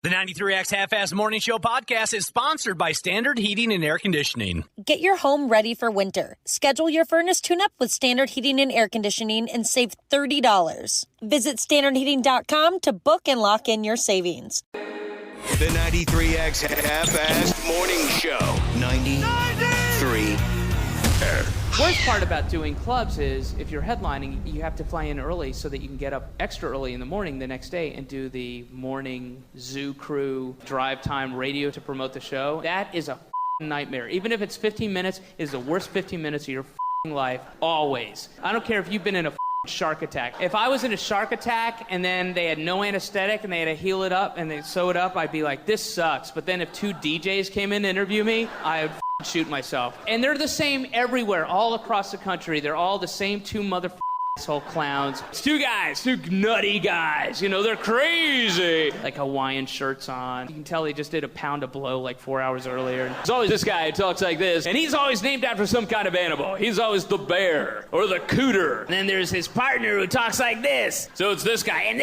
The 93X Half-Ass Morning Show podcast is sponsored by Standard Heating and Air Conditioning. Get your home ready for winter. Schedule your furnace tune-up with Standard Heating and Air Conditioning and save $30. Visit standardheating.com to book and lock in your savings. The 93X Half-Ass Morning Show. 93. Worst part about doing clubs is if you're headlining, you have to fly in early so that you can get up extra early in the morning the next day and do the morning zoo crew drive time radio to promote the show. That is a nightmare. Even if it's 15 minutes, it is the worst 15 minutes of your life, always. I don't care if you've been in a shark attack. If I was in a shark attack and then they had no anesthetic and they had to heal it up and they sew it up, I'd be like, this sucks. But then if two DJs came in to interview me, I would shoot myself. And they're the same everywhere, all across the country. They're all the same two asshole clowns. It's two guys, two nutty guys. You know, they're crazy. Like Hawaiian shirts on. You can tell they just did a pound of blow like 4 hours earlier. There's always this guy who talks like this, and he's always named after some kind of animal. He's always the bear or the cooter. And then there's his partner who talks like this. So it's this guy, and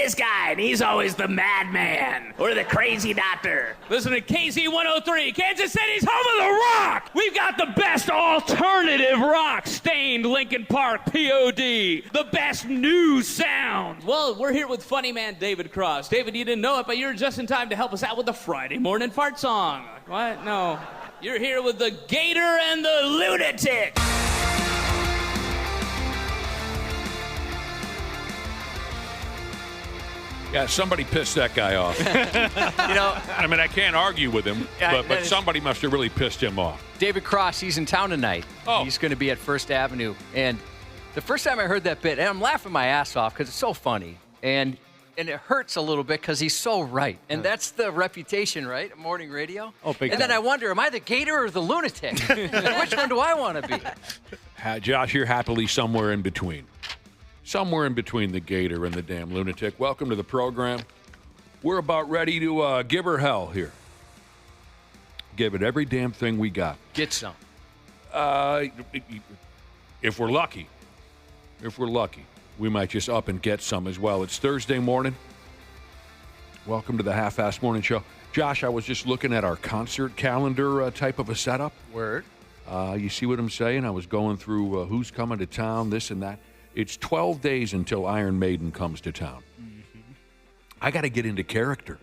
he's always the madman or the crazy doctor. Listen to KZ103, Kansas City's home of the rock. We've got the best alternative rock, Stained, Linkin Park, POD. The best new sound. Well, we're here with funny man David Cross. David, you didn't know it, but you're just in time to help us out with the Friday morning fart song. What? No. You're here with the Gator and the Lunatic. Yeah, somebody pissed that guy off. I mean, I can't argue with him, but somebody must have really pissed him off. David Cross, he's in town tonight. Oh. He's going to be at First Avenue. And the first time I heard that bit, and I'm laughing my ass off because it's so funny. And it hurts a little bit because he's so right. And that's the reputation, right? Of morning radio. Oh, big And then I wonder, am I the gator or the lunatic? And which one do I want to be? Josh, you're happily somewhere in between. Somewhere in between the gator and the damn lunatic. Welcome to the program. We're about ready to give her hell here. Give it every damn thing we got. Get some. If we're lucky. If we're lucky, we might just up and get some as well. It's Thursday morning. Welcome to the Half-Ass Morning Show. Josh, I was just looking at our concert calendar type of a setup. Word. You see what I'm saying? I was going through who's coming to town, this and that. It's 12 days until Iron Maiden comes to town. Mm-hmm. I got to get into character.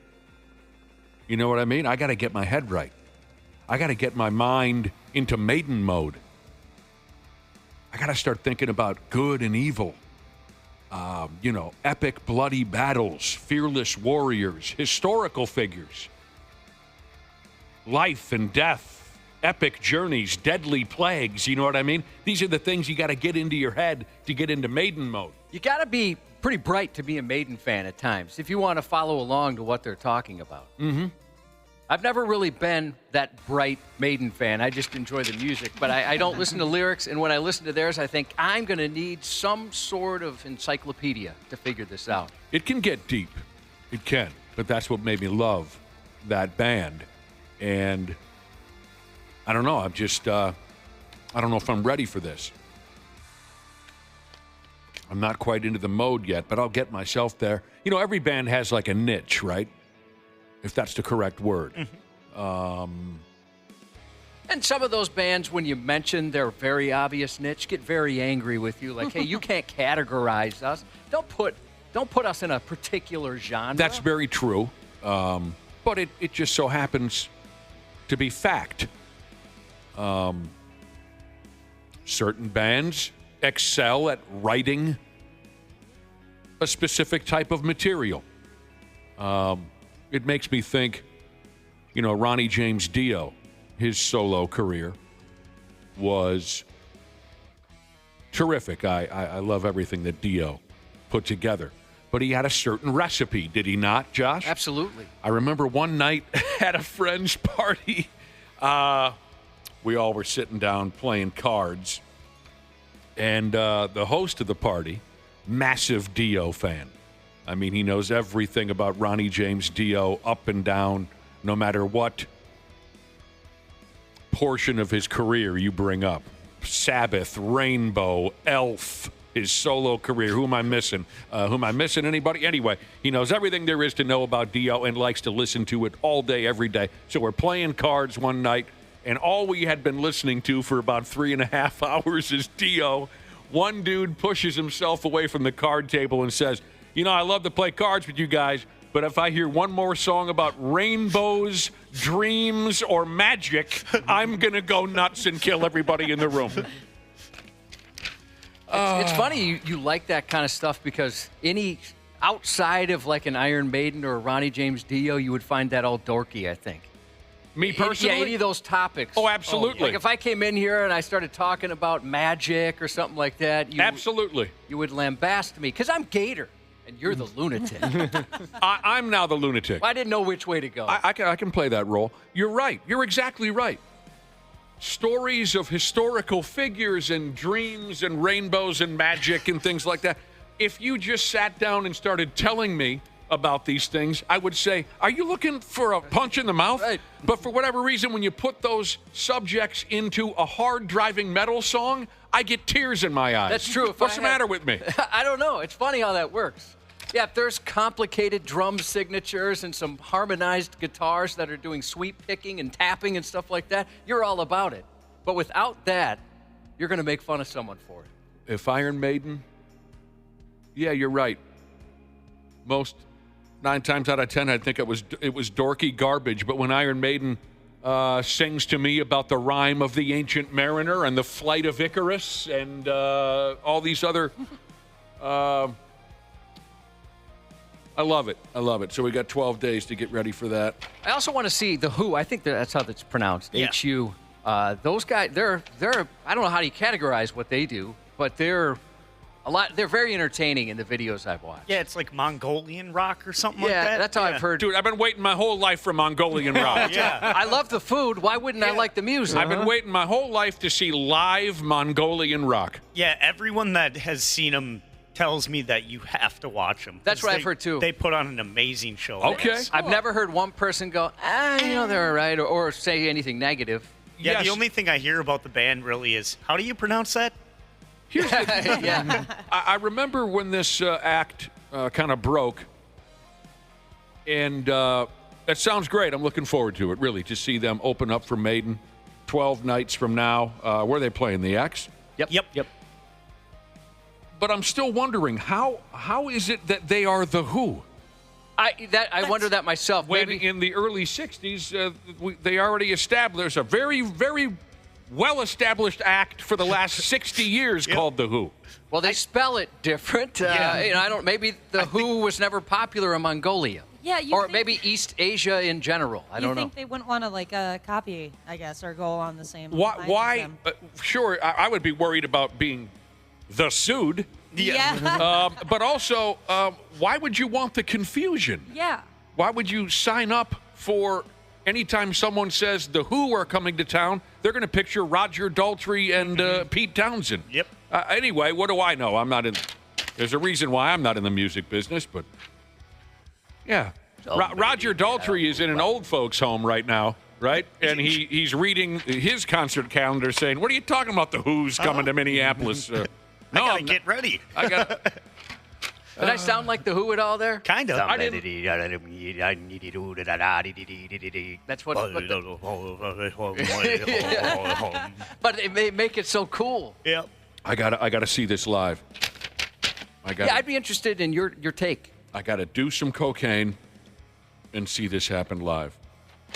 You know what I mean? I got to get my head right. I got to get my mind into Maiden mode. I got to start thinking about good and evil. Epic bloody battles, fearless warriors, historical figures, life and death, epic journeys, deadly plagues, you know what I mean? These are the things you got to get into your head to get into Maiden mode. You got to be pretty bright to be a Maiden fan at times if you want to follow along to what they're talking about. Mm-hmm. I've never really been that bright Maiden fan. I just enjoy the music, but I don't listen to lyrics, and when I listen to theirs, I think I'm going to need some sort of encyclopedia to figure this out. It can get deep. It can, but that's what made me love that band. And I don't know, I don't know if I'm ready for this. I'm not quite into the mode yet, but I'll get myself there. You know, every band has like a niche, right? If that's the correct word. Mm-hmm. And some of those bands, when you mention their very obvious niche, get very angry with you. Like, hey, you can't categorize us. Don't put us in a particular genre. That's very true. But it just so happens to be fact. Certain bands excel at writing a specific type of material. It makes me think, Ronnie James Dio, his solo career was terrific. I love everything that Dio put together. But he had a certain recipe, did he not, Josh? Absolutely. I remember one night at a friend's party, we all were sitting down playing cards, and the host of the party, massive Dio fan. I mean, he knows everything about Ronnie James Dio up and down, no matter what portion of his career you bring up. Sabbath, Rainbow, Elf, his solo career. Who am I missing? Anybody? Anyway, he knows everything there is to know about Dio and likes to listen to it all day, every day. So we're playing cards one night, and all we had been listening to for about 3.5 hours is Dio. One dude pushes himself away from the card table and says, I love to play cards with you guys, but if I hear one more song about rainbows, dreams, or magic, I'm going to go nuts and kill everybody in the room. It's funny you like that kind of stuff because outside of like an Iron Maiden or a Ronnie James Dio, you would find that all dorky, I think. Me personally? Yeah, any of those topics. Oh, absolutely. Like if I came in here and I started talking about magic or something like that. Absolutely. You would lambast me because I'm Gator and you're the lunatic. I'm now the lunatic. I didn't know which way to go. I can play that role. You're right. You're exactly right. Stories of historical figures and dreams and rainbows and magic and things like that. If you just sat down and started telling me about these things, I would say, are you looking for a punch in the mouth? Right. But for whatever reason, when you put those subjects into a hard-driving metal song, I get tears in my eyes. That's true. What's the matter with me? I don't know. It's funny how that works. Yeah, if there's complicated drum signatures and some harmonized guitars that are doing sweep picking and tapping and stuff like that, you're all about it. But without that, you're going to make fun of someone for it. If Iron Maiden, yeah, you're right. 9 times out of 10, I'd think it was dorky garbage. But when Iron Maiden sings to me about the rhyme of the Ancient Mariner and the flight of Icarus and all these other... I love it. I love it. So we got 12 days to get ready for that. I also want to see the Who. I think that's how it's pronounced. Yeah. H-U. Those guys, they're. I don't know how you categorize what they do, but they're very entertaining in the videos I've watched. Yeah, it's like Mongolian rock or something like that. Yeah, that's how I've heard. Dude, I've been waiting my whole life for Mongolian rock. Yeah. I love the food. Why wouldn't I like the music? I've been waiting my whole life to see live Mongolian rock. Yeah, everyone that has seen them tells me that you have to watch them. That's what I've heard, too. They put on an amazing show. Okay. I've never heard one person go, they're all right, or say anything negative. Yeah, Yes. the only thing I hear about the band really is, how do you pronounce that? Here's the Yeah. I remember when this act kind of broke, and it sounds great. I'm looking forward to it, really, to see them open up for Maiden 12 nights from now. Where are they playing? The X? Yep. But I'm still wondering, how is it that they are the Who? I wonder that myself. When Maybe in the early 60s, they already established a very, very well-established act for the last 60 years called the Who. Well, they spell it different. I don't. Maybe the Who was never popular in Mongolia. Yeah, or maybe East Asia in general. I don't know. You think they wouldn't want to copy, I guess, or go on the same Why? lines as Why them? Sure, I would be worried about being the sued. Yeah. But also, why would you want the confusion? Yeah. Why would you sign up for anytime someone says the Who are coming to town, they're going to picture Roger Daltrey and Pete Townsend. Yep. Anyway, what do I know? I'm not in. There's a reason why I'm not in the music business, but yeah. Roger Daltrey is in an old folks' home right now, right? And he's reading his concert calendar saying, what are you talking about, the Who's coming to Minneapolis? I gotta get ready. I got. Did I sound like the Who at all there? Kind of. I didn't. That's what. But it may make it so cool. Yep. I gotta see this live. I'd be interested in your take. I gotta do some cocaine and see this happen live.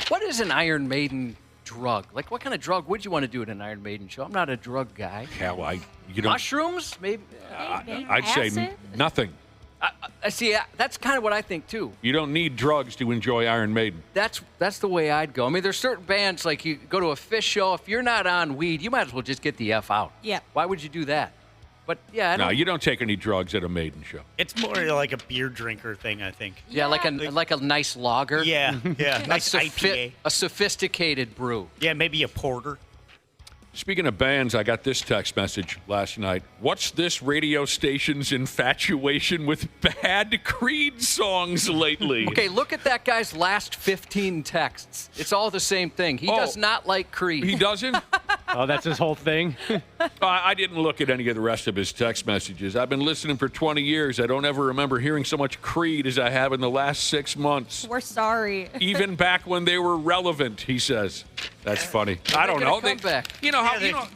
What is an Iron Maiden drug? Like, what kind of drug would you want to do at an Iron Maiden show? I'm not a drug guy. Hell, you don't. Mushrooms, maybe. I'd say Acid? nothing. I see. That's kind of what I think too. You don't need drugs to enjoy Iron Maiden. That's the way I'd go. I mean, there's certain bands like you go to a Fish show. If you're not on weed, you might as well just get the F out. Yeah. Why would you do that? But yeah, I don't. No, you don't take any drugs at a Maiden show. It's more like a beer drinker thing, I think. Yeah, like a nice lager. Yeah. Nice IPA. A sophisticated brew. Yeah, maybe a porter. Speaking of bands, I got this text message last night. What's this radio station's infatuation with bad Creed songs lately? Okay, look at that guy's last 15 texts. It's all the same thing. He does not like Creed. He doesn't? Oh, that's his whole thing? I didn't look at any of the rest of his text messages. I've been listening for 20 years. I don't ever remember hearing so much Creed as I have in the last 6 months. We're sorry. Even back when they were relevant, he says. That's funny. I don't know. You know how...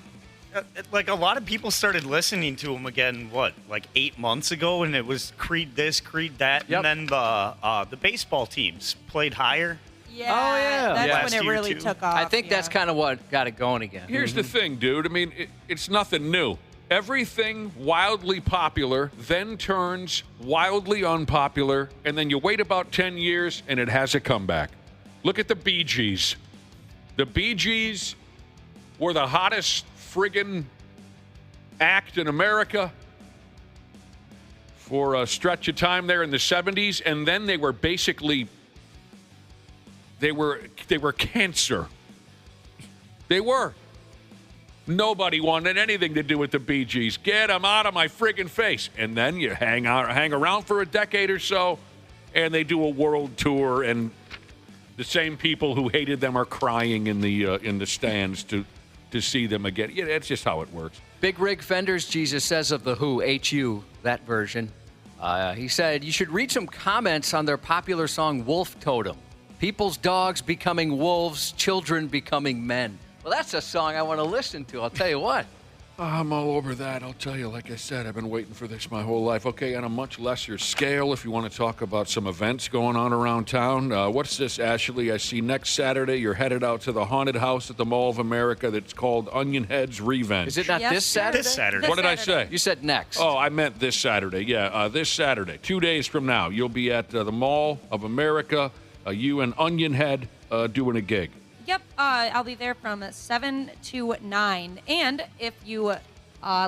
like a lot of people started listening to him again, like 8 months ago, and it was Creed this, Creed that, and then the baseball teams played higher. Yeah. Oh, yeah. That's when it really took off. I think that's kind of what got it going again. Here's the thing, dude. I mean, it's nothing new. Everything wildly popular then turns wildly unpopular, and then you wait about 10 years, and it has a comeback. Look at the Bee Gees. The Bee Gees were the hottest friggin' act in America for a stretch of time there in the 70s, and then they were basically they were cancer. They were. Nobody wanted anything to do with the Bee Gees. Get them out of my friggin' face. And then you hang around for a decade or so, and they do a world tour, and the same people who hated them are crying in the stands to see them again. Yeah, that's just how it works. Big Rig Fenders, Jesus says of The Who, H.U., that version. He said, you should read some comments on their popular song, Wolf Totem. People's dogs becoming wolves, children becoming men. Well, that's a song I want to listen to, I'll tell you what. I'm all over that. I'll tell you, like I said, I've been waiting for this my whole life. Okay, on a much lesser scale, if you want to talk about some events going on around town. What's this, Ashley? I see next Saturday you're headed out to the haunted house at the Mall of America that's called Onion Head's Revenge. Is it not this Saturday? This Saturday. What did I say? You said next. Oh, I meant this Saturday. Yeah, this Saturday. 2 days from now, you'll be at the Mall of America, you and Onion Head doing a gig. Yep, I'll be there from 7 to 9. And if you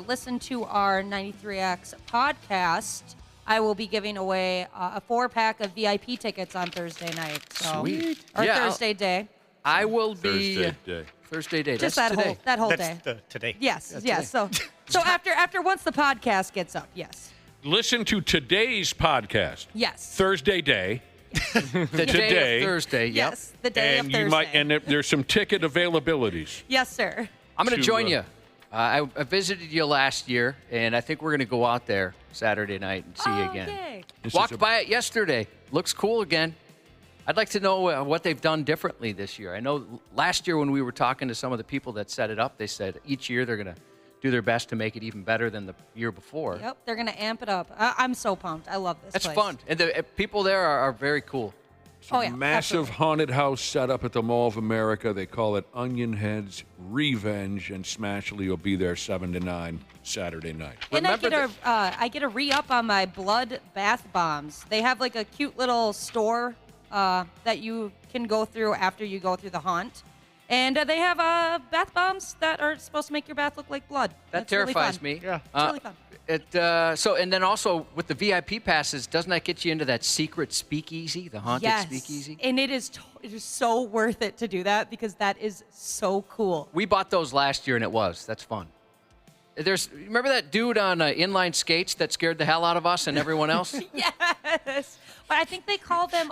listen to our 93X podcast, I will be giving away a 4-pack of VIP tickets on Thursday night. So, Sweet. Or Yeah, Thursday day. I will be... Thursday day. Just That's that whole today. day. Today. Yes, yes. So after once the podcast gets up, yes. Listen to today's podcast. Yes. Thursday day. The day of Thursday, yep. Yes, the day of Thursday. And there's some ticket availabilities. Yes, sir. I'm going to join you. I visited you last year, and I think we're going to go out there Saturday night and see you again. Okay. Walked by it yesterday. Looks cool again. I'd like to know what they've done differently this year. I know last year when we were talking to some of the people that set it up, they said each year they're going to do their best to make it even better than the year before. Yep, they're going to amp it up. I'm so pumped. I love this That's place. fun. And the people there are very cool. Massive haunted house set up at the Mall of America. They call it Onion Head's Revenge, and Smashley will be there 7 to 9 Saturday night. And I get a re-up on my blood bath bombs. They have like a cute little store that you can go through after you go through the haunt. And they have bath bombs that are supposed to make your bath look like blood. That terrifies me. Yeah, it's really fun. And then also with the VIP passes, doesn't that get you into that secret speakeasy, the haunted speakeasy? And it is so worth it to do that because that is so cool. We bought those last year, and that's fun. Remember that dude on inline skates that scared the hell out of us and everyone else? Yes. But I think they call them,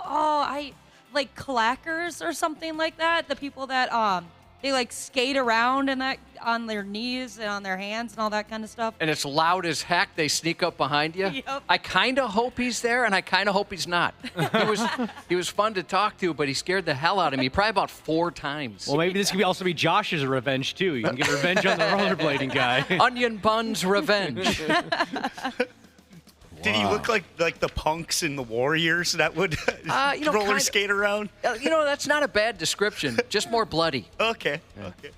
like clackers or something like that. The people that they like skate around and that on their knees and on their hands and all that kind of stuff. And it's loud as heck. They sneak up behind you. Yep. I kind of hope he's there, and I kind of hope he's not. He was fun to talk to, but he scared the hell out of me probably about 4 times. Well, maybe this could also be Josh's revenge, too. You can get revenge on the rollerblading guy. Onion Buns revenge. Did he look like the punks and the warriors that would roller skate around? That's not a bad description. Just more bloody. Okay. Yeah. Okay.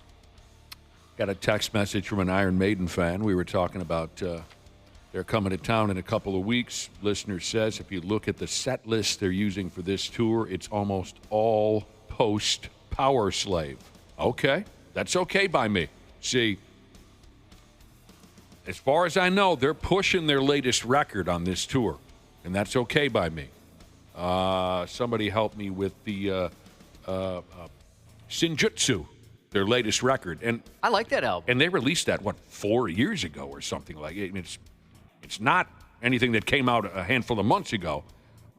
Got a text message from an Iron Maiden fan. We were talking about they're coming to town in a couple of weeks. Listener says if you look at the set list they're using for this tour, it's almost all post-Power Slave. Okay, that's okay by me. See, as far as I know, they're pushing their latest record on this tour, and that's okay by me. Somebody help me with the Shinjutsu, their latest record. And I like that album. And they released that, 4 years ago or something like it. It's not anything that came out a handful of months ago,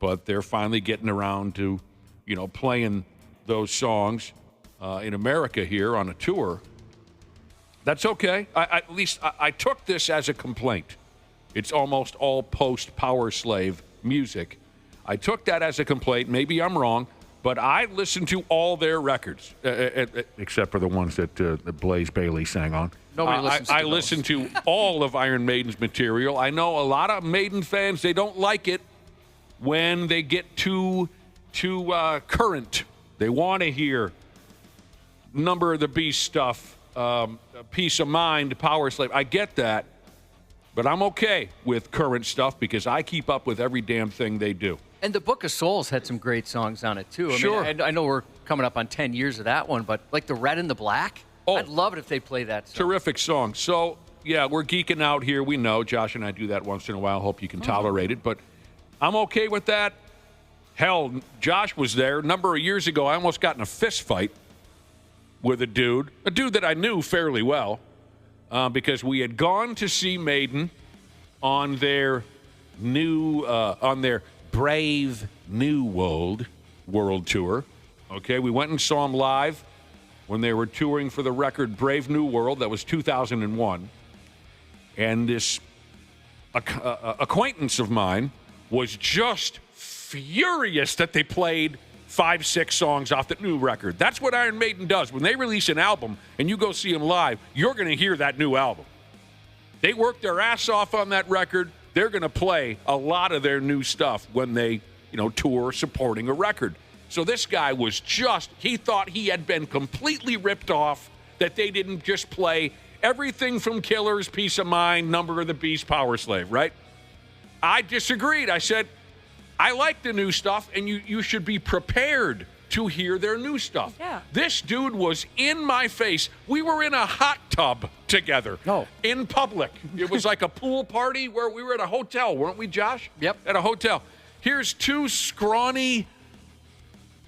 but they're finally getting around to, playing those songs in America here on a tour. That's okay. At least I took this as a complaint. It's almost all post-Power Slave music. I took that as a complaint. Maybe I'm wrong, but I listened to all their records, except for the ones that Blaze Bayley sang on. Nobody listens to I those. listened to all of Iron Maiden's material. I know a lot of Maiden fans, they don't like it when they get too current. They want to hear Number of the Beast stuff, Peace of Mind, Power Slave. I get that, but I'm okay with current stuff because I keep up with every damn thing they do. And the Book of Souls had some great songs on it, too. Sure. I know we're coming up on 10 years of that one, but like the Red and the Black, I'd love it if they play that song. Terrific song. So, yeah, we're geeking out here. We know. Josh and I do that once in a while. Hope you can tolerate it. But I'm okay with that. Hell, Josh was there. A number of years ago, I almost got in a fist fight with a dude that I knew fairly well, because we had gone to see Maiden on their Brave New World Tour. Okay, we went and saw them live when they were touring for the record Brave New World. That was 2001. And this acquaintance of mine was just furious that they played 5-6 songs off the new record. That's what Iron Maiden does. When they release an album and you go see them live, you're going to hear that new album. They work their ass off on that record. They're going to play a lot of their new stuff when they, tour supporting a record. So this guy was he thought he had been completely ripped off, that they didn't just play everything from Killers, Peace of Mind, Number of the Beast, Power Slave, right? I disagreed. I said, I like the new stuff, and you should be prepared to hear their new stuff. Yeah. This dude was in my face. We were in a hot tub together in public. It was like a pool party where we were at a hotel, weren't we, Josh? Yep. At a hotel. Here's two scrawny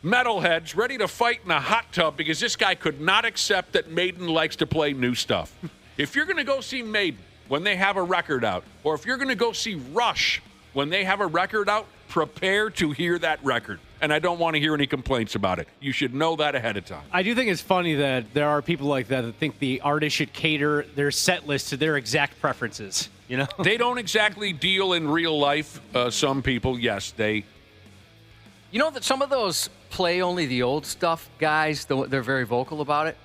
metalheads ready to fight in a hot tub because this guy could not accept that Maiden likes to play new stuff. If you're going to go see Maiden when they have a record out, or if you're going to go see Rush when they have a record out, prepare to hear that record. And I don't want to hear any complaints about it. You should know that ahead of time. I do think it's funny that there are people like that think the artist should cater their set list to their exact preferences. They don't exactly deal in real life. Some people, yes, they. You know that some of those play only the old stuff guys, they're very vocal about it.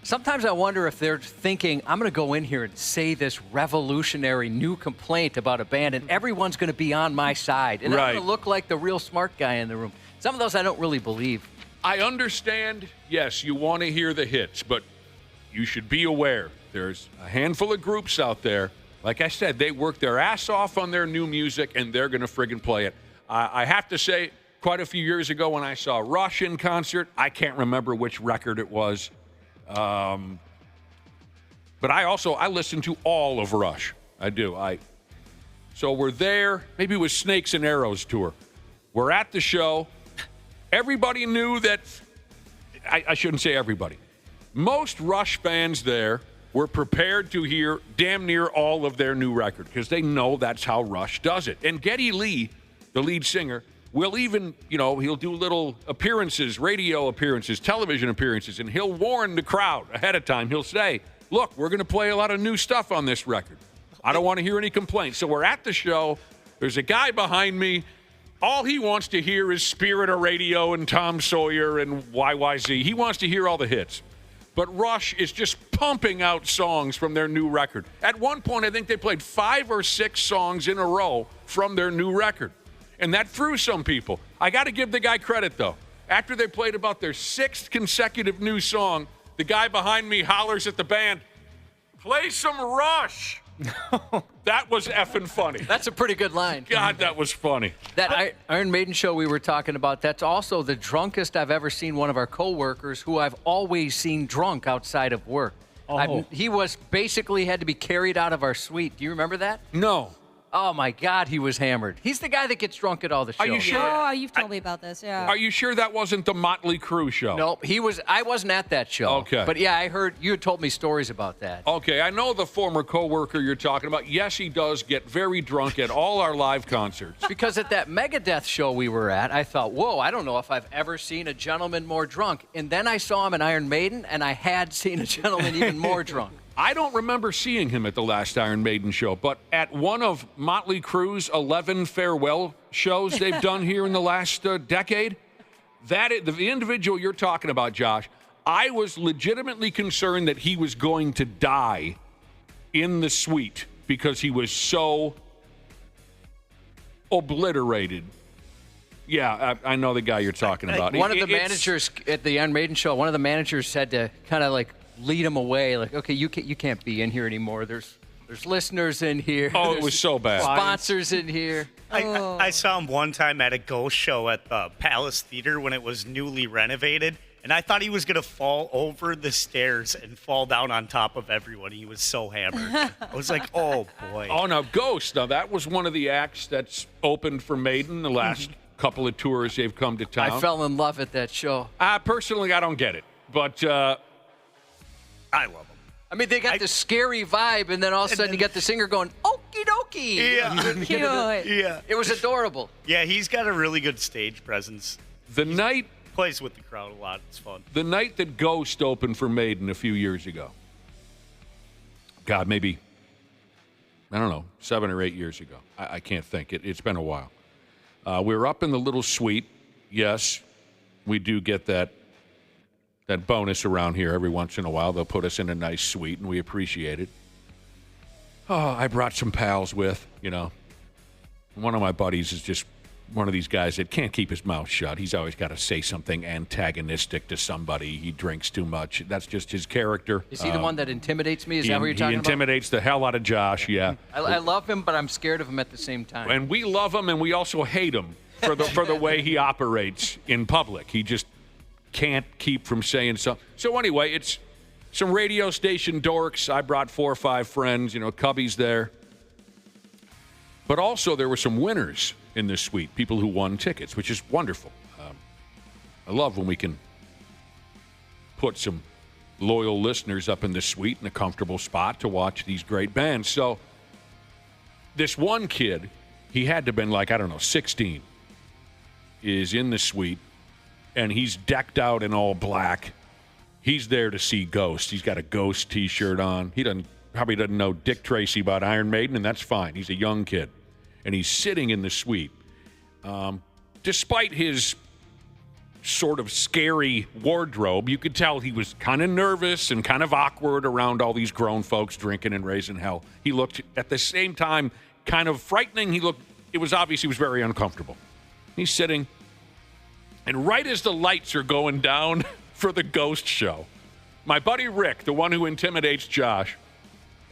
Sometimes I wonder if they're thinking, I'm going to go in here and say this revolutionary new complaint about a band, and everyone's going to be on my side. And I'm going to look like the real smart guy in the room. Some of those I don't really believe. I understand, yes, you want to hear the hits, but you should be aware. There's a handful of groups out there. Like I said, they work their ass off on their new music, and they're going to friggin' play it. I have to say, quite a few years ago when I saw Rush in concert, I can't remember which record it was. But I listen to all of Rush. I do. So we're there. Maybe it was Snakes and Arrows tour. We're at the show. Everybody knew that. I shouldn't say everybody. Most Rush fans there were prepared to hear damn near all of their new record because they know that's how Rush does it. And Geddy Lee, the lead singer, will even, he'll do little appearances, radio appearances, television appearances, and he'll warn the crowd ahead of time. He'll say, look, we're going to play a lot of new stuff on this record. I don't want to hear any complaints. So we're at the show. There's a guy behind me. All he wants to hear is Spirit of Radio and Tom Sawyer and YYZ. He wants to hear all the hits. But Rush is just pumping out songs from their new record. At one point, I think they played 5 or 6 songs in a row from their new record. And that threw some people. I got to give the guy credit, though. After they played about their 6th consecutive new song, the guy behind me hollers at the band, play some Rush. That was effing funny. That's a pretty good line. God, that was funny. That Iron Maiden show we were talking about, that's also the drunkest I've ever seen one of our coworkers who I've always seen drunk outside of work. He was basically had to be carried out of our suite. Do you remember that? No. Oh, my God, he was hammered. He's the guy that gets drunk at all the shows. Are you sure? Oh, you've told me about this, yeah. Are you sure that wasn't the Motley Crue show? No, I wasn't at that show. Okay. But, yeah, I heard you had told me stories about that. Okay, I know the former coworker you're talking about. Yes, he does get very drunk at all our live concerts. Because at that Megadeth show we were at, I thought, whoa, I don't know if I've ever seen a gentleman more drunk. And then I saw him in Iron Maiden, and I had seen a gentleman even more drunk. I don't remember seeing him at the last Iron Maiden show, but at one of Motley Crue's 11 farewell shows they've done here in the last decade, the individual you're talking about, Josh, I was legitimately concerned that he was going to die in the suite because he was so obliterated. Yeah, I know the guy you're talking about. One of the managers at the Iron Maiden show, one of the managers had to kind of like lead him away. Like, okay, you can't be in here anymore. There's listeners in here. Oh, it was so bad. Sponsors in here. I saw him one time at a ghost show at the Palace Theater when it was newly renovated, and I thought he was going to fall over the stairs and fall down on top of everyone. He was so hammered. I was like, oh, boy. Oh, now, Ghost. Now, that was one of the acts that's opened for Maiden the last couple of tours they've come to town. I fell in love at that show. Personally, I don't get it, but I love them. I mean, they got this scary vibe, and then all of a sudden you got the singer going, okie dokie. Yeah. Cute. Yeah. It was adorable. Yeah, he's got a really good stage presence. the night plays with the crowd a lot. It's fun. The night that Ghost opened for Maiden a few years ago. God, maybe, I don't know, 7 or 8 years ago. I can't think. It's been a while. We were up in the little suite. Yes, we do get that bonus around here every once in a while. They'll put us in a nice suite, and we appreciate it. Oh, I brought some pals with, you know. One of my buddies is just one of these guys that can't keep his mouth shut. He's always got to say something antagonistic to somebody. He drinks too much. That's just his character. Is he the one that intimidates me? Is that what you're talking about? He intimidates the hell out of Josh, yeah. I love him, but I'm scared of him at the same time. And we love him, and we also hate him for the way he operates in public. He just can't keep from saying something. So anyway, it's some radio station dorks. I brought 4 or 5 friends. You know, Cubby's there. But also there were some winners in this suite, people who won tickets, which is wonderful. I love when we can put some loyal listeners up in the suite in a comfortable spot to watch these great bands. So this one kid, he had to have been like, I don't know, 16, is in the suite, and he's decked out in all black. He's there to see Ghost. He's got a Ghost T-shirt on. He probably doesn't know Dick Tracy about Iron Maiden, and that's fine. He's a young kid. And he's sitting in the suite. Despite his sort of scary wardrobe, you could tell he was kind of nervous and kind of awkward around all these grown folks drinking and raising hell. He looked, at the same time, kind of frightening. It was obvious he was very uncomfortable. He's sitting, and right as the lights are going down for the Ghost show, my buddy Rick, the one who intimidates Josh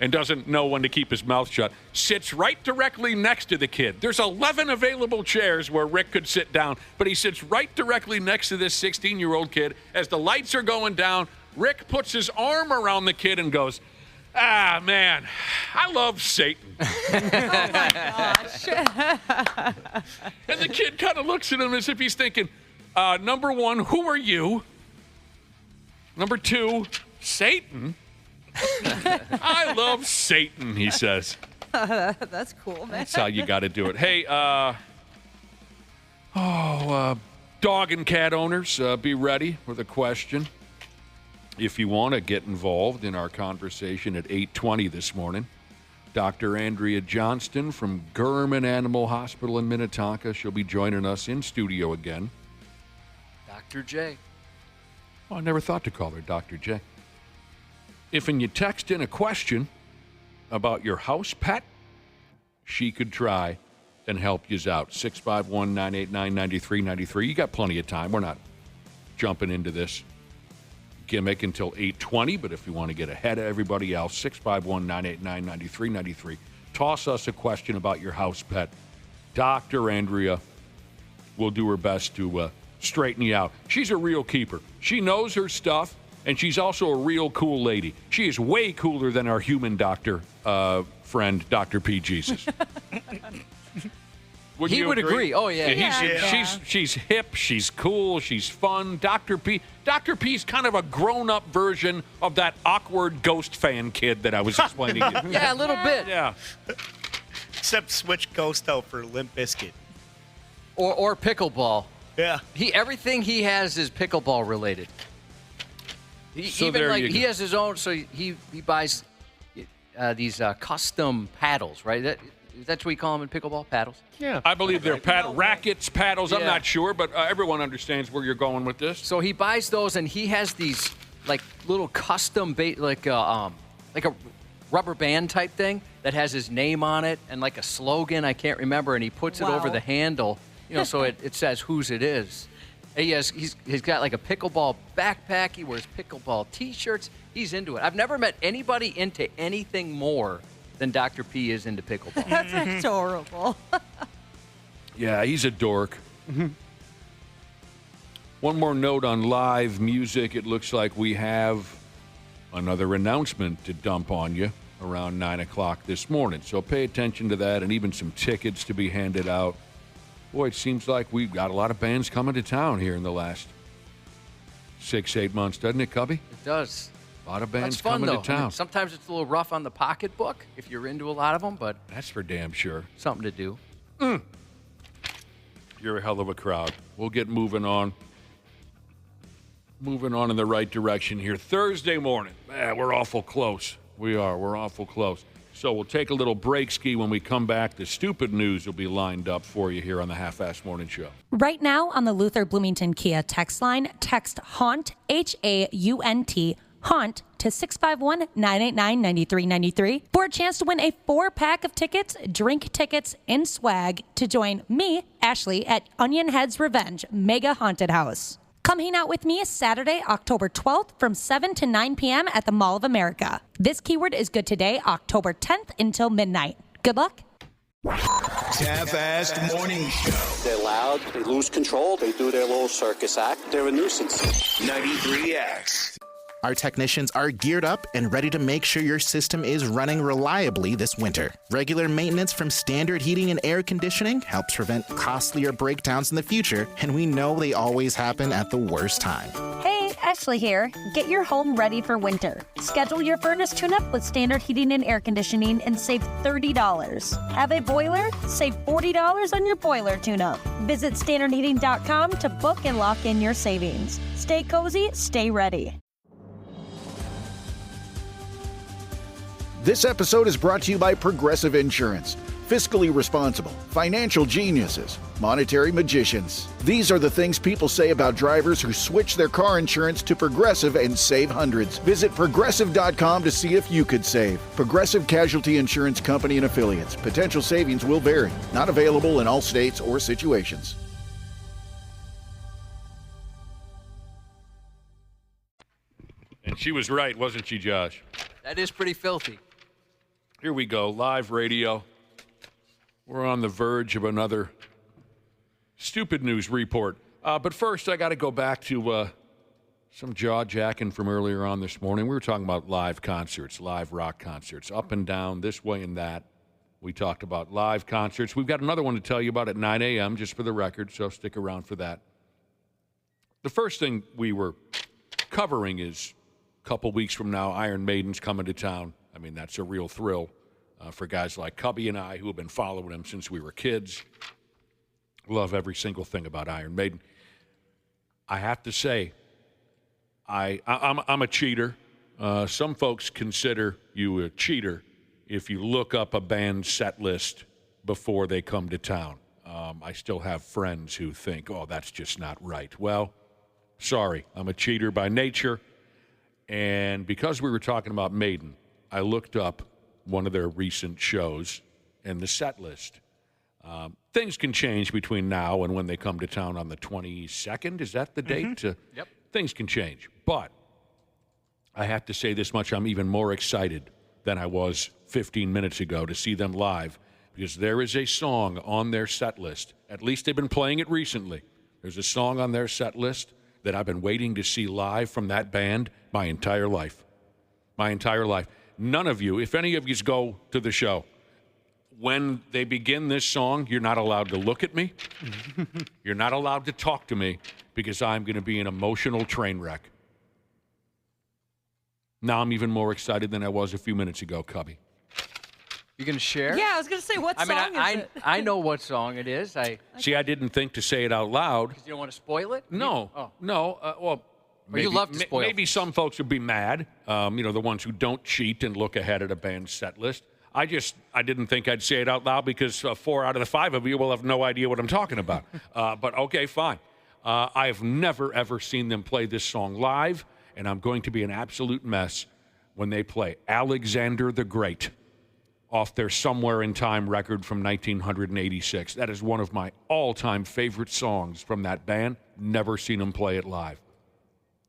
and doesn't know when to keep his mouth shut, sits right directly next to the kid. There's 11 available chairs where Rick could sit down, but he sits right directly next to this 16-year-old kid. As the lights are going down, Rick puts his arm around the kid and goes, "Ah, man, I love Satan." Oh, my gosh. And the kid kind of looks at him as if he's thinking, number one, who are you? Number 2, Satan? I love Satan, he says. That's cool, man. That's how you got to do it. Hey, dog and cat owners, be ready with a question. If you want to get involved in our conversation at 8:20 this morning, Dr. Andrea Johnston from Gehrman Animal Hospital in Minnetonka. She'll be joining us in studio again. Dr. J. Well, I never thought to call her Dr. J. If you text in a question about your house pet, she could try and help you out. 651-989-9393. You got plenty of time. We're not jumping into this gimmick until 8:20, but if you want to get ahead of everybody else, 651-989-9393. Toss us a question about your house pet. Dr. Andrea will do her best to straighten you out. She's a real keeper. She knows her stuff. And she's also a real cool lady. She is way cooler than our human doctor friend, Dr. P. Jesus. He would agree. Oh, yeah. She's hip. She's cool. She's fun. Dr. P's kind of a grown-up version of that awkward Ghost fan kid that I was explaining to you. Yeah, a little bit. Yeah. Except switch Ghost out for Limp Bizkit. Or pickleball. Yeah. Everything he has is pickleball related. He has his own, so he buys these custom paddles, right? That's what you call them in pickleball, paddles? Yeah. I believe they're rackets, paddles. I'm Yeah. not sure, but everyone understands where you're going with this. So he buys those, and he has these like little custom like a rubber band type thing that has his name on it and like a slogan I can't remember, and he puts it over the handle, so it says whose it is. And he's got like a pickleball backpack. He wears pickleball T-shirts. He's into it. I've never met anybody into anything more than Dr. P is into pickleball. That's adorable. Yeah, he's a dork. One more note on live music. It looks like we have another announcement to dump on you around 9 o'clock this morning. So pay attention to that, and even some tickets to be handed out. Boy, it seems like we've got a lot of bands coming to town here in the last 6-8 months, doesn't it, Cubby? It does. A lot of bands That's fun, coming though. to town. I mean, sometimes it's a little rough on the pocketbook if you're into a lot of them, but that's for damn sure. Something to do. You're a hell of a crowd. We'll get moving on. Moving on in the right direction here. Thursday morning. Man, we're awful close. We are. We're awful close. So we'll take a little break ski. When we come back, the stupid news will be lined up for you here on the Half-Ass Morning Show. Right now on the Luther Bloomington Kia text line, text HAUNT, HAUNT, HAUNT to 651-989-9393 for a chance to win a 4-pack of tickets, drink tickets, and swag to join me, Ashley, at Onion Head's Revenge Mega Haunted House. Come hang out with me Saturday, October 12th from 7 to 9 p.m. at the Mall of America. This keyword is good today, October 10th until midnight. Good luck. Half-Assed Morning Show. They're loud, they lose control, they do their little circus act, they're a nuisance. 93X. Our technicians are geared up and ready to make sure your system is running reliably this winter. Regular maintenance from Standard Heating and Air Conditioning helps prevent costlier breakdowns in the future, and we know they always happen at the worst time. Hey, Ashley here. Get your home ready for winter. Schedule your furnace tune-up with Standard Heating and Air Conditioning and save $30. Have a boiler? Save $40 on your boiler tune-up. Visit standardheating.com to book and lock in your savings. Stay cozy, stay ready. This episode is brought to you by Progressive Insurance. Fiscally responsible, financial geniuses, monetary magicians. These are the things people say about drivers who switch their car insurance to Progressive and save hundreds. Visit Progressive.com to see if you could save. Progressive Casualty Insurance Company and Affiliates. Potential savings will vary. Not available in all states or situations. And she was right, wasn't she, Josh? That is pretty filthy. Here we go, live radio. We're on the verge of another stupid news report. But first, I got to go back to some jaw-jacking from earlier on this morning. We were talking about live concerts, live rock concerts, up and down, this way and that. We talked about live concerts. We've got another one to tell you about at 9 a.m., just for the record, so stick around for that. The first thing we were covering is a couple weeks from now, Iron Maiden's coming to town. I mean, that's a real thrill for guys like Cubby and I who have been following them since we were kids. Love every single thing about Iron Maiden. I have to say, I'm a cheater. Some folks consider you a cheater if you look up a band's set list before they come to town. I still have friends who think, oh, that's just not right. Well, sorry, I'm a cheater by nature. And because we were talking about Maiden, I looked up one of their recent shows and the set list. Things can change between now and when they come to town on the 22nd. Is that the date? Yep. Things can change. But I have to say this much, I'm even more excited than I was 15 minutes ago to see them live, because there is a song on their set list. At least they've been playing it recently. There's a song on their set list that I've been waiting to see live from that band my entire life. My entire life. None of you, if any of you go to the show, when they begin this song, you're not allowed to look at me. You're not allowed to talk to me, because I'm going to be an emotional train wreck. Now I'm even more excited than I was a few minutes ago, Cubby. You going to share? Yeah, I was going to say, what song is it? I know what song it is. See, I didn't think to say it out loud. Because you don't want to spoil it? No, no. Well, Maybe, you love to spoil maybe some folks would be mad, the ones who don't cheat and look ahead at a band's set list. I didn't think I'd say it out loud because 4 out of the 5 of you will have no idea what I'm talking about. But okay, fine. I've never, ever seen them play this song live, and I'm going to be an absolute mess when they play Alexander the Great off their Somewhere in Time record from 1986. That is one of my all-time favorite songs from that band. Never seen them play it live.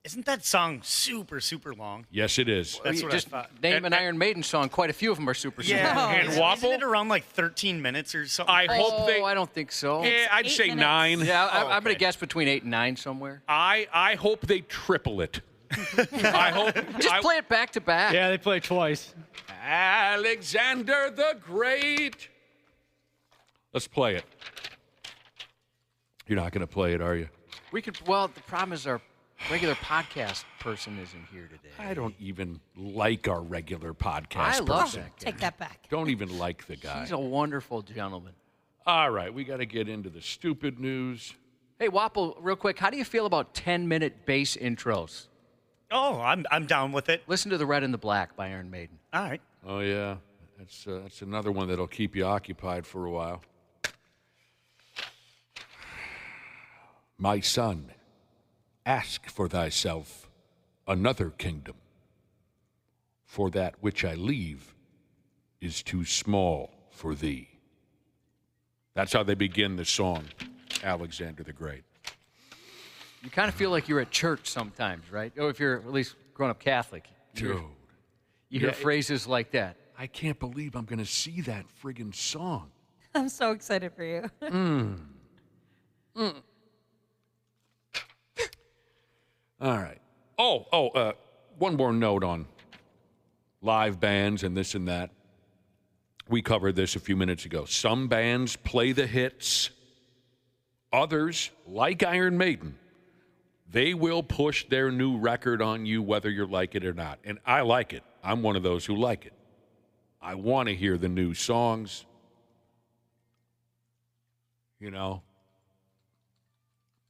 Isn't that song super, super long? Yes, it is. That's what just I thought. name an Iron Maiden song. Quite a few of them are super. Yeah, and Waffle? Isn't it around like 13 minutes or something? I hope they. I don't think so. Yeah, I'd say 8 minutes. 9. Yeah, Oh, I'm going okay. to guess between 8 and 9 somewhere. I hope they triple it. I hope. Just play it back to back. Yeah, they play twice. Alexander the Great. Let's play it. You're not going to play it, are you? We could. Well, the problem is our regular podcast person isn't here today. I don't even like our regular podcast I love person. that guy. Take that back. Don't even like the guy. He's a wonderful gentleman. All right, we got to get into the stupid news. Hey, Wapple, real quick, how do you feel about 10-minute bass intros? Oh, I'm down with it. Listen to The Red and the Black by Iron Maiden. All right. Oh, yeah. That's another one that'll keep you occupied for a while. My son, ask for thyself another kingdom, for that which I leave is too small for thee. That's how they begin the song, Alexander the Great. You kind of feel like you're at church sometimes, right? Or if you're at least grown up Catholic. Dude. You hear phrases like that. I can't believe I'm going to see that friggin' song. I'm so excited for you. All right. One more note on live bands and this and that. We covered this a few minutes ago. Some bands play the hits. Others, like Iron Maiden, they will push their new record on you whether you like it or not. And I like it. I'm one of those who like it. I want to hear the new songs.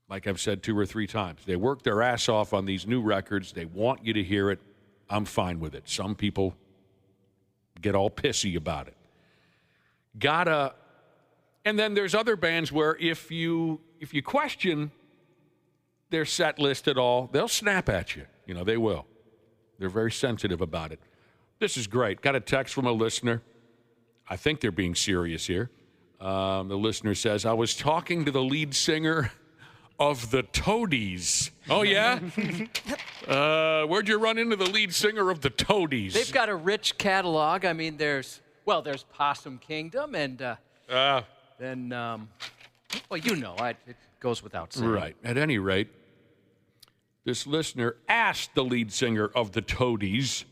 Like I've said 2 or 3 times, they work their ass off on these new records. They want you to hear it. I'm fine with it. Some people get all pissy about it. And then there's other bands where if you question their set list at all, they'll snap at you. They will. They're very sensitive about it. This is great. Got a text from a listener. I think they're being serious here. The listener says, I was talking to the lead singer of the Toadies. Oh, yeah? Where'd you run into the lead singer of the Toadies? They've got a rich catalog. I mean, there's Possum Kingdom, and then, it goes without saying. Right. At any rate, this listener asked the lead singer of the Toadies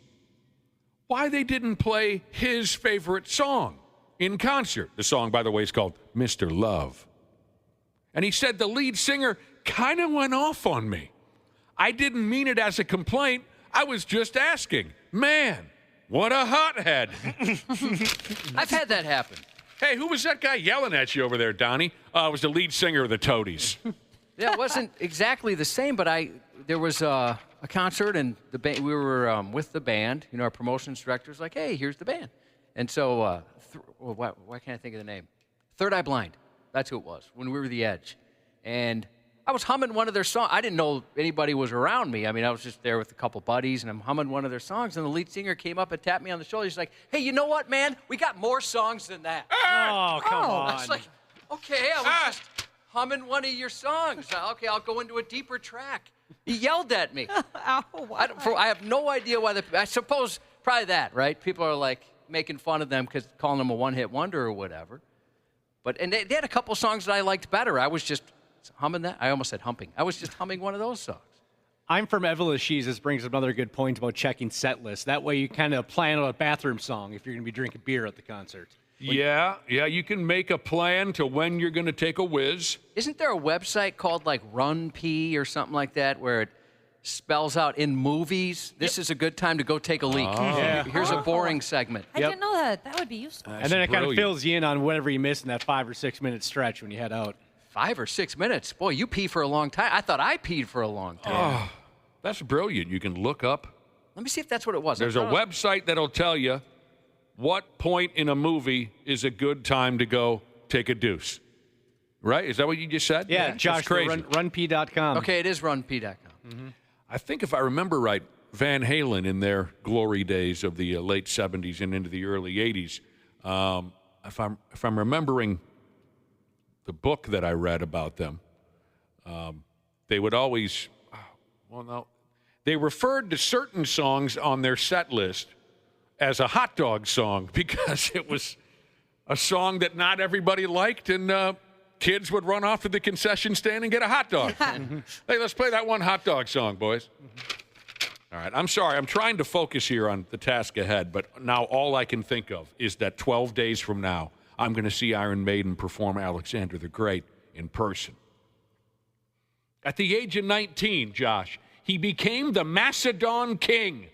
why they didn't play his favorite song in concert. The song, by the way, is called Mr. Love. And he said the lead singer kind of went off on me. I didn't mean it as a complaint. I was just asking. Man, what a hothead. I've had that happen. Hey, who was that guy yelling at you over there, Donnie? It was the lead singer of the Toadies. Yeah, it wasn't exactly the same, but there was a concert, and we were with the band. Our promotions director was like, hey, here's the band. And so, why can't I think of the name? Third Eye Blind. That's who it was, when we were The Edge. And I was humming one of their songs. I didn't know anybody was around me. I mean, I was just there with a couple buddies, and I'm humming one of their songs, and the lead singer came up and tapped me on the shoulder. He's like, hey, you know what, man? We got more songs than that. Oh, come on. I was like, okay, I was just humming one of your songs. Okay, I'll go into a deeper track. He yelled at me. Ow, wow. I have no idea why. I suppose probably that, right? People are like making fun of them because calling them a one-hit wonder or whatever. And they had a couple songs that I liked better. I was just humming that. I almost said humping. I was just humming one of those songs. I'm from Evelyn. This brings up another good point about checking set lists. That way you kind of plan a bathroom song if you're going to be drinking beer at the concert. Yeah, you can make a plan to when you're going to take a whiz. Isn't there a website called like Run P or something like that where it spells out in movies, this is a good time to go take a leak. Oh. Yeah. Here's a boring segment. I didn't know that. That would be useful. And then it kind of fills you in on whatever you miss in that 5 or 6 minute stretch when you head out. 5 or 6 minutes? Boy, you pee for a long time. I thought I peed for a long time. That's brilliant. You can look up. Let me see if that's what it was. There's a website that'll tell you what point in a movie is a good time to go take a deuce. Right? Is that what you just said? Yeah, Josh, that's crazy. runp.com. Okay, it is runp.com. Mm-hmm. I think if I remember right, Van Halen in their glory days of the late 70s and into the early 80s, if I'm remembering the book that I read about them, they would always, they referred to certain songs on their set list as a hot dog song because it was a song that not everybody liked, and kids would run off to the concession stand and get a hot dog. Hey, let's play that one hot dog song, boys. All right, I'm sorry. I'm trying to focus here on the task ahead, but now all I can think of is that 12 days from now, I'm going to see Iron Maiden perform Alexander the Great in person. At the age of 19, Josh, he became the Macedon king.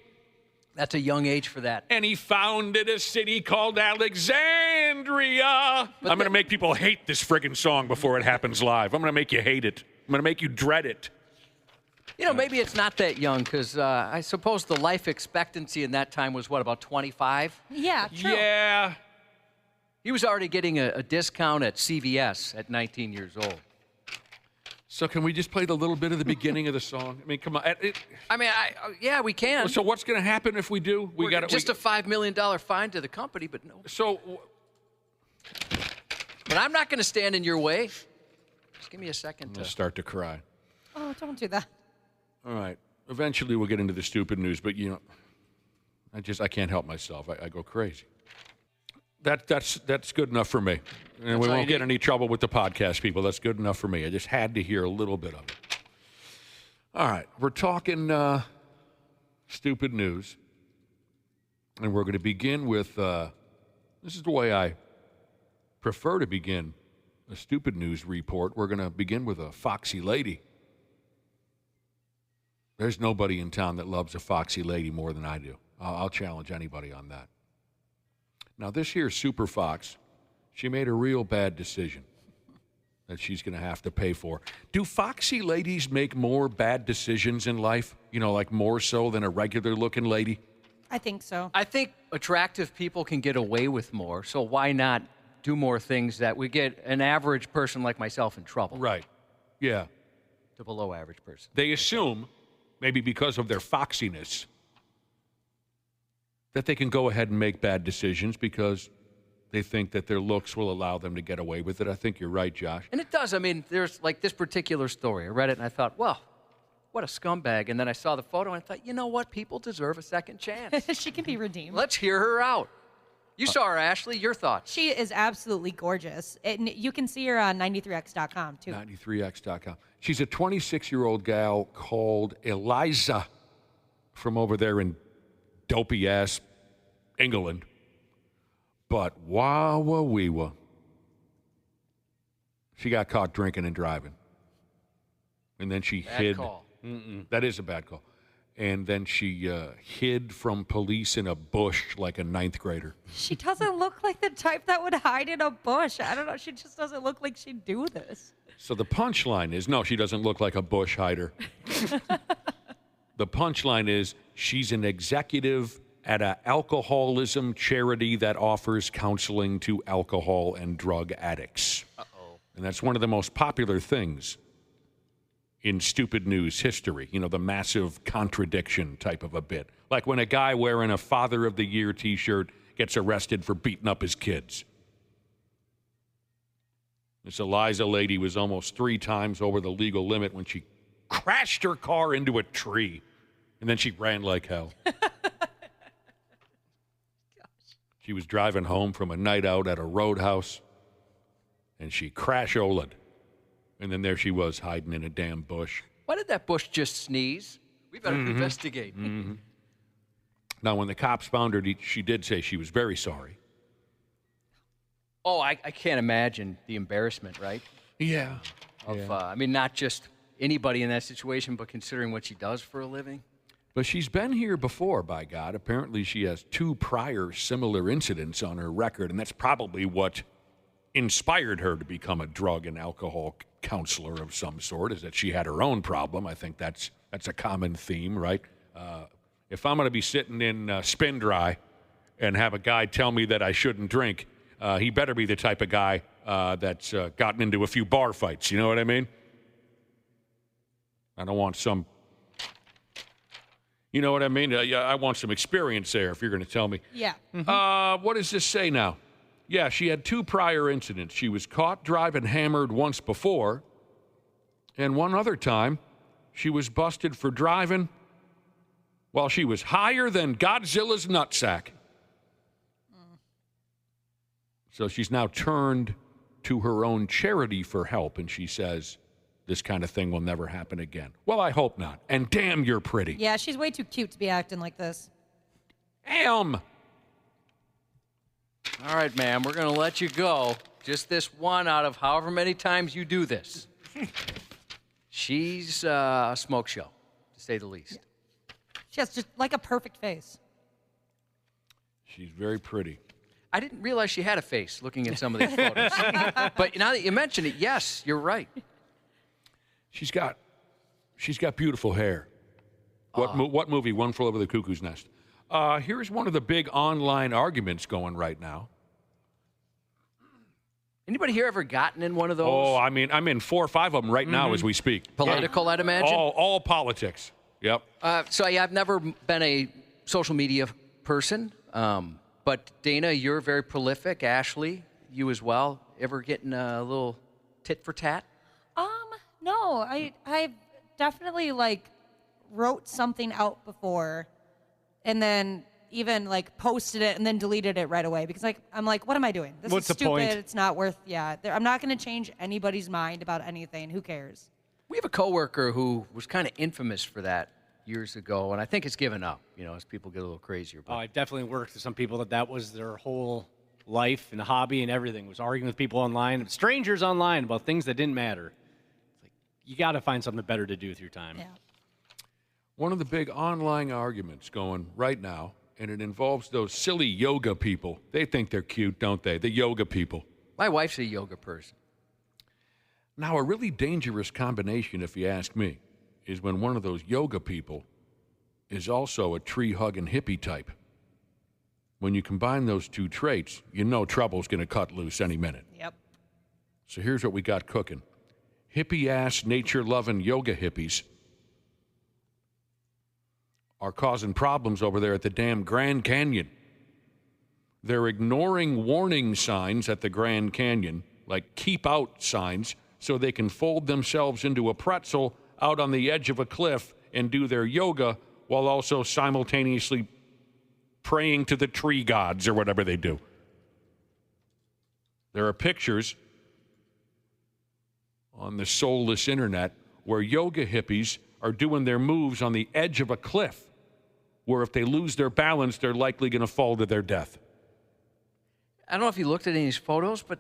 That's a young age for that. And he founded a city called Alexandria. I'm going to make people hate this friggin' song before it happens live. I'm going to make you hate it. I'm going to make you dread it. You know, maybe it's not that young because I suppose the life expectancy in that time was, what, about 25? Yeah, true. Yeah. He was already getting a discount at CVS at 19 years old. So can we just play the little bit of the beginning of the song? I mean, come on. Yeah, we can. So what's going to happen if we do? We got just a $5 million fine to the company, but no. So. But I'm not going to stand in your way. Just give me a second to start to cry. Oh, don't do that. All right. Eventually we'll get into the stupid news, but you know, I can't help myself. I go crazy. That's good enough for me. And we won't get any trouble with the podcast people. That's good enough for me. I just had to hear a little bit of it. All right. We're talking stupid news. And we're going to begin with, this is the way I prefer to begin a stupid news report. We're going to begin with a foxy lady. There's nobody in town that loves a foxy lady more than I do. I'll challenge anybody on that. Now, this here Super Fox, she made a real bad decision that she's going to have to pay for. Do foxy ladies make more bad decisions in life? You know, like more so than a regular-looking lady? I think so. I think attractive people can get away with more, so why not do more things that would get an average person like myself in trouble? Right. Yeah. The below average person. They assume, maybe because of their foxiness, that they can go ahead and make bad decisions because they think that their looks will allow them to get away with it. I think you're right, Josh. And it does. I mean, there's like this particular story. I read it and I thought, well, what a scumbag. And then I saw the photo and I thought, you know what? People deserve a second chance. She can be redeemed. Let's hear her out. You saw her, Ashley. Your thoughts? She is absolutely gorgeous. And you can see her on 93x.com, too. 93x.com. She's a 26-year-old gal called Eliza from over there in dopey-ass England. But wah-wah-wee-wah. She got caught drinking and driving. And then she hid. Bad call. That is a bad call. And then she hid from police in a bush like a ninth grader. She doesn't look like the type that would hide in a bush. I don't know. She just doesn't look like she'd do this. So the punchline is, no, she doesn't look like a bush hider. The punchline is, she's an executive at an alcoholism charity that offers counseling to alcohol and drug addicts. Uh-oh. And that's one of the most popular things in stupid news history, you know, the massive contradiction type of a bit. Like when a guy wearing a Father of the Year T-shirt gets arrested for beating up his kids. This Eliza lady was almost 3 times over the legal limit when she crashed her car into a tree, and then she ran like hell. She was driving home from a night out at a roadhouse, and she crash-olaed. And then there she was, hiding in a damn bush. Why did that bush just sneeze? We better investigate. Now, when the cops found her, she did say she was very sorry. Oh, I can't imagine the embarrassment, right? Yeah. I mean, not just anybody in that situation, but considering what she does for a living. But she's been here before, by God. Apparently, she has 2 prior similar incidents on her record, and that's probably what inspired her to become a drug and alcohol counselor of some sort, is that she had her own problem. I think that's That's a common theme, right? If I'm going to be sitting in spin dry and have a guy tell me that I shouldn't drink, he better be the type of guy that's gotten into a few bar fights. You know what I mean? I don't want some... You know what I mean? I want some experience there if you're going to tell me. Yeah. What does this say now? Yeah, she had 2 prior incidents. She was caught driving hammered once before, and one other time she was busted for driving while she was higher than Godzilla's nutsack. So she's now turned to her own charity for help, and she says, this kind of thing will never happen again. Well, I hope not. And damn, you're pretty. Yeah, she's way too cute to be acting like this. Damn. All right, ma'am, we're going to let you go. Just this one out of however many times you do this. She's a smoke show, to say the least. Yeah. She has just like a perfect face. She's very pretty. I didn't realize she had a face looking at some of these photos. But now that you mention it, yes, you're right. She's got beautiful hair. What movie? One Flew Over the Cuckoo's Nest. Here's one of the big online arguments going right now. Anybody here ever gotten in one of those? Oh, I mean, I'm in 4 or 5 of them right now as we speak. Political, I'd imagine? All politics. Yep. So yeah, I've never been a social media person. But Dana, you're very prolific. Ashley, you as well. Ever getting a little tit for tat? No, I definitely wrote something out before, and then even posted it and then deleted it right away because I'm like, what am I doing? This What's is the stupid. point? It's not worth. Yeah, I'm not going to change anybody's mind about anything. Who cares? We have a coworker who was kind of infamous for that years ago, and I think it's given up, as people get a little crazier. Oh, I definitely worked with some people that was their whole life and hobby and everything, was arguing with people online, strangers online, about things that didn't matter. It's like, you got to find something better to do with your time. Yeah. One of the big online arguments going right now, and it involves those silly yoga people. They think they're cute, don't they? The yoga people. My wife's a yoga person. Now, a really dangerous combination, if you ask me, is when one of those yoga people is also a tree-hugging hippie type. When you combine those 2 traits, you know trouble's going to cut loose any minute. Yep. So here's what we got cooking. Hippie-ass, nature-loving yoga hippies are causing problems over there at the damn Grand Canyon. They're ignoring warning signs at the Grand Canyon, like keep out signs, so they can fold themselves into a pretzel out on the edge of a cliff and do their yoga while also simultaneously praying to the tree gods or whatever they do. There are pictures on the soulless internet where yoga hippies are doing their moves on the edge of a cliff where if they lose their balance, they're likely going to fall to their death. I don't know if you looked at any of these photos, but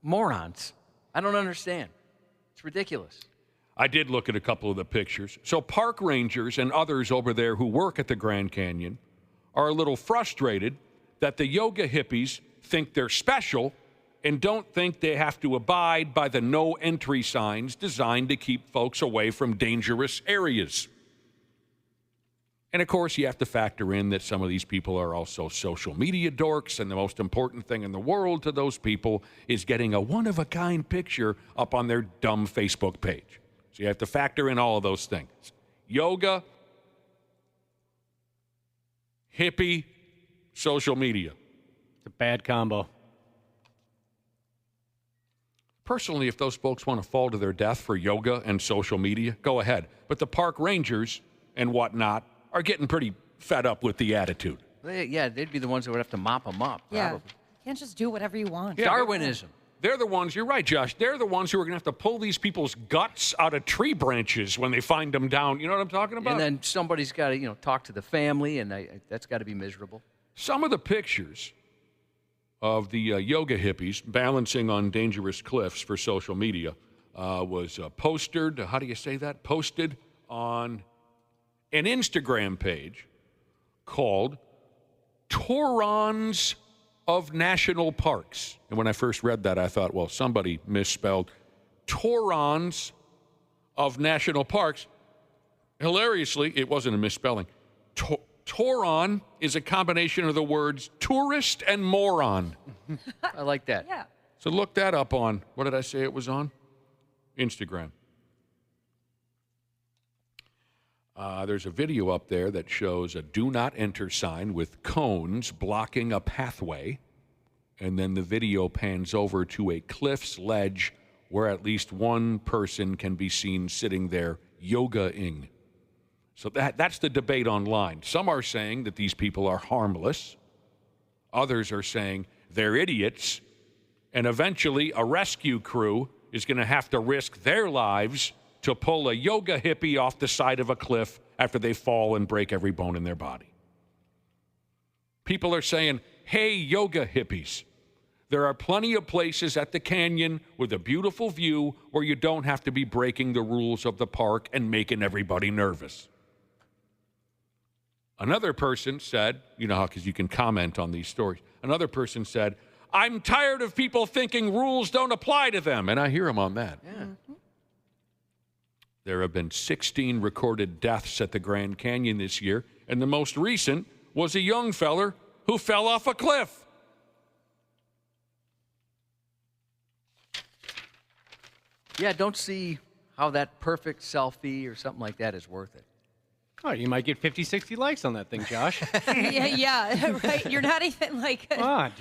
morons. I don't understand. It's ridiculous. I did look at a couple of the pictures. So park rangers and others over there who work at the Grand Canyon are a little frustrated that the yoga hippies think they're special and don't think they have to abide by the no entry signs designed to keep folks away from dangerous areas. And of course, you have to factor in that some of these people are also social media dorks, and the most important thing in the world to those people is getting a one-of-a-kind picture up on their dumb Facebook page. So you have to factor in all of those things. Yoga, hippie, social media. It's a bad combo. Personally, if those folks want to fall to their death for yoga and social media, go ahead. But the park rangers and whatnot are getting pretty fed up with the attitude. They'd be the ones that would have to mop them up. Yeah. Probably. You can't just do whatever you want. Yeah, Darwinism. They're the ones, you're right, Josh, they're the ones who are going to have to pull these people's guts out of tree branches when they find them down. You know what I'm talking about? And then somebody's got to, talk to the family, and that's got to be miserable. Some of the pictures of the yoga hippies balancing on dangerous cliffs for social media was posted on an Instagram page called Torons of National Parks. And when I first read that, I thought, well, somebody misspelled Torons of National Parks. hilariously, it wasn't a misspelling. Toron is a combination of the words tourist and moron. I like that. Yeah. So look that up on, what did I say it was on? Instagram. There's a video up there that shows a do not enter sign with cones blocking a pathway. And then the video pans over to a cliff's ledge where at least one person can be seen sitting there yoga-ing. So that's the debate online. Some are saying that these people are harmless. Others are saying they're idiots. And eventually a rescue crew is going to have to risk their lives to pull a yoga hippie off the side of a cliff after they fall and break every bone in their body. People are saying, hey, yoga hippies, there are plenty of places at the canyon with a beautiful view where you don't have to be breaking the rules of the park and making everybody nervous. Another person said, you know how, because you can comment on these stories. Another person said, I'm tired of people thinking rules don't apply to them. And I hear them on that. Yeah. Mm-hmm. There have been 16 recorded deaths at the Grand Canyon this year, and the most recent was a young feller who fell off a cliff. Yeah, don't see how that perfect selfie or something like that is worth it. Oh, you might get 50, 60 likes on that thing, Josh. yeah, right. You're not even like Dude.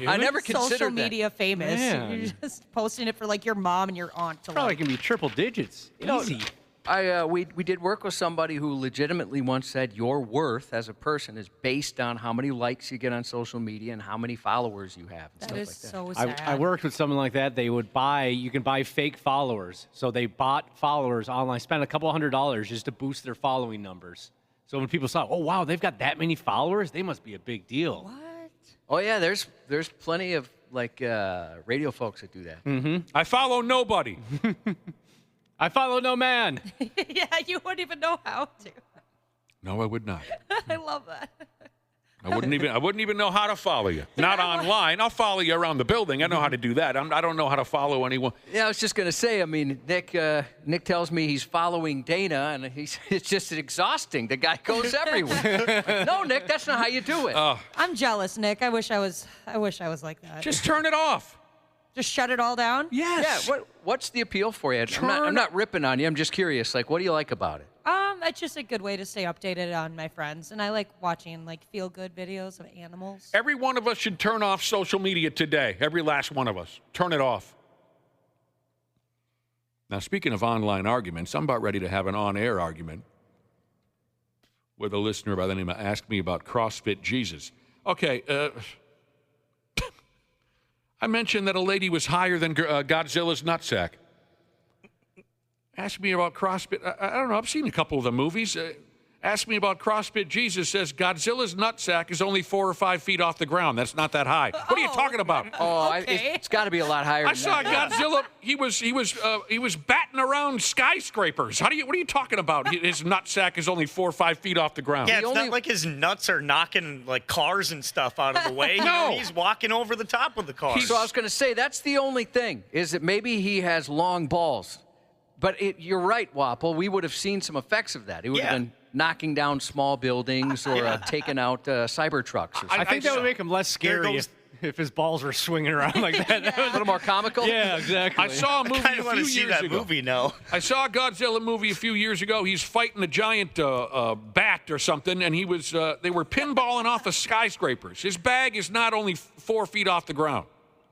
I never considered social that. media famous. Man. You're just posting it for like your mom and your aunt to Probably like. can be triple digits. Easy. We did work with somebody who legitimately once said your worth as a person is based on how many likes you get on social media and how many followers you have. And That stuff is like that. so sad. I worked with someone like that. They would you can buy fake followers. So they bought followers online, spent a couple $100 just to boost their following numbers. So when people saw, oh, wow, they've got that many followers, they must be a big deal. What? Oh, yeah, there's plenty of, like, radio folks that do that. Mm-hmm. I follow nobody. I follow no man. Yeah, you wouldn't even know how to. No, I would not. I love that. I wouldn't even know how to follow you. Not online. I'll follow you around the building. I know how to do that. I don't know how to follow anyone. Yeah, I was just going to say, I mean, Nick tells me he's following Dana, and it's just exhausting. The guy goes everywhere. No, Nick, that's not how you do it. I'm jealous, Nick. I wish I was like that. Just turn it off. Just shut it all down? Yes. Yeah, what's the appeal for you? I'm not ripping on you. I'm just curious. Like, what do you like about it? It's just a good way to stay updated on my friends, and I like watching like feel-good videos of animals. Every one of us should turn off social media today. Every last one of us. Turn it off. Now, speaking of online arguments, I'm about ready to have an on-air argument with a listener by the name of Ask Me About CrossFit Jesus. Okay, I mentioned that a lady was higher than Godzilla's nutsack. Ask Me About CrossFit. I don't know. I've seen a couple of the movies. Ask Me About CrossFit Jesus says Godzilla's nutsack is only 4 or 5 feet off the ground. That's not that high. What are you talking about? Oh, Okay. It's got to be a lot higher. I saw that. Godzilla. He was batting around skyscrapers. What are you talking about? His nutsack is only 4 or 5 feet off the ground. Yeah, it's not like his nuts are knocking like cars and stuff out of the way. No. He's walking over the top of the car. So I was going to say, that's the only thing, is that maybe he has long balls. But you're right, Wapple. We would have seen some effects of that. It would have been knocking down small buildings or taking out cyber trucks or something. I think that would make him less scary if his balls were swinging around like that. A little more comical? Yeah, exactly. I saw a movie I a want few to see years that ago. movie now. I saw a Godzilla movie a few years ago. He's fighting a giant bat or something, and they were pinballing off of skyscrapers. His bag is not only 4 feet off the ground.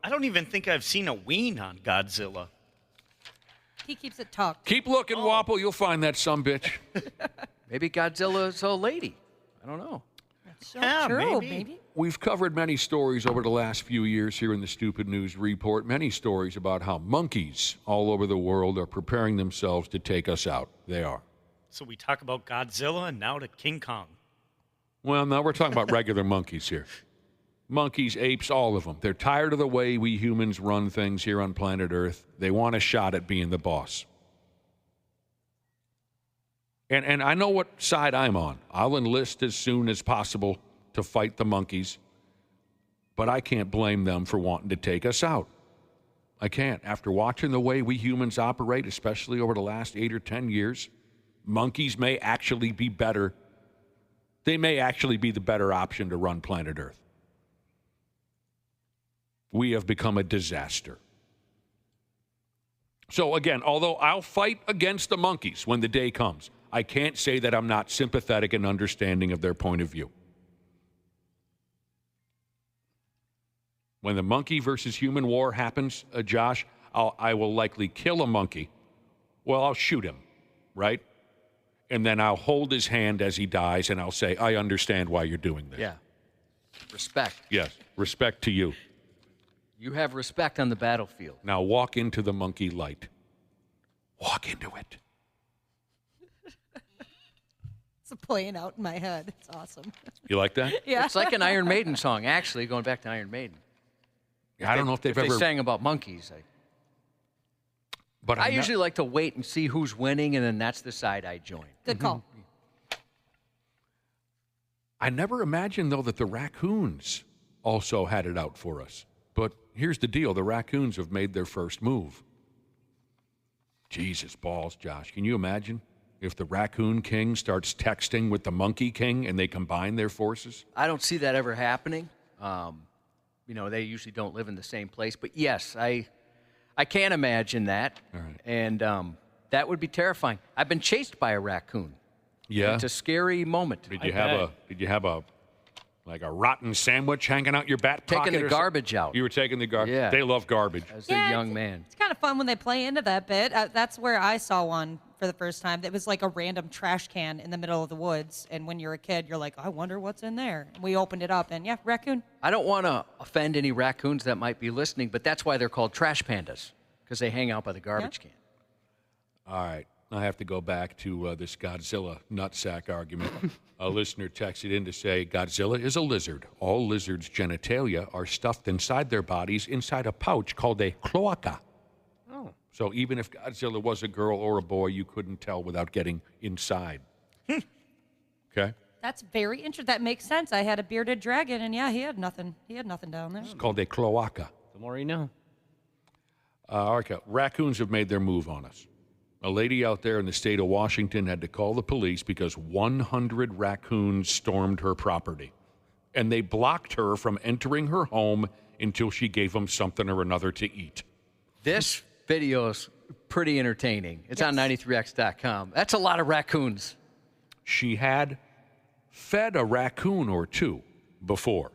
I don't even think I've seen a ween on Godzilla. He keeps it tucked. Keep looking, Wapple. You'll find that sumbitch. Maybe Godzilla's a lady. I don't know. So true, maybe. We've covered many stories over the last few years here in the Stupid News Report. Many stories about how monkeys all over the world are preparing themselves to take us out. They are. So we talk about Godzilla and now to King Kong. Well, no, we're talking about regular monkeys here. Monkeys, apes, all of them. They're tired of the way we humans run things here on planet Earth. They want a shot at being the boss. And I know what side I'm on. I'll enlist as soon as possible to fight the monkeys. But I can't blame them for wanting to take us out. I can't. After watching the way we humans operate, especially over the last 8 or 10 years, monkeys may actually be better. They may actually be the better option to run planet Earth. We have become a disaster. So again, although I'll fight against the monkeys when the day comes, I can't say that I'm not sympathetic and understanding of their point of view. When the monkey versus human war happens, Josh, I will likely kill a monkey. Well, I'll shoot him, right? And then I'll hold his hand as he dies, and I'll say, I understand why you're doing this. Yeah. Respect. Yes, respect to you. You have respect on the battlefield. Now walk into the monkey light. Walk into it. It's playing out in my head. It's awesome. You like that? Yeah. It's like an Iron Maiden song, actually, going back to Iron Maiden. I don't know if they've ever... They sang about monkeys. But I usually like to wait and see who's winning, and then that's the side I join. Good call. I never imagined, though, that the raccoons also had it out for us. But here's the deal. The raccoons have made their first move. Jesus balls, Josh. Can you imagine if the raccoon king starts texting with the monkey king and they combine their forces? I don't see that ever happening. They usually don't live in the same place. But, yes, I can't imagine that. All right. And that would be terrifying. I've been chased by a raccoon. Yeah? It's a scary moment. Did you have a rotten sandwich hanging out your back pocket? Taking the garbage out. You were taking the garbage? Yeah. They love garbage. As a young man. It's kind of fun when they play into that bit. That's where I saw one for the first time. It was like a random trash can in the middle of the woods. And when you're a kid, you're like, I wonder what's in there. And we opened it up, and yeah, raccoon. I don't want to offend any raccoons that might be listening, but that's why they're called trash pandas, because they hang out by the garbage can. All right. I have to go back to this Godzilla nutsack argument. A listener texted in to say, Godzilla is a lizard. All lizards' genitalia are stuffed inside their bodies inside a pouch called a cloaca. Oh. So even if Godzilla was a girl or a boy, you couldn't tell without getting inside. Okay? That's very interesting. That makes sense. I had a bearded dragon, and yeah, he had nothing. He had nothing down there. It's called a cloaca. The more you know. Okay. Raccoons have made their move on us. A lady out there in the state of Washington had to call the police because 100 raccoons stormed her property. And they blocked her from entering her home until she gave them something or another to eat. This video is pretty entertaining. It's on 93x.com. That's a lot of raccoons. She had fed a raccoon or two before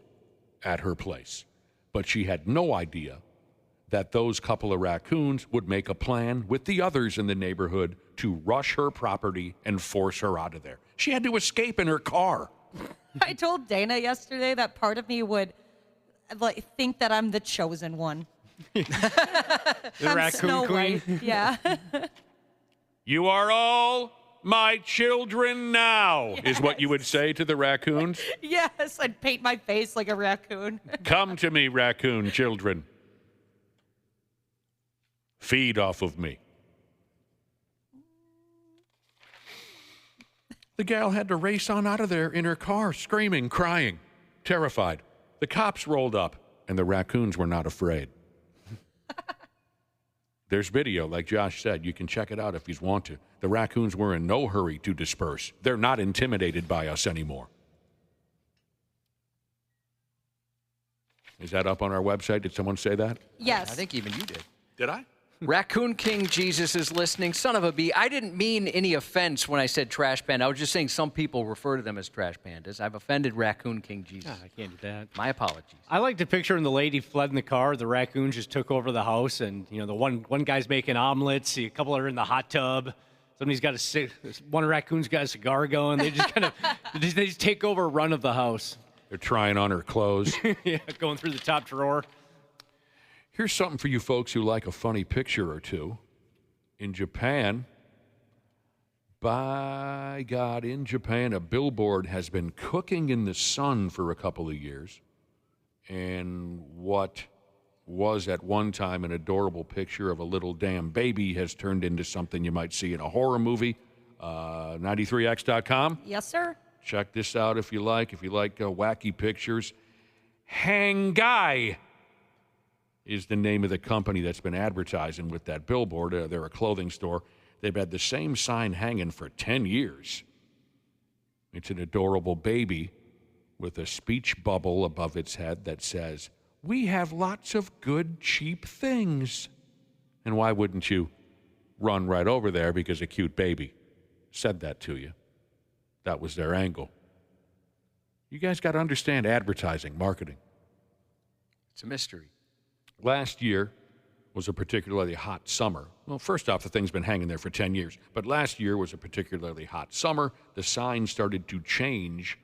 at her place, but she had no idea that those couple of raccoons would make a plan with the others in the neighborhood to rush her property and force her out of there. She had to escape in her car. I told Dana yesterday that part of me would think that I'm the chosen one. The I'm raccoon Snow queen. White. Yeah. You are all my children now, is what you would say to the raccoons. Yes, I'd paint my face like a raccoon. Come to me, raccoon children. Feed off of me. The gal had to race on out of there in her car, screaming, crying, terrified. The cops rolled up, and the raccoons were not afraid. There's video, like Josh said. You can check it out if you want to. The raccoons were in no hurry to disperse. They're not intimidated by us anymore. Is that up on our website? Did someone say that? Yes. I think even you did. Did I? Raccoon King Jesus is listening. Son of a bee. I didn't mean any offense when I said trash panda. I was just saying some people refer to them as trash pandas. I've offended Raccoon King Jesus. I can't do that. My apologies. I like to picture when the lady fled in the car, the raccoons just took over the house, and the one guy's making omelets, a couple are in the hot tub. Somebody's got one raccoon's got a cigar going. They just kind of they just take over a run of the house. They're trying on her clothes. Yeah, going through the top drawer. Here's something for you folks who like a funny picture or two. In Japan, by God, in Japan, a billboard has been cooking in the sun for a couple of years. And what was at one time an adorable picture of a little damn baby has turned into something you might see in a horror movie. 93x.com. Yes, sir. Check this out if you like wacky pictures. Hangai is the name of the company that's been advertising with that billboard. They're a clothing store. They've had the same sign hanging for 10 years. It's an adorable baby with a speech bubble above its head that says, "We have lots of good, cheap things." And why wouldn't you run right over there because a cute baby said that to you? That was their angle. You guys got to understand advertising, marketing. It's a mystery. Last year was a particularly hot summer. Well, first off, the thing's been hanging there for 10 years. But last year was a particularly hot summer. The sign started to change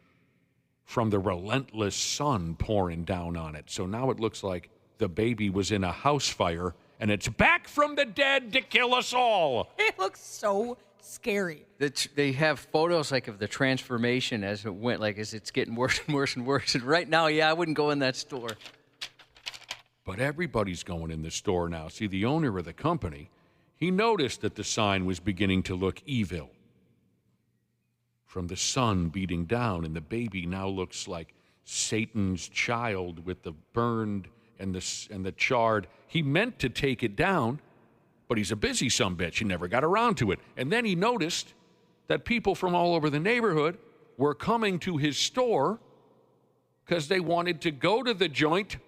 from the relentless sun pouring down on it. So now it looks like the baby was in a house fire, and it's back from the dead to kill us all. It looks so scary. They have photos like of the transformation as it went, like as it's getting worse and worse and worse. And right now, yeah, I wouldn't go in that store. But everybody's going in the store now. See, the owner of the company, he noticed that the sign was beginning to look evil. From the sun beating down, and the baby now looks like Satan's child with the burned and the charred. He meant to take it down, but he's a busy sumbitch. He never got around to it. And then he noticed that people from all over the neighborhood were coming to his store because they wanted to go to the joint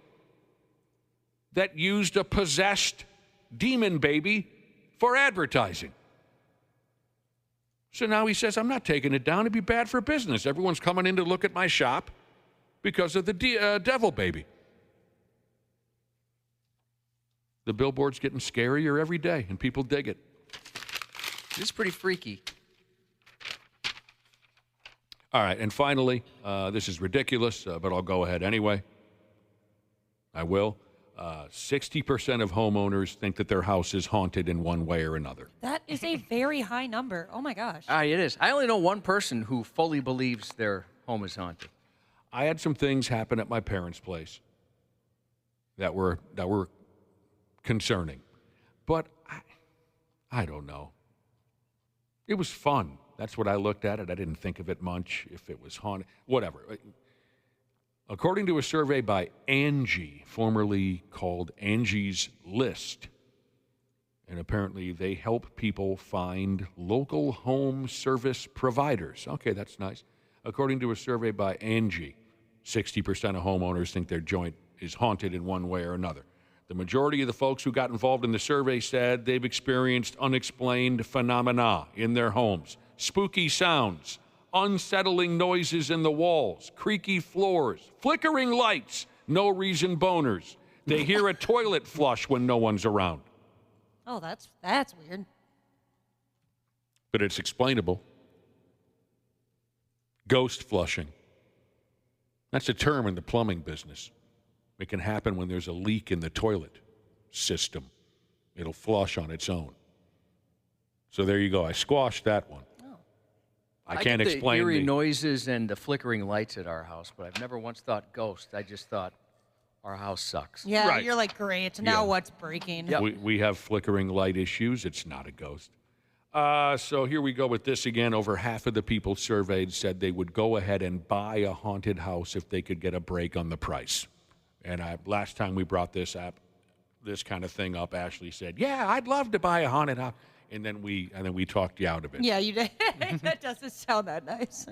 that used a possessed demon baby for advertising. So now he says, "I'm not taking it down. It'd be bad for business. Everyone's coming in to look at my shop because of the devil baby." The billboard's getting scarier every day, and people dig it. This is pretty freaky. All right, and finally, this is ridiculous, but I'll go ahead anyway. I will. 60% of homeowners think that their house is haunted in one way or another. That is a very high number. Oh, my gosh. It is. I only know one person who fully believes their home is haunted. I had some things happen at my parents' place that were concerning. But I don't know. It was fun. That's what I looked at it. I didn't think of it much, if it was haunted, whatever. According to a survey by Angie, formerly called Angie's List, and apparently they help people find local home service providers. Okay, that's nice. According to a survey by Angie, 60% of homeowners think their joint is haunted in one way or another. The majority of the folks who got involved in the survey said they've experienced unexplained phenomena in their homes. Spooky sounds, unsettling noises in the walls, creaky floors, flickering lights, no reason boners. They hear a toilet flush when no one's around. Oh, that's weird. But it's explainable. Ghost flushing. That's a term in the plumbing business. It can happen when there's a leak in the toilet system. It'll flush on its own. So there you go. I squashed that one. I can't explain the eerie noises and the flickering lights at our house, but I've never once thought ghost. I just thought our house sucks. Yeah, right. You're like, great. Now what's breaking? Yep. We have flickering light issues. It's not a ghost. So here we go with this again. Over half of the people surveyed said they would go ahead and buy a haunted house if they could get a break on the price. And last time we brought this kind of thing up, Ashley said, "Yeah, I'd love to buy a haunted house." And then we talked you out of it. Yeah, you did. That doesn't sound that nice.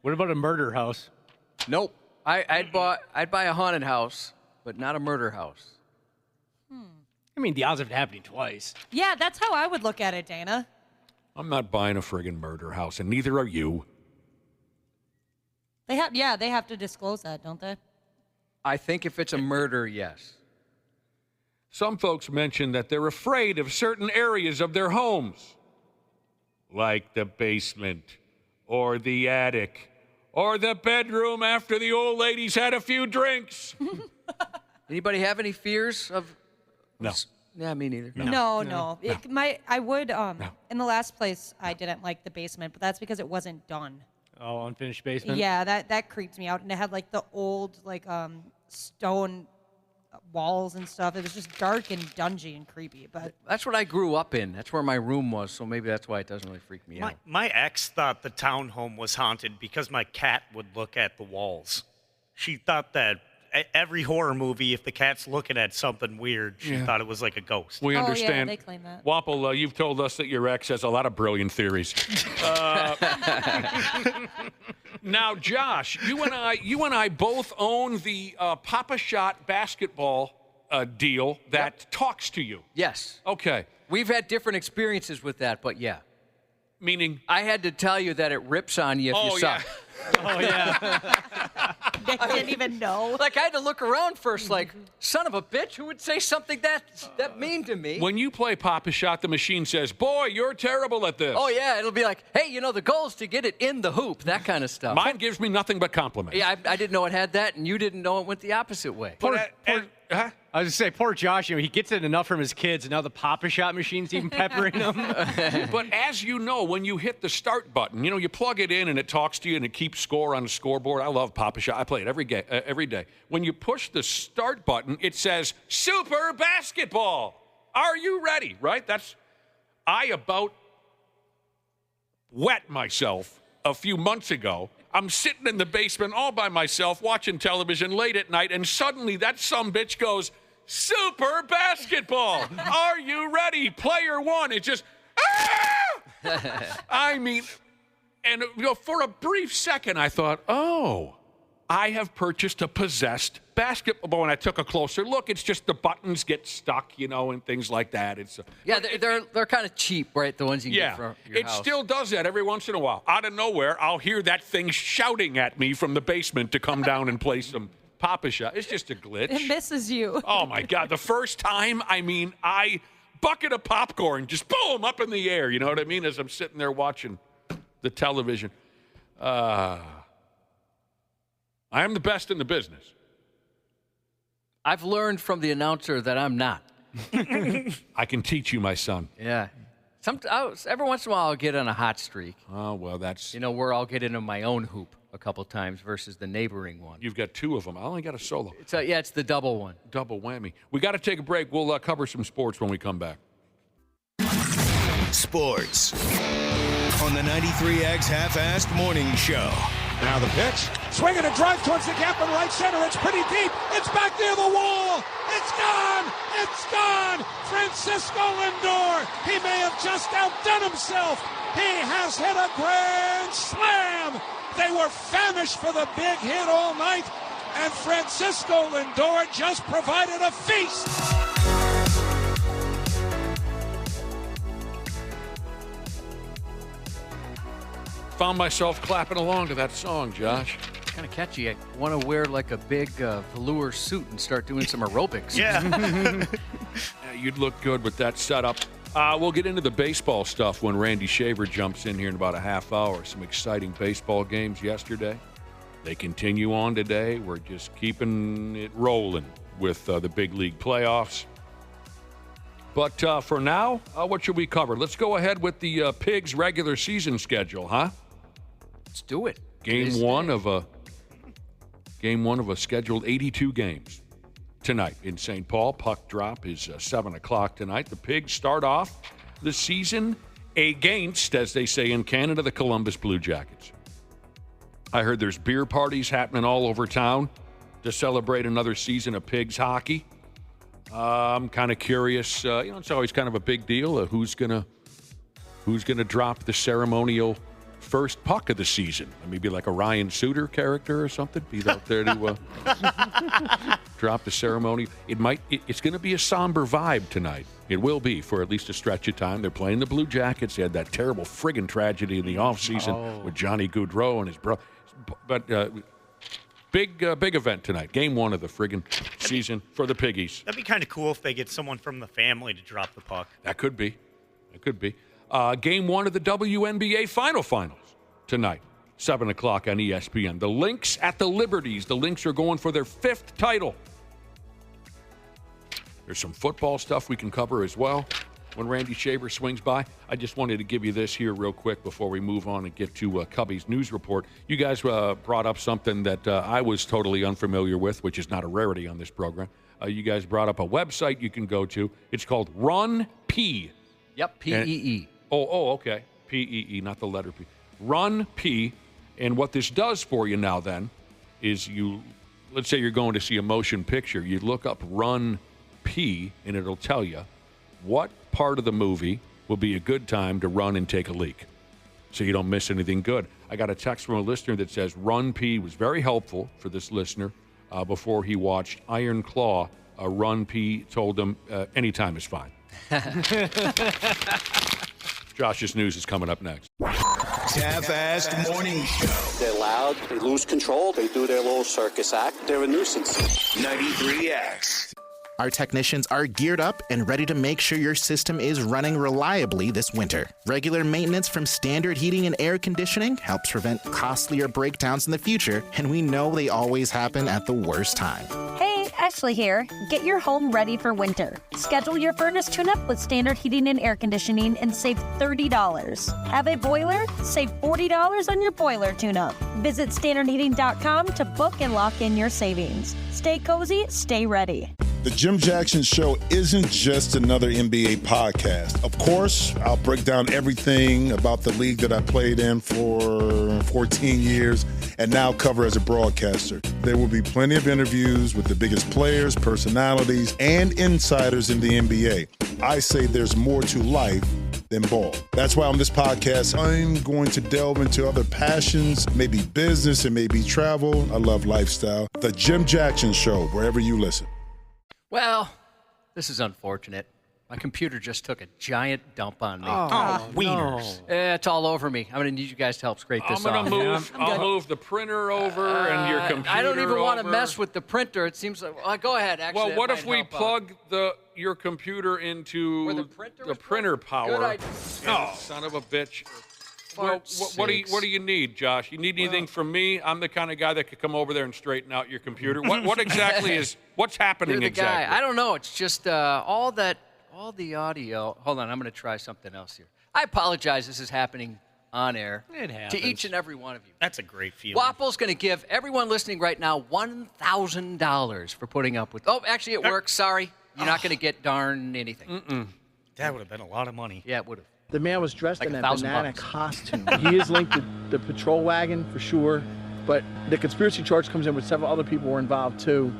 What about a murder house? Nope. I'd buy a haunted house, but not a murder house. I mean, the odds of it happening twice. Yeah, that's how I would look at it, Dana. I'm not buying a friggin' murder house, and neither are you. They have to disclose that, don't they? I think if it's a murder, yes. Some folks mention that they're afraid of certain areas of their homes, like the basement, or the attic, or the bedroom after the old lady's had a few drinks. Anybody have any fears of? No. Yeah, me neither. No. I would. In the last place, I didn't like the basement, but that's because it wasn't done. Oh, unfinished basement? Yeah, that creeped me out. And it had like the old stone walls and stuff. It was just dark and dungy and creepy. But that's what I grew up in. That's where my room was, so maybe that's why it doesn't really freak me out. My ex thought the townhome was haunted because my cat would look at the walls. She thought that every horror movie, if the cat's looking at something weird, she thought it was like a ghost. We understand. Yeah, they claim that. Wapple, you've told us that your ex has a lot of brilliant theories. Now, Josh, you and I both own the Papa Shot basketball deal that talks to you. Yes. Okay. We've had different experiences with that, but yeah. Meaning? I had to tell you that it rips on you if you suck. Oh, yeah. They didn't even know. Like, I had to look around first, like, son of a bitch, who would say something that mean to me? When you play Papa Shot, the machine says, boy, you're terrible at this. Oh, yeah, it'll be like, hey, the goal is to get it in the hoop, that kind of stuff. Mine gives me nothing but compliments. Yeah, I didn't know it had that, and you didn't know it went the opposite way. I was just say, poor Josh, he gets it enough from his kids, and now the Papa Shot machine's even peppering him. But as you know, when you hit the start button, you plug it in and it talks to you and it keeps score on the scoreboard. I love Papa Shot. I play it every day. When you push the start button, it says, Super Basketball. Are you ready? Right? I about wet myself a few months ago. I'm sitting in the basement all by myself watching television late at night, and suddenly that sumbitch goes, Super Basketball! Are you ready? Player one. It just, I mean, and for a brief second I thought, oh, I have purchased a possessed basketball. And I took a closer look. It's just the buttons get stuck, and things like that. They're kind of cheap, right? The ones you get from your house. It still does that every once in a while. Out of nowhere, I'll hear that thing shouting at me from the basement to come down and play some Papa Shot. It's just a glitch. It misses you. Oh, my God. The first time, I bucket of popcorn, just boom, up in the air. You know what I mean? As I'm sitting there watching the television. I am the best in the business. I've learned from the announcer that I'm not. I can teach you, my son. Yeah. Every once in a while, I'll get on a hot streak. Oh, well, that's... where I'll get into my own hoop a couple times versus the neighboring one. You've got two of them. I only got a solo. It's the double one. Double whammy. We got to take a break. We'll cover some sports when we come back. Sports on the 93X Half-Assed Morning Show. Now the pitch. Swinging a drive towards the gap in right center. It's pretty deep. It's back near the wall. It's gone. It's gone. Francisco Lindor. He may have just outdone himself. He has hit a grand slam. They were famished for the big hit all night. And Francisco Lindor just provided a feast. Found myself clapping along to that song, Josh. Kind of catchy. I want to wear like a big velour suit and start doing some aerobics. Yeah. You'd look good with that setup. We'll get into the baseball stuff when Randy Shaver jumps in here in about a half hour. Some exciting baseball games yesterday. They continue on today. We're just keeping it rolling with the big league playoffs. But for now, what should we cover? Let's go ahead with the Pigs regular season schedule, huh? Let's do it. Game one of a scheduled 82 games tonight in St. Paul. Puck drop is 7 o'clock tonight. The Pigs start off the season against, as they say in Canada, the Columbus Blue Jackets. I heard there's beer parties happening all over town to celebrate another season of Pigs hockey. I'm kind of curious. It's always kind of a big deal. Who's gonna drop the ceremonial first puck of the season? Maybe like a Ryan Suter character or something. Be out there to drop the ceremony. It's going to be a somber vibe tonight. It will be for at least a stretch of time. They're playing the Blue Jackets. They had that terrible friggin' tragedy in the offseason with Johnny Gaudreau and his brother. But big event tonight. Game one of the friggin' season for the Piggies. That'd be kind of cool if they get someone from the family to drop the puck. That could be. Game one of the WNBA finals tonight, 7 o'clock on ESPN. The Lynx at the Liberties. The Lynx are going for their 5th title. There's some football stuff we can cover as well when Randy Shaver swings by. I just wanted to give you this here real quick before we move on and get to Cubby's news report. You guys brought up something that I was totally unfamiliar with, which is not a rarity on this program. You guys brought up a website you can go to. It's called Run P. Yep, P-E-E. Okay. P-E-E, not the letter P. Run P. And what this does for you now then is you let's say you're going to see a motion picture, you look up Run P, and it'll tell you what part of the movie will be a good time to run and take a leak, so you don't miss anything good. I got a text from a listener that says Run P was very helpful for this listener before he watched Iron Claw. Run P told him anytime is fine. Josh's News is coming up next. Half-assed morning show. They're loud, they lose control, they do their little circus act. They're a nuisance. 93X. Our technicians are geared up and ready to make sure your system is running reliably this winter. Regular maintenance from Standard Heating and Air Conditioning helps prevent costlier breakdowns in the future, and we know they always happen at the worst time. Hey, Ashley here. Get your home ready for winter. Schedule your furnace tune-up with Standard Heating and Air Conditioning and save $30. Have a boiler? Save $40 on your boiler tune-up. Visit standardheating.com to book and lock in your savings. Stay cozy, stay ready. The Jim Jackson Show isn't just another NBA podcast. Of course, I'll break down everything about the league that I played in for 14 years and now cover as a broadcaster. There will be plenty of interviews with the biggest players, personalities, and insiders in the NBA. I say there's more to life than ball. That's why on this podcast, I'm going to delve into other passions, maybe business and maybe travel. I love lifestyle. The Jim Jackson Show, wherever you listen. Well, this is unfortunate. My computer just took a giant dump on me. Wieners. It's all over me. I'm going to need you guys to help scrape this off. I'll move the printer over and your computer I don't even want to over. mess with the printer. It seems like, well, go ahead, actually. Well, what if we plug your computer into the printer power? Good idea. Oh, son of a bitch. Well, what do you need, Josh? You need anything from me? I'm the kind of guy that could come over there and straighten out your computer. What exactly what's happening? You're the exactly? guy. I don't know. It's just all the audio. Hold on, I'm going to try something else here. I apologize. This is happening on air. It happens. To each and every one of you. That's a great feeling. Wapple's going to give everyone listening right now $1,000 for putting up with. Oh, actually, it works. Sorry, you're not going to get darn anything. That would have been a lot of money. Yeah, it would have. The man was dressed Like in a $1,000 banana costume. He is linked to the patrol wagon for sure, but the conspiracy charge comes in with several other people were involved too,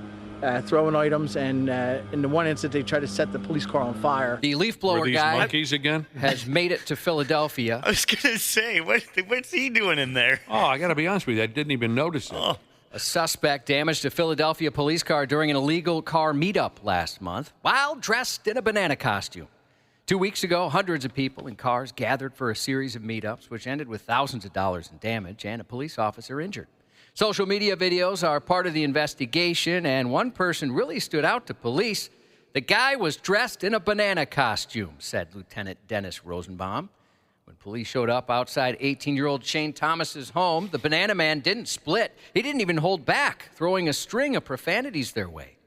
throwing items, and in the one incident they tried to set the police car on fire. The leaf blower Were these guy monkeys again? has made it to Philadelphia. I was going to say, what's he doing in there? Oh, I got to be honest with you. I didn't even notice it. A suspect damaged a Philadelphia police car during an illegal car meetup last month while dressed in a banana costume. 2 weeks ago, hundreds of people in cars gathered for a series of meetups, which ended with thousands of dollars in damage and a police officer injured. Social media videos are part of the investigation, and one person really stood out to police. The guy was dressed in a banana costume, said Lieutenant Dennis Rosenbaum. When police showed up outside 18-year-old Shane Thomas's home, the banana man didn't split. He didn't even hold back, throwing a string of profanities their way.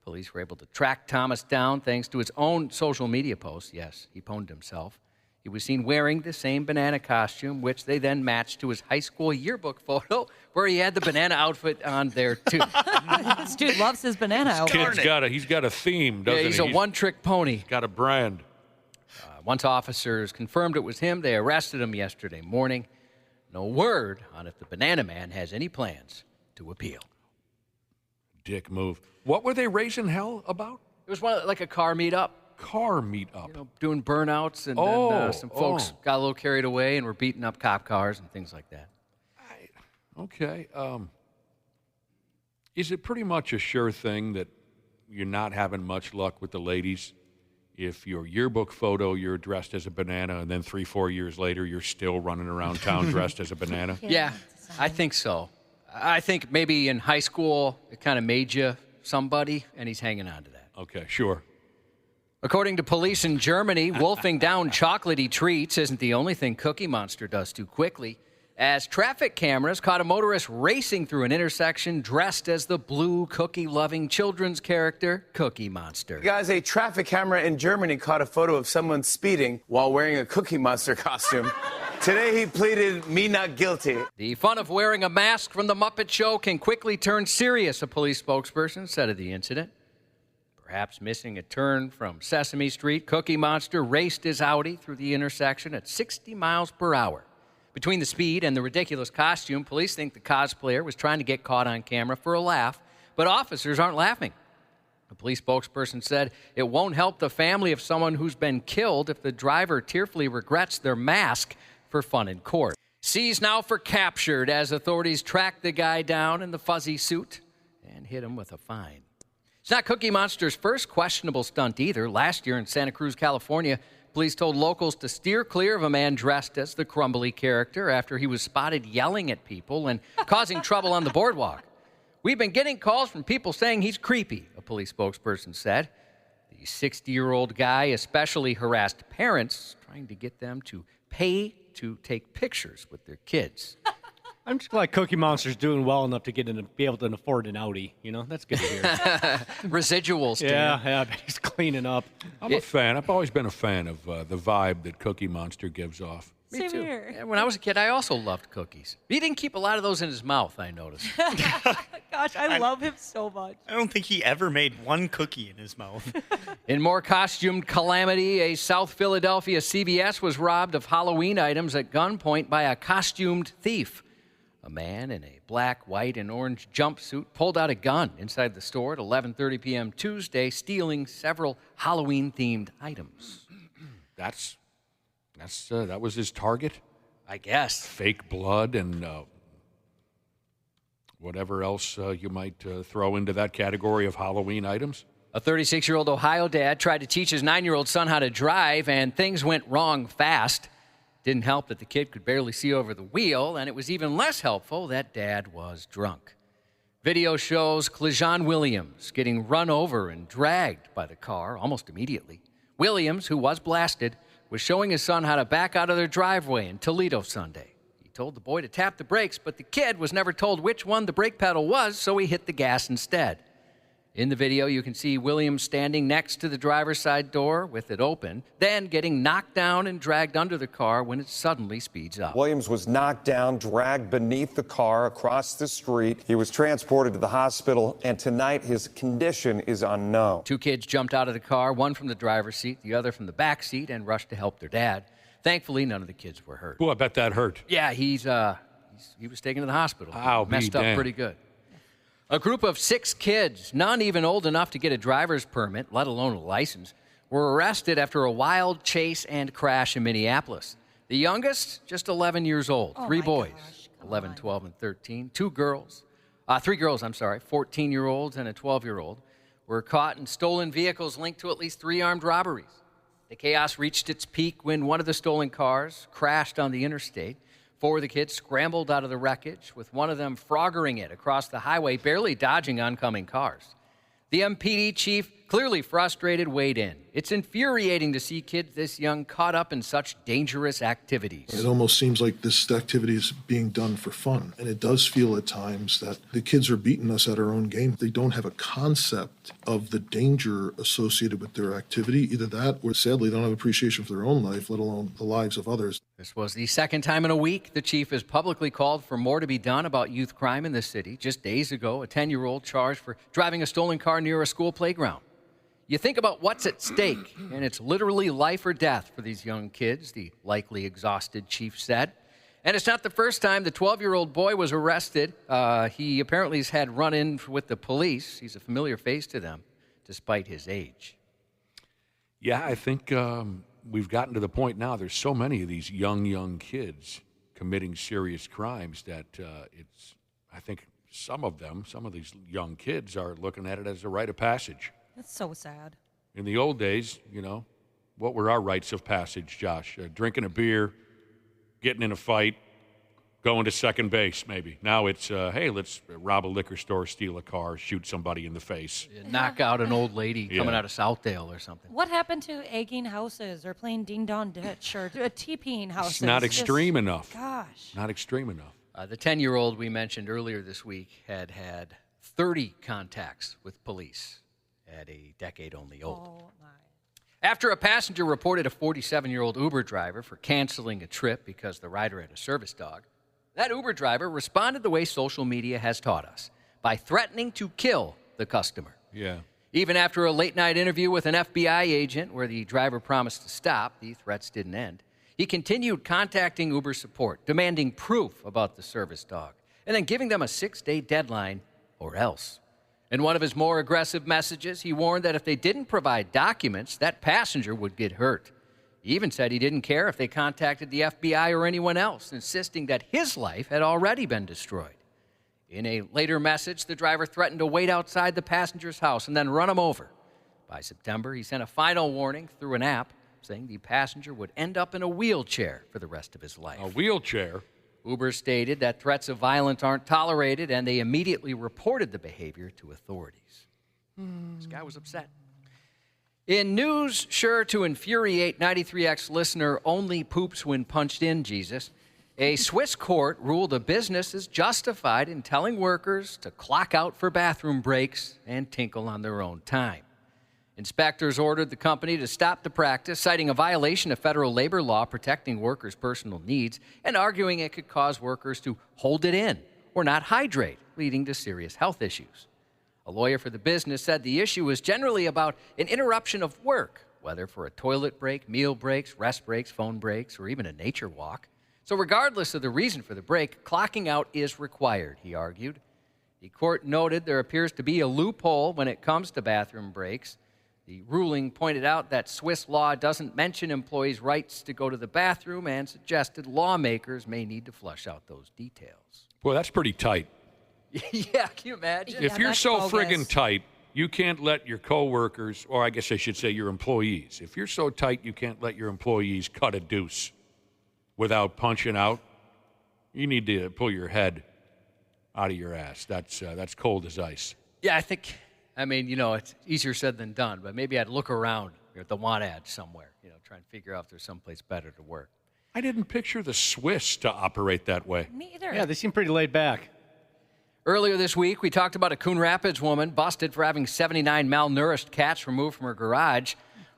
Police were able to track Thomas down thanks to his own social media post. Yes, he pwned himself. He was seen wearing the same banana costume, which they then matched to his high school yearbook photo, where he had the banana outfit on there, too. This dude loves his banana outfit. He's got a theme, doesn't he? He's a one-trick pony. He's got a brand. Once officers confirmed it was him, they arrested him yesterday morning. No word on if the banana man has any plans to appeal. Dick move. What were they raising hell about? It was like a car meetup. Car meetup. You know, doing burnouts, and then some folks got a little carried away and were beating up cop cars and things like that. Okay. Is it pretty much a sure thing that you're not having much luck with the ladies if your yearbook photo, you're dressed as a banana, and then 3-4 years later, you're still running around town dressed as a banana? Yeah, I think so. I think maybe in high school, it kind of made you somebody, and he's hanging on to that. Okay, sure. According to police in Germany, wolfing down chocolatey treats isn't the only thing Cookie Monster does too quickly, as traffic cameras caught a motorist racing through an intersection dressed as the blue cookie-loving children's character, Cookie Monster. Guys, a traffic camera in Germany caught a photo of someone speeding while wearing a Cookie Monster costume. Today he pleaded me not guilty. The fun of wearing a mask from the Muppet Show can quickly turn serious, a police spokesperson said of the incident. Perhaps missing a turn from Sesame Street, Cookie Monster raced his Audi through the intersection at 60 miles per hour. Between the speed and the ridiculous costume, police think the cosplayer was trying to get caught on camera for a laugh but officers aren't laughing. A police spokesperson said it won't help the family of someone who's been killed if the driver tearfully regrets their mask for fun in court. Seized now for captured as authorities track the guy down in the fuzzy suit and hit him with a fine. It's not Cookie Monster's first questionable stunt either. Last year in Santa Cruz, California, police told locals to steer clear of a man dressed as the Crumbly character after he was spotted yelling at people and causing trouble on the boardwalk. We've been getting calls from people saying he's creepy, a police spokesperson said. The 60-year-old guy especially harassed parents, trying to get them to pay to take pictures with their kids. I'm just glad Cookie Monster's doing well enough to be able to afford an Audi. You know, that's good to hear. Residuals, too. Yeah, but he's cleaning up. I'm a fan. I've always been a fan of the vibe that Cookie Monster gives off. Me Same too. here. Yeah, when I was a kid, I also loved cookies. He didn't keep a lot of those in his mouth, I noticed. Gosh, I love him so much. I don't think he ever made one cookie in his mouth. In more costumed calamity, a South Philadelphia CVS was robbed of Halloween items at gunpoint by a costumed thief. A man in a black, white, and orange jumpsuit pulled out a gun inside the store at 11:30 p.m. Tuesday, stealing several Halloween-themed items. That was his target? I guess. Fake blood and whatever else you might throw into that category of Halloween items? A 36-year-old Ohio dad tried to teach his 9-year-old son how to drive, and things went wrong fast. Didn't help that the kid could barely see over the wheel, and it was even less helpful that Dad was drunk. Video shows Clejon Williams getting run over and dragged by the car almost immediately. Williams, who was blasted, was showing his son how to back out of their driveway in Toledo Sunday. He told the boy to tap the brakes, but the kid was never told which one the brake pedal was, so he hit the gas instead. In the video, you can see Williams standing next to the driver's side door with it open, then getting knocked down and dragged under the car when it suddenly speeds up. Williams was knocked down, dragged beneath the car across the street. He was transported to the hospital, and tonight his condition is unknown. 2 kids jumped out of the car, one from the driver's seat, the other from the back seat, and rushed to help their dad. Thankfully, none of the kids were hurt. Oh, I bet that hurt. Yeah, he was taken to the hospital. Ow, messed up pretty good. A group of 6 kids, none even old enough to get a driver's permit, let alone a license, were arrested after a wild chase and crash in Minneapolis. The youngest, just 11 years old. 3 boys, 11, 12, and 13. 3 girls, 14-year-olds and a 12-year-old, were caught in stolen vehicles linked to at least 3 armed robberies. The chaos reached its peak when one of the stolen cars crashed on the interstate. 4 of the kids scrambled out of the wreckage, with one of them froggering it across the highway, barely dodging oncoming cars. The MPD chief, clearly frustrated, weighed in. It's infuriating to see kids this young caught up in such dangerous activities. It almost seems like this activity is being done for fun. And it does feel at times that the kids are beating us at our own game. They don't have a concept of the danger associated with their activity. Either that or sadly they don't have appreciation for their own life, let alone the lives of others. This was the second time in a week the chief has publicly called for more to be done about youth crime in the city. Just days ago, a 10-year-old charged for driving a stolen car near a school playground. You think about what's at stake, and it's literally life or death for these young kids, the likely exhausted chief said. And it's not the first time the 12-year-old boy was arrested. He apparently has had run-in with the police. He's a familiar face to them, despite his age. Yeah, I think we've gotten to the point now, there's so many of these young kids committing serious crimes that I think some of these young kids are looking at it as a rite of passage. That's so sad. In the old days, what were our rites of passage, Josh? Drinking a beer, getting in a fight, going to second base, maybe. Now it's, hey, let's rob a liquor store, steal a car, shoot somebody in the face. Knock out an old lady coming out of Southdale or something. What happened to egging houses or playing Ding Dong Ditch or TPing houses? It's not extreme enough. Gosh. Not extreme enough. The 10-year-old we mentioned earlier this week had 30 contacts with police at a decade only old. Oh, my. After a passenger reported a 47-year-old Uber driver for canceling a trip because the rider had a service dog, that Uber driver responded the way social media has taught us, by threatening to kill the customer. Yeah. Even after a late-night interview with an FBI agent where the driver promised to stop, the threats didn't end. He continued contacting Uber support, demanding proof about the service dog, and then giving them a 6-day deadline or else. In one of his more aggressive messages, he warned that if they didn't provide documents, that passenger would get hurt. He even said he didn't care if they contacted the FBI or anyone else, insisting that his life had already been destroyed. In a later message, the driver threatened to wait outside the passenger's house and then run him over. By September, he sent a final warning through an app saying the passenger would end up in a wheelchair for the rest of his life. A wheelchair? Uber stated that threats of violence aren't tolerated, and they immediately reported the behavior to authorities. This guy was upset. In news sure to infuriate 93X listener Only Poops When Punched In Jesus, a Swiss court ruled a business is justified in telling workers to clock out for bathroom breaks and tinkle on their own time. Inspectors ordered the company to stop the practice, citing a violation of federal labor law protecting workers' personal needs and arguing it could cause workers to hold it in or not hydrate, leading to serious health issues. A lawyer for the business said the issue was generally about an interruption of work, whether for a toilet break, meal breaks, rest breaks, phone breaks, or even a nature walk. So regardless of the reason for the break, clocking out is required, he argued. The court noted there appears to be a loophole when it comes to bathroom breaks. The ruling pointed out that Swiss law doesn't mention employees' rights to go to the bathroom and suggested lawmakers may need to flush out those details. Boy, that's pretty tight. Yeah, can you imagine? If you're so friggin' tight, you can't let your coworkers, or I guess I should say your employees, if you're so tight you can't let your employees cut a deuce without punching out, you need to pull your head out of your ass. That's cold as ice. Yeah, it's easier said than done, but maybe I'd look around at the want ad somewhere, try and figure out if there's someplace better to work. I didn't picture the Swiss to operate that way. Me either. Yeah, they seem pretty laid back. Earlier this week, we talked about a Coon Rapids woman busted for having 79 malnourished cats removed from her garage.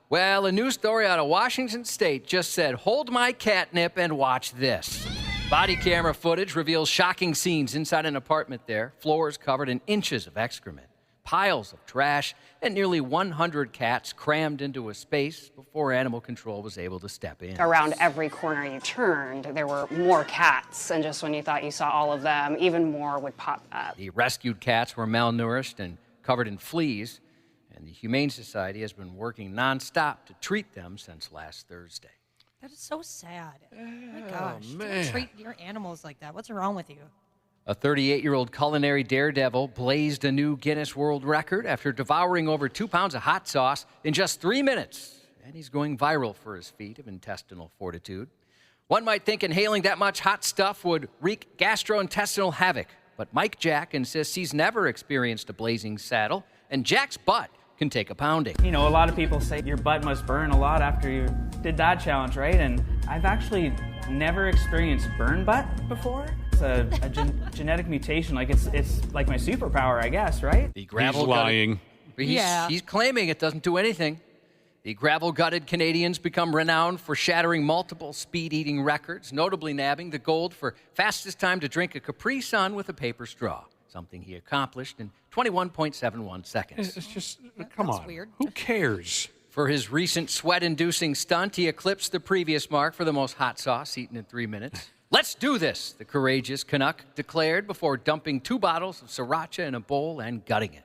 Well, a news story out of Washington State just said, "Hold my catnip and watch this." Body camera footage reveals shocking scenes inside an apartment there, floors covered in inches of excrement, piles of trash, and nearly 100 cats crammed into a space before animal control was able to step in. Around every corner you turned, there were more cats, and just when you thought you saw all of them, even more would pop up. The rescued cats were malnourished and covered in fleas, and the Humane Society has been working nonstop to treat them since last Thursday. That is so sad. Oh my gosh. man. Don't treat your animals like that. What's wrong with you? A 38-year-old culinary daredevil blazed a new Guinness World Record after devouring over 2 pounds of hot sauce in just 3 minutes. And he's going viral for his feat of intestinal fortitude. One might think inhaling that much hot stuff would wreak gastrointestinal havoc. But Mike Jack insists he's never experienced a blazing saddle, and Jack's butt can take a pounding. A lot of people say your butt must burn a lot after you did that challenge, right? And I've actually never experienced burn butt before. It's a genetic mutation. It's like my superpower, I guess, right? The gravel He's lying. He's claiming it doesn't do anything. The gravel-gutted Canadians become renowned for shattering multiple speed-eating records, notably nabbing the gold for fastest time to drink a Capri Sun with a paper straw, something he accomplished in 21.71 seconds. It's just, come on. Weird. Who cares? For his recent sweat-inducing stunt, he eclipsed the previous mark for the most hot sauce eaten in 3 minutes. "Let's do this," the courageous Canuck declared before dumping 2 bottles of sriracha in a bowl and gutting it.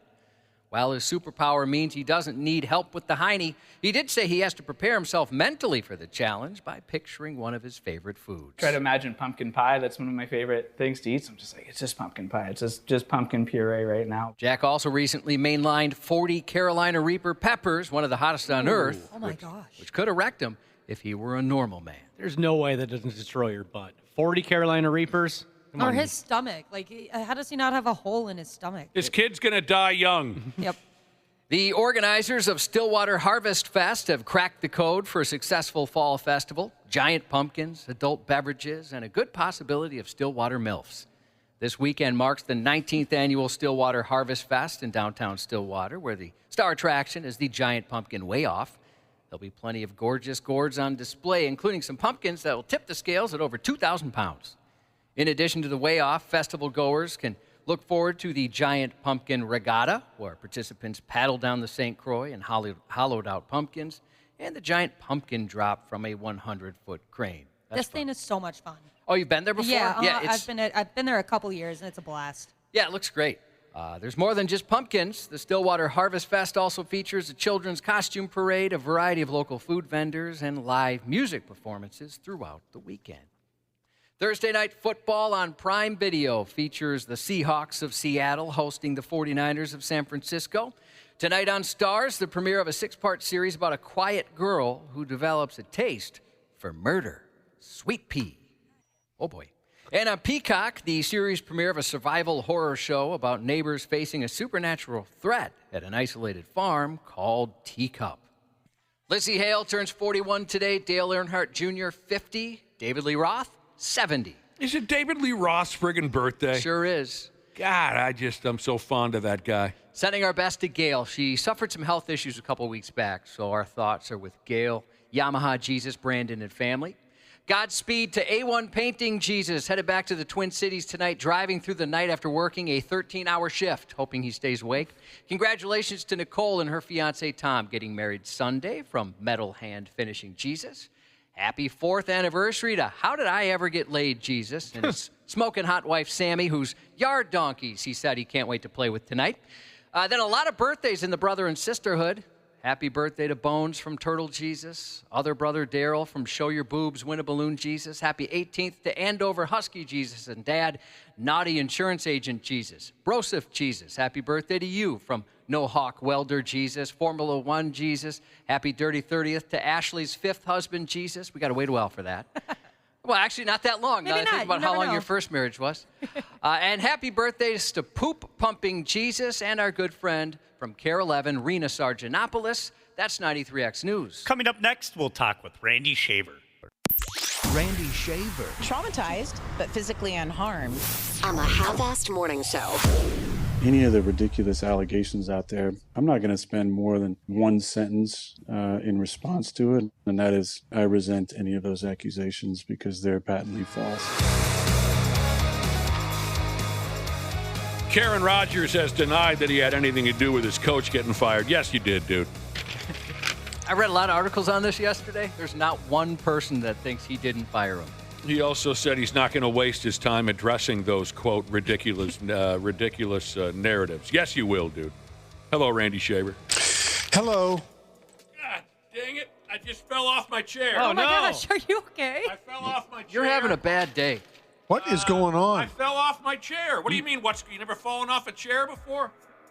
While his superpower means he doesn't need help with the hiney, he did say he has to prepare himself mentally for the challenge by picturing one of his favorite foods. Try to imagine pumpkin pie. That's one of my favorite things to eat. So I'm just like, it's just pumpkin pie. It's just pumpkin puree right now. Jack also recently mainlined 40 Carolina Reaper peppers, one of the hottest on earth. Oh my gosh. Which could have wrecked him if he were a normal man. There's no way that doesn't destroy your butt. 40 Carolina Reapers? Come Or on. his stomach. How does he not have a hole in his stomach? This kid's going to die young. Yep. The organizers of Stillwater Harvest Fest have cracked the code for a successful fall festival. Giant pumpkins, adult beverages, and a good possibility of Stillwater MILFs. This weekend marks the 19th annual Stillwater Harvest Fest in downtown Stillwater, where the star attraction is the Giant Pumpkin Weigh-Off. There'll be plenty of gorgeous gourds on display, including some pumpkins that will tip the scales at over 2,000 pounds. In addition to the Weigh-Off, festival goers can look forward to the Giant Pumpkin Regatta, where participants paddle down the St. Croix and hollowed out pumpkins, and the Giant Pumpkin Drop from a 100-foot crane. This thing is so much fun. Oh, you've been there before? Yeah, it's, I've been there a couple years, and it's a blast. Yeah, it looks great. There's more than just pumpkins. The Stillwater Harvest Fest also features a children's costume parade, a variety of local food vendors, and live music performances throughout the weekend. Thursday night football on Prime Video features the Seahawks of Seattle hosting the 49ers of San Francisco. Tonight on Stars, the premiere of a 6-part series about a quiet girl who develops a taste for murder. Sweet Pea. Oh, boy. And on Peacock, the series premiere of a survival horror show about neighbors facing a supernatural threat at an isolated farm called Teacup. Lizzie Hale turns 41 today. Dale Earnhardt Jr., 50. David Lee Roth, 70. Is it David Lee Roth's friggin' birthday? Sure is. God, I'm so fond of that guy. Sending our best to Gail. She suffered some health issues a couple weeks back, so our thoughts are with Gail, Yamaha Jesus, Brandon, and family. Godspeed to A1 Painting Jesus, headed back to the Twin Cities tonight, driving through the night after working a 13-hour shift, hoping he stays awake. Congratulations to Nicole and her fiancé Tom, getting married Sunday from Metal Hand Finishing Jesus. Happy 4th anniversary to How Did I Ever Get Laid Jesus, and his smoking hot wife Sammy, whose yard donkeys he said he can't wait to play with tonight. Then a lot of birthdays in the brother and sisterhood. Happy birthday to Bones from Turtle Jesus. Other brother Daryl from Show Your Boobs, Win a Balloon Jesus. Happy 18th to Andover Husky Jesus and Dad, Naughty Insurance Agent Jesus. Broseph Jesus, happy birthday to you from No Hawk Welder Jesus. Formula One Jesus. Happy dirty 30th to Ashley's 5th husband Jesus. We got to wait a while for that. Well, actually, not that long. Maybe Now that I think not. about You how never long know. your first marriage was. And happy birthdays to Poop Pumping Jesus and our good friend from Care 11, Rena Sargentopoulos. That's 93X News. Coming up next, we'll talk with Randy Shaver. Randy Shaver. Traumatized, but physically unharmed. On the Half-Assed Morning Show. Any of the ridiculous allegations out there, I'm not going to spend more than one sentence in response to it, and that is, I resent any of those accusations because they're patently false. Karen Rodgers has denied that he had anything to do with his coach getting fired. Yes, you did, dude. I read a lot of articles on this yesterday. There's not one person that thinks he didn't fire him. He also said he's not going to waste his time addressing those, quote, ridiculous narratives. Yes, you will, dude. Hello, Randy Shaver. Hello. God dang it. I just fell off my chair. Oh, my gosh, are you okay? I fell off my chair. You're having a bad day. What is going on? I fell off my chair. What do you mean? You never fallen off a chair before?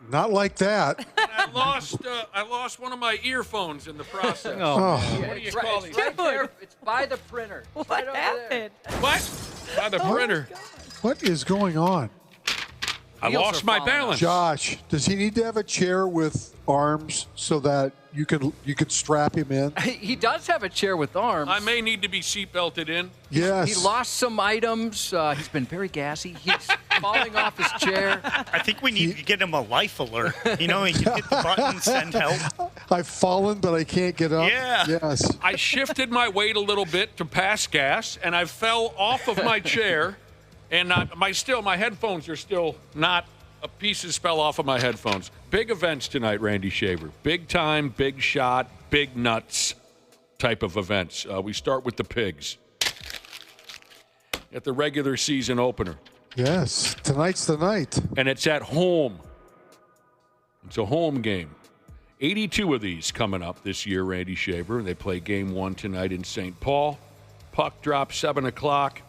Not like that. I lost one of my earphones in the process. Oh. What do you call these? Right there. It's by the printer. What Right over happened? What? By the printer. What is going on? I lost my balance. Josh, does he need to have a chair with arms so that you could strap him in? He does have a chair with arms. I may need to be seatbelted in. Yes. He lost some items. He's been very gassy. He's falling off his chair. I think we need to get him a life alert. You know, he can hit the button, send help. I've fallen, but I can't get up. Yeah. Yes. I shifted my weight a little bit to pass gas, and I fell off of my chair. And my headphones are still not. Pieces fell off of my headphones. Big events tonight, Randy Shaver. Big time, big shot, big nuts type of events. We start with the Pigs at the regular season opener. Yes. Tonight's the night. And it's at home. It's a home game. 82 of these coming up this year, Randy Shaver. They play game 1 tonight in St. Paul. Puck drop 7 o'clock.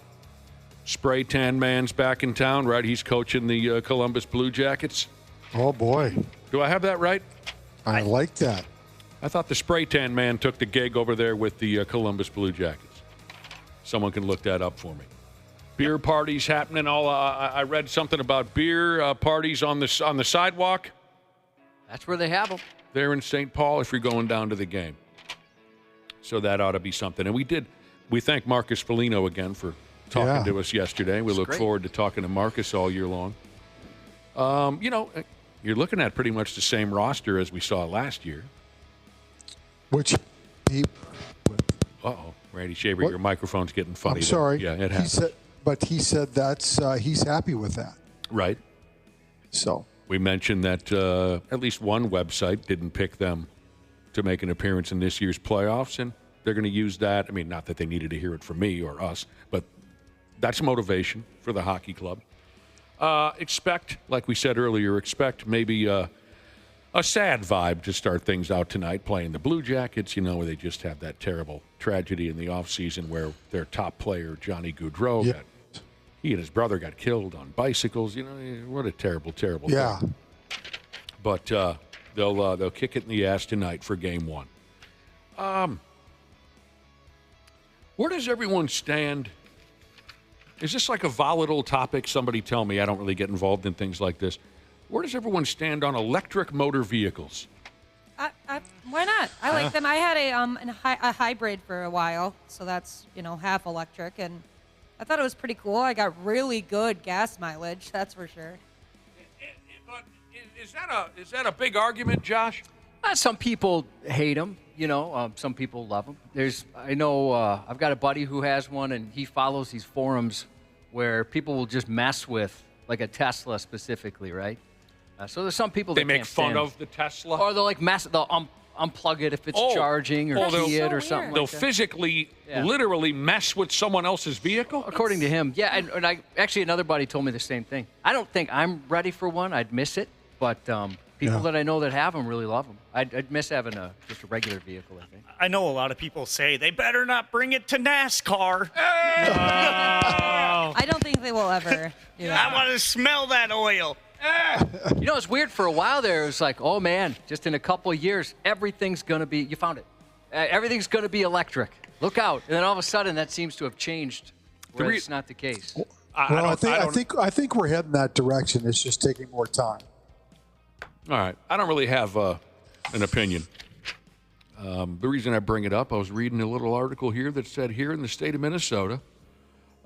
Spray Tan Man's back in town, right? He's coaching the Columbus Blue Jackets. Oh, boy. Do I have that right? I like that. I thought the Spray Tan Man took the gig over there with the Columbus Blue Jackets. Someone can look that up for me. Beer parties happening. I read something about beer parties on the sidewalk. That's where they have them. There in St. Paul if you're going down to the game. So that ought to be something. And we thank Marcus Foligno again for talking to us yesterday. We look forward to talking to Marcus all year long. You're looking at pretty much the same roster as we saw last year. Which he... Uh-oh. Randy Shaver, your microphone's getting funny. I'm sorry. Yeah, it happens. He said that's he's happy with that. Right. So we mentioned that at least one website didn't pick them to make an appearance in this year's playoffs, and they're going to use that. I mean, not that they needed to hear it from me or us, but that's motivation for the hockey club. Expect, like we said earlier, maybe a sad vibe to start things out tonight, playing the Blue Jackets, where they just have that terrible tragedy in the offseason where their top player, Johnny Gaudreau, he and his brother got killed on bicycles. What a terrible, terrible thing. But they'll kick it in the ass tonight for Game 1. Where does everyone stand? Is this like a volatile topic? Somebody tell me. I don't really get involved in things like this. Where does everyone stand on electric motor vehicles? Why not? I like them. I had a hybrid for a while, so that's half electric, and I thought it was pretty cool. I got really good gas mileage, that's for sure. But is that a big argument, Josh? Some people hate them. Some people love them. I've got a buddy who has one, and he follows these forums where people will just mess with, like a Tesla specifically, right? So there's some people that make fun of the Tesla, or they'll they'll unplug it if it's charging, or key it, or something. They'll like that. physically, literally mess with someone else's vehicle. According to him, yeah. And actually another buddy told me the same thing. I don't think I'm ready for one. I'd miss it, but people that I know that have them really love them. I'd miss having just a regular vehicle, I think. I know a lot of people say they better not bring it to NASCAR. I don't think they will ever. I want to smell that oil. It's weird. For a while there, it was like, oh man, just in a couple of years, everything's gonna be. You found it. Everything's gonna be electric. Look out! And then all of a sudden, that seems to have changed. Where it's not the case. I think we're heading that direction. It's just taking more time. All right. I don't really have an opinion. The reason I bring it up, I was reading a little article here that said here in the state of Minnesota,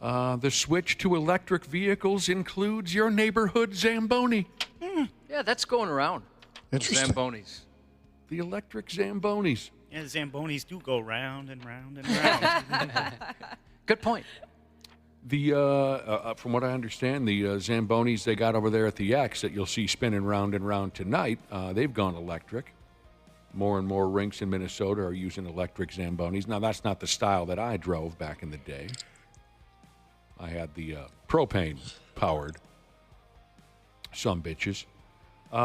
the switch to electric vehicles includes your neighborhood Zamboni. Yeah, that's going around. Interesting. Zambonis. The electric Zambonis. Yeah, Zambonis do go round and round and round. Good point. From what I understand, the Zambonis they got over there at the X that you'll see spinning round and round tonight, they've gone electric. More and more rinks in Minnesota are using electric Zambonis. Now, that's not the style that I drove back in the day. I had the propane-powered sumbitches.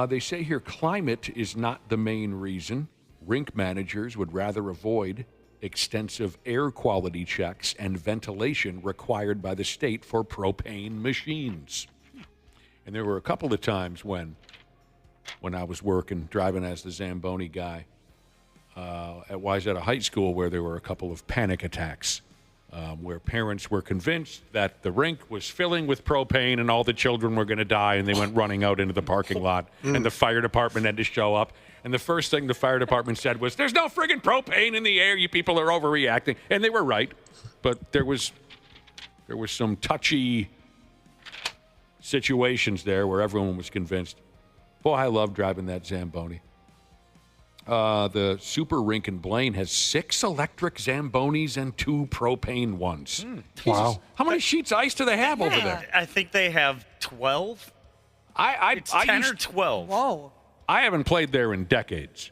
They say here climate is not the main reason. Rink managers would rather avoid extensive air quality checks and ventilation required by the state for propane machines. And there were a couple of times when I was driving as the Zamboni guy at Wayzata High School, where there were a couple of panic attacks where parents were convinced that the rink was filling with propane and all the children were going to die, and they went running out into the parking lot, and the fire department had to show up. And the first thing the fire department said was, "There's no friggin' propane in the air. You people are overreacting." And they were right, but there was some touchy situations there where everyone was convinced. Boy, I love driving that Zamboni. The Super Rink in Blaine has 6 electric Zambonis and 2 propane ones. Wow. How many sheets of ice do they have over there? I think they have 12. It's 10 or 12. Whoa. I haven't played there in decades.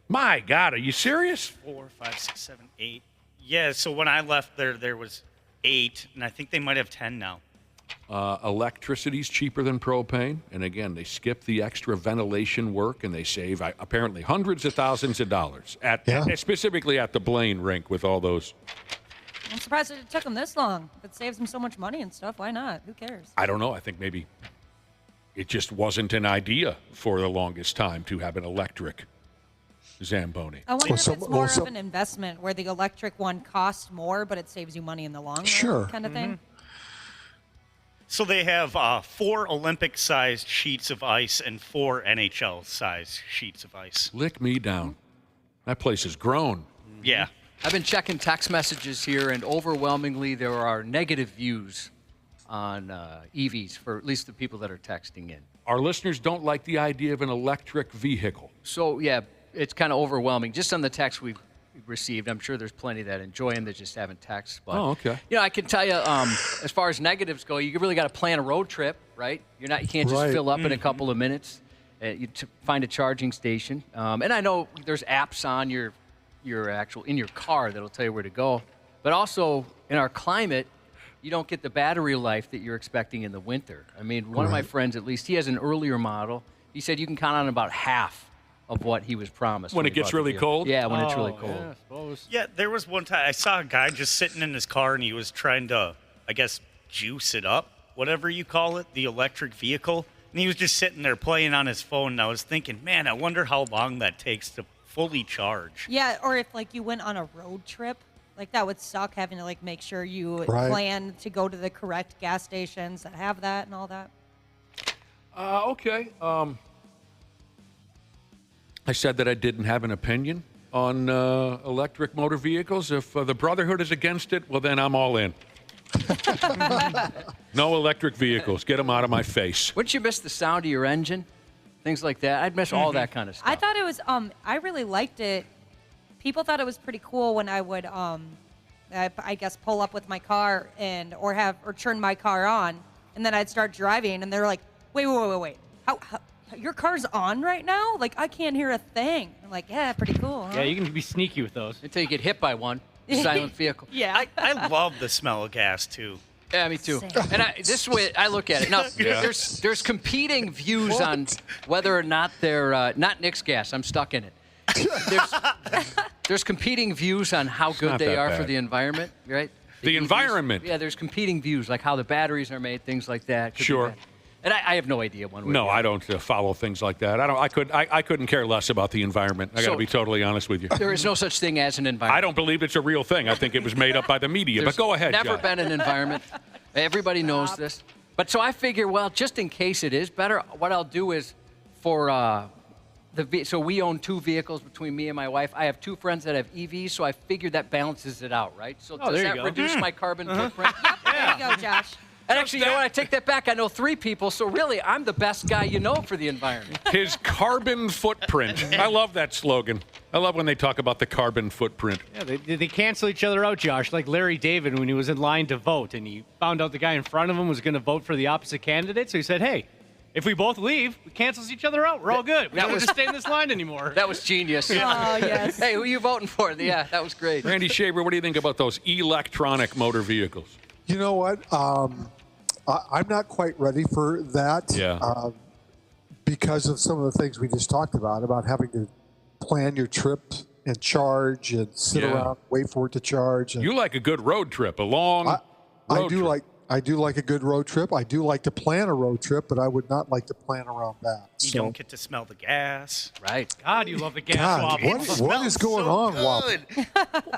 My God, are you serious? 4, 5, 6, 7, 8. Yeah, so when I left there was 8, and I think they might have 10 now. Electricity's cheaper than propane, and again, they skip the extra ventilation work, and they save apparently hundreds of thousands of dollars specifically at the Blaine rink with all those. I'm surprised it took them this long. If it saves them so much money and stuff, why not? Who cares? I don't know. I think maybe it just wasn't an idea for the longest time to have an electric Zamboni. I wonder if it's more of an investment where the electric one costs more, but it saves you money in the long run, kind of thing. So they have 4 Olympic-sized sheets of ice and 4 NHL-sized sheets of ice. Lick me down. That place has grown. Yeah. I've been checking text messages here, and overwhelmingly there are negative views on EVs for at least the people that are texting in. Our listeners don't like the idea of an electric vehicle. So, yeah, it's kind of overwhelming. Just on the text we've received, I'm sure there's plenty that enjoy them that just haven't texted. But, okay. I can tell you, as far as negatives go, you really got to plan a road trip, right? You can't just fill up in a couple of minutes. You find a charging station. And I know there's apps on in your car that'll tell you where to go. But also, in our climate, you don't get the battery life that you're expecting in the winter. I mean, one of my friends, at least, he has an earlier model. He said you can count on about half of what he was promised. When it gets really cold? Yeah, when it's really cold. Yeah, I suppose. Yeah, there was one time I saw a guy just sitting in his car and he was trying to, I guess, juice it up, whatever you call it, the electric vehicle. And he was just sitting there playing on his phone. And I was thinking, man, I wonder how long that takes to fully charge. Yeah, or if like you went on a road trip, like that would suck having to like make sure you Right. plan to go to the correct gas stations that have that and all that. Okay. I said that I didn't have an opinion on electric motor vehicles. If the Brotherhood is against it, well, then I'm all in. No electric vehicles. Get them out of my face. Wouldn't you miss the sound of your engine? Things like that. I'd miss all that kind of stuff. I thought it was I really liked it. People thought it was pretty cool when I would I guess pull up with my car or turn my car on, and then I'd start driving and they're like, wait. How your car's on right now? Like, I can't hear a thing. I'm like, yeah, pretty cool, huh? Yeah, you can be sneaky with those. Until you get hit by one. Silent vehicle. Yeah. I love the smell of gas, too. Yeah, me too. And this way I look at it. Now, there's competing views on whether or not they're not Nick's gas. I'm stuck in it. There's competing views on how good not they that are bad. for the environment, right? The environment. Yeah, there's competing views, like how the batteries are made, things like that. Could be Sure. bad. And I have no idea one way. No, or the I other. don't follow things like that. I couldn't care less about the environment. I got to So- be totally honest with you. There is no such thing as an environment. I don't believe it's a real thing. I think it was made up by the media. There's But go ahead, never Josh. been an environment. Everybody knows this. But so I figure, well, just in case it is better, what I'll do is for so we own 2 vehicles between me and my wife. I have 2 friends that have EVs, so I figured that balances it out, right? So does there you that go. reduce my carbon footprint? There you go, Josh. And actually, you know what? I take that back. I know 3 people, so really, I'm the best guy you know for the environment. His carbon footprint. I love that slogan. I love when they talk about the carbon footprint. Yeah, they cancel each other out, Josh, like Larry David when he was in line to vote, and he found out the guy in front of him was going to vote for the opposite candidate, so he said, hey, if we both leave, we cancels each other out. We're all good. We don't have to stay in this line anymore. That was genius. Oh, yes. Hey, who are you voting for? Yeah, that was great. Randy Shaver, what do you think about those electronic motor vehicles? You know what? I'm not quite ready for that. Yeah. Because of some of the things we just talked about having to plan your trip and charge and sit Yeah. around, wait for it to charge. And You like a good road trip, a long road trip. I do like a good road trip. I do like to plan a road trip, but I would not like to plan around that. You don't get to smell the gas. Right. God, you love the gas God, wobble. what is going on, Wobble?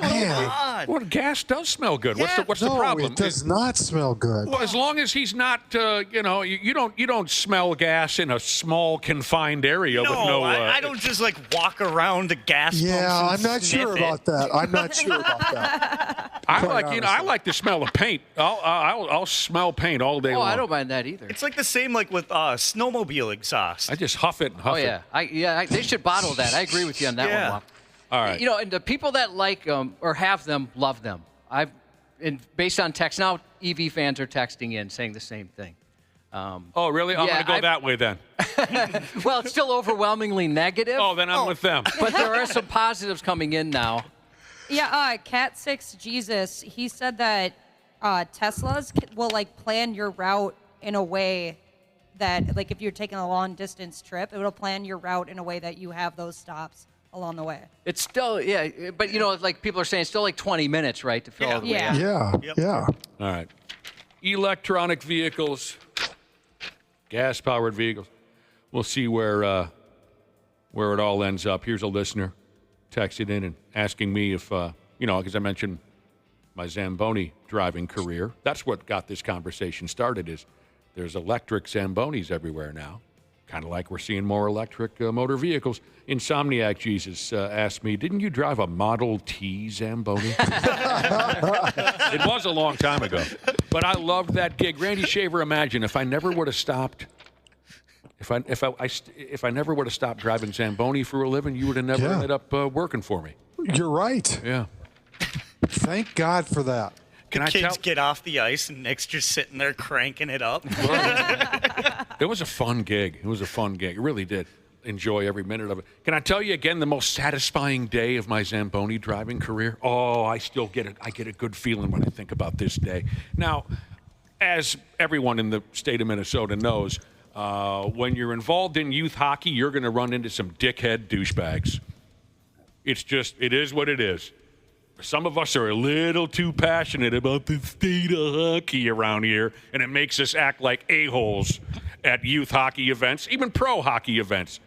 Man. Well, gas does smell good. What's the No, problem? it does not smell good. Well, as long as he's not, you don't smell gas in a small confined area with no. I don't just like walk around the gas pumps. Yeah, and I'm not sniff sure it. about that. I'm not sure about that. I Quite like I honestly. like the smell of paint. I'll smell paint all day Oh, long. I don't mind that either. It's like the same like with snowmobile exhaust. I just huff it and huff Oh, yeah. it. They should bottle that. I agree with you on that Yeah. one, Wop. All right. You know, and the people that like them or have them love them. Based on text, now EV fans are texting in saying the same thing. Oh, really? I'm yeah, going to go that way then. Well, it's still overwhelmingly negative. Oh, then I'm with them. But there are some positives coming in now. Yeah, Cat 6 Jesus, he said that Teslas will like plan your route in a way that, like, if you're taking a long distance trip, it will plan your route in a way that you have those stops along the way. It's still, but you know, like people are saying, it's still like 20 minutes, right, to fill all the way up. Yeah. All right. Electronic vehicles, gas-powered vehicles. We'll see where it all ends up. Here's a listener texted in and asking me if, because I mentioned my Zamboni driving career. That's what got this conversation started. Is there's electric Zambonis everywhere now, kind of like we're seeing more electric motor vehicles. Insomniac Jesus asked me, "Didn't you drive a Model T Zamboni?" It was a long time ago, but I loved that gig. Randy Shaver, imagine if I never would have stopped. If I never would have stopped driving Zamboni for a living, you would have never ended up working for me. You're right. Yeah. Thank God for that. Can I Kids tell? get off the ice and Nick's just sitting there cranking it up. It was a fun gig. It was a fun gig. It really did. enjoy every minute of it. Can I tell you again the most satisfying day of my Zamboni driving career? Oh, I get a good feeling when I think about this day. Now, as everyone in the state of Minnesota knows, when you're involved in youth hockey, you're going to run into some dickhead douchebags. It is what it is. Some of us are a little too passionate about the state of hockey around here, and it makes us act like a-holes at youth hockey events, even pro hockey events.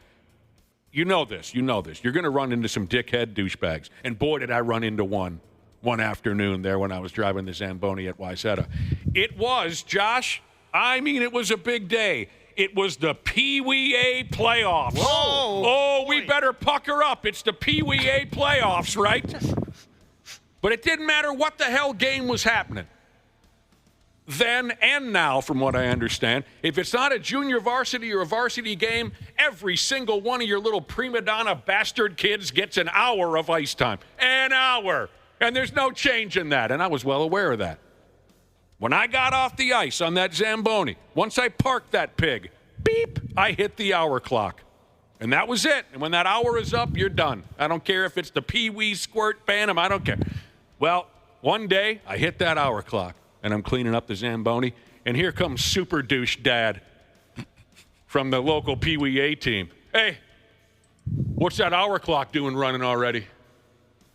You know this. You're going to run into some dickhead douchebags. And boy, did I run into one afternoon there when I was driving the Zamboni at Wayzata. It was, Josh, it was a big day. It was the Pee Wee A playoffs. Whoa! Oh, we better pucker up. It's the Pee Wee A playoffs, right? But it didn't matter what the hell game was happening. Then and now, from what I understand, if it's not a junior varsity or a varsity game, every single one of your little prima donna bastard kids gets an hour of ice time. An hour. And there's no change in that. And I was well aware of that. When I got off the ice on that Zamboni, once I parked that pig, beep, I hit the hour clock. And that was it. And when that hour is up, you're done. I don't care if it's the Pee-wee squirt bantam. I don't care. Well, one day, I hit that hour clock, and I'm cleaning up the Zamboni, and here comes Super Douche Dad from the local Pee-wee A team. Hey, what's that hour clock doing running already?